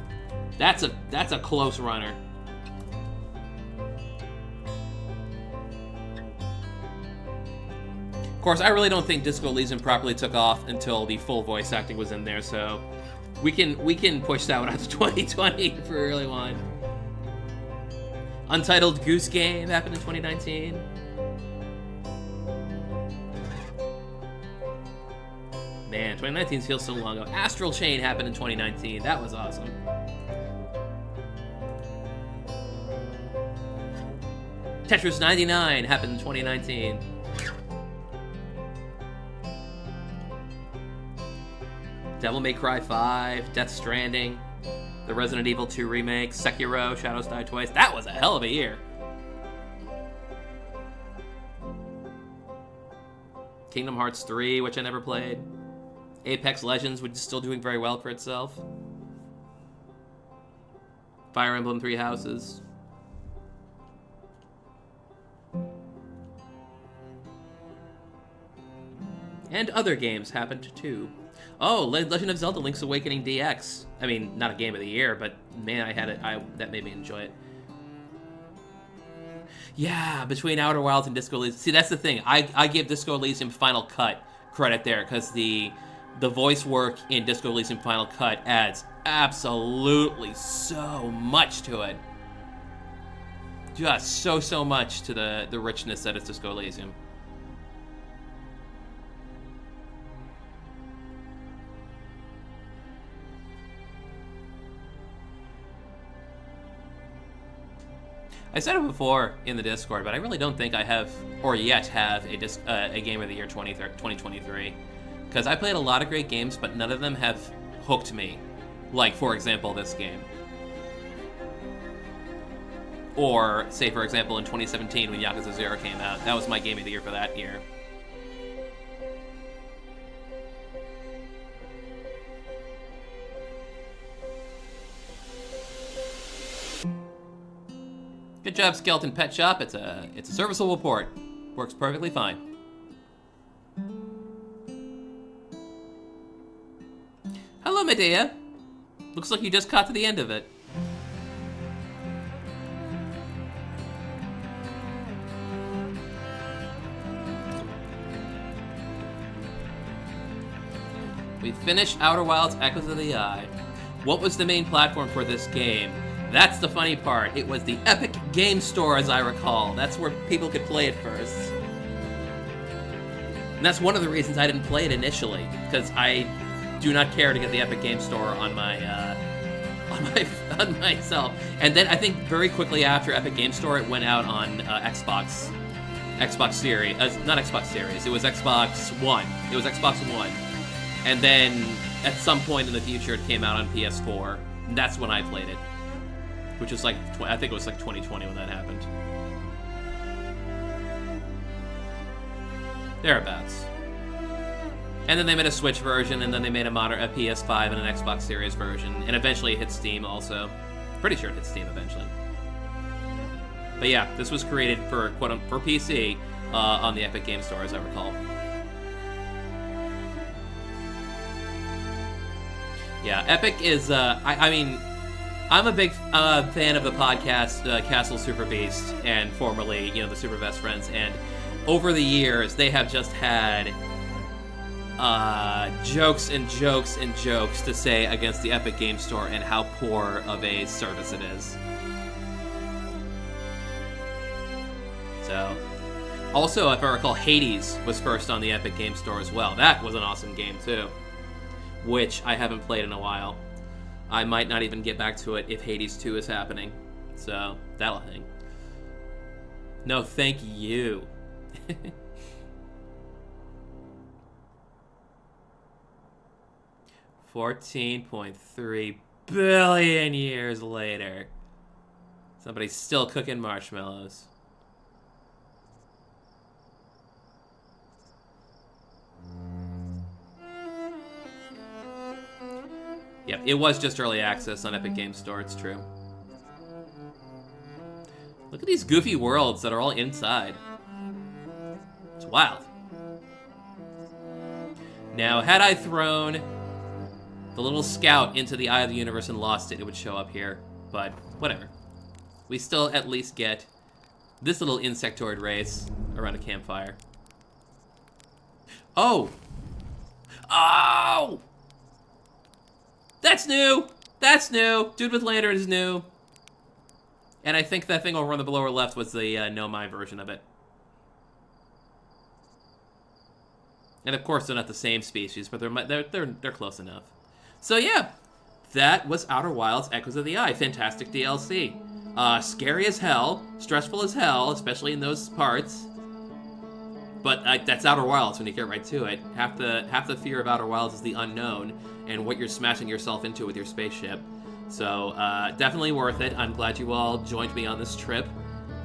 That's a close runner. Of course, I really don't think Disco Elysium properly took off until the full voice acting was in there, so we can push that one out to 2020 if we really want. Untitled Goose Game happened in 2019. Man, 2019 feels so long ago. Astral Chain happened in 2019. That was awesome. Tetris 99 happened in 2019. Devil May Cry 5, Death Stranding, the Resident Evil 2 remake, Sekiro, Shadows Die Twice. That was a hell of a year. Kingdom Hearts 3, which I never played. Apex Legends, which is still doing very well for itself. Fire Emblem 3 Houses. And other games happened too. Oh, Legend of Zelda Link's Awakening DX. I mean, not a game of the year, but man, I had it. That made me enjoy it. Yeah, between Outer Wilds and Disco Elysium. See, that's the thing. I give Disco Elysium Final Cut credit there, because the voice work in Disco Elysium Final Cut adds absolutely so much to it. Just so much to the richness that is Disco Elysium. I said it before in the Discord, but I really don't think I have, or yet have, a Game of the Year 2023. Because I played a lot of great games, but none of them have hooked me. Like, for example, this game. Or, say, for example, in 2017 when Yakuza 0 came out. That was my Game of the Year for that year. Good job, Skeleton Pet Shop. It's a serviceable port. Works perfectly fine. Hello, Medea. Looks like you just caught to the end of it. We finished Outer Wilds Echoes of the Eye. What was the main platform for this game? That's the funny part. It was the Epic Game Store, as I recall. That's where people could play it first. And that's one of the reasons I didn't play it initially, because I do not care to get the Epic Game Store on myself. And then I think very quickly after Epic Game Store, it went out on Xbox Xbox Series, not Xbox Series, it was Xbox One. It was Xbox One. And then at some point in the future it came out on PS4, and that's when I played it. Which was like, I think it was like 2020 when that happened. Thereabouts. And then they made a Switch version, and then they made a PS5 and an Xbox Series version, and eventually it hit Steam also. Pretty sure it hit Steam eventually. But yeah, this was created for for PC on the Epic Game Store, as I recall. Yeah, Epic is. I mean, I'm a big fan of the podcast Castle Super Beast, and formerly, the Super Best Friends, and over the years they have just had jokes and jokes and jokes to say against the Epic Game Store and how poor of a service it is. So, also, if I recall, Hades was first on the Epic Game Store as well. That was an awesome game too, which I haven't played in a while. I might not even get back to it if Hades 2 is happening. So, that'll hang. No, thank you. 14.3 billion years later. Somebody's still cooking marshmallows. Yep, it was just early access on Epic Games Store, it's true. Look at these goofy worlds that are all inside. It's wild. Now, had I thrown the little scout into the Eye of the Universe and lost it, it would show up here. But, whatever. We still at least get this little insectoid race around a campfire. Oh! Oh! That's new! That's new! Dude with Lantern is new. And I think that thing over on the lower left was the No My version of it. And of course, they're not the same species, but they're close enough. So yeah, that was Outer Wilds: Echoes of the Eye. Fantastic DLC. Scary as hell, stressful as hell, especially in those parts. But that's Outer Wilds when you get right to it. Half the fear of Outer Wilds is the unknown and what you're smashing yourself into with your spaceship. So definitely worth it. I'm glad you all joined me on this trip.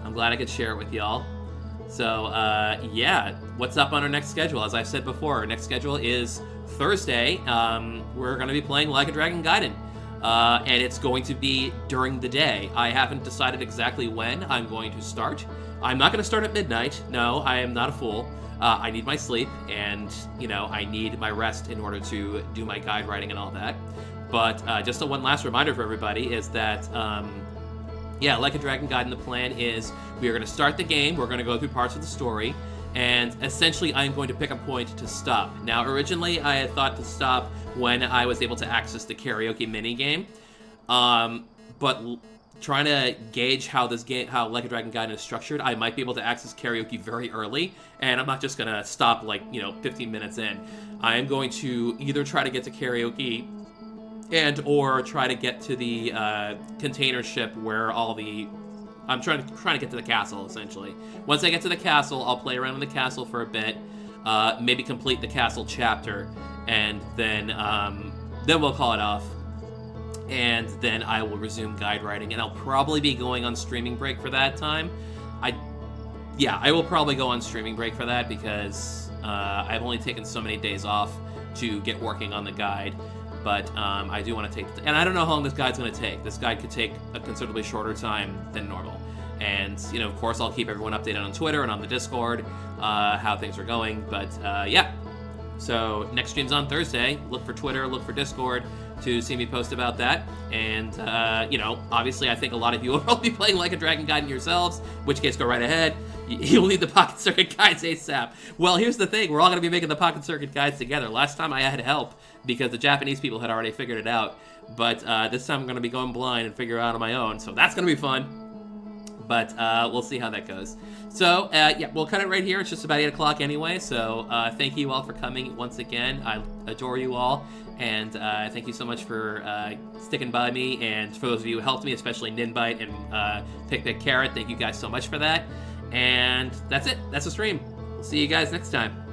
I'm glad I could share it with y'all. So yeah, what's up on our next schedule? As I've said before, our next schedule is Thursday. We're going to be playing Like a Dragon Gaiden. And it's going to be during the day. I haven't decided exactly when I'm going to start. I'm not going to start at midnight. No, I am not a fool. I need my sleep, and, I need my rest in order to do my guide writing and all that. But just one last reminder for everybody is that, yeah, Like a Dragon Gaiden, the plan is we are going to start the game, we're going to go through parts of the story, and essentially I'm going to pick a point to stop. Now, originally I had thought to stop when I was able to access the karaoke minigame, but trying to gauge how how Like a Dragon Gaiden is structured, I might be able to access karaoke very early, and I'm not just going to stop 15 minutes in. I am going to either try to get to karaoke or try to get to the container ship where I'm trying to get to the castle, essentially. Once I get to the castle, I'll play around in the castle for a bit, maybe complete the castle chapter, and then we'll call it off. And then I will resume guide writing, and I'll probably be going on streaming break for that time. I will probably go on streaming break for that because I've only taken so many days off to get working on the guide. But I do want to take, and I don't know how long this guide's going to take. This guide could take a considerably shorter time than normal. And, of course, I'll keep everyone updated on Twitter and on the Discord, how things are going. But, yeah. So, next stream's on Thursday. Look for Twitter, look for Discord to see me post about that. And, obviously I think a lot of you will probably be playing Like a Dragon Gaiden yourselves, in which case go right ahead. You'll need the Pocket Circuit guides ASAP. Well, here's the thing. We're all going to be making the Pocket Circuit guides together. Last time I had help because the Japanese people had already figured it out. But this time I'm going to be going blind and figure it out on my own. So that's going to be fun. But we'll see how that goes. So, yeah, we'll cut it right here. It's just about 8 o'clock anyway. So thank you all for coming once again. I adore you all. And thank you so much for sticking by me. And for those of you who helped me, especially Ninbite and Pick Carrot, thank you guys so much for that. And that's it. That's the stream. We'll see you guys next time.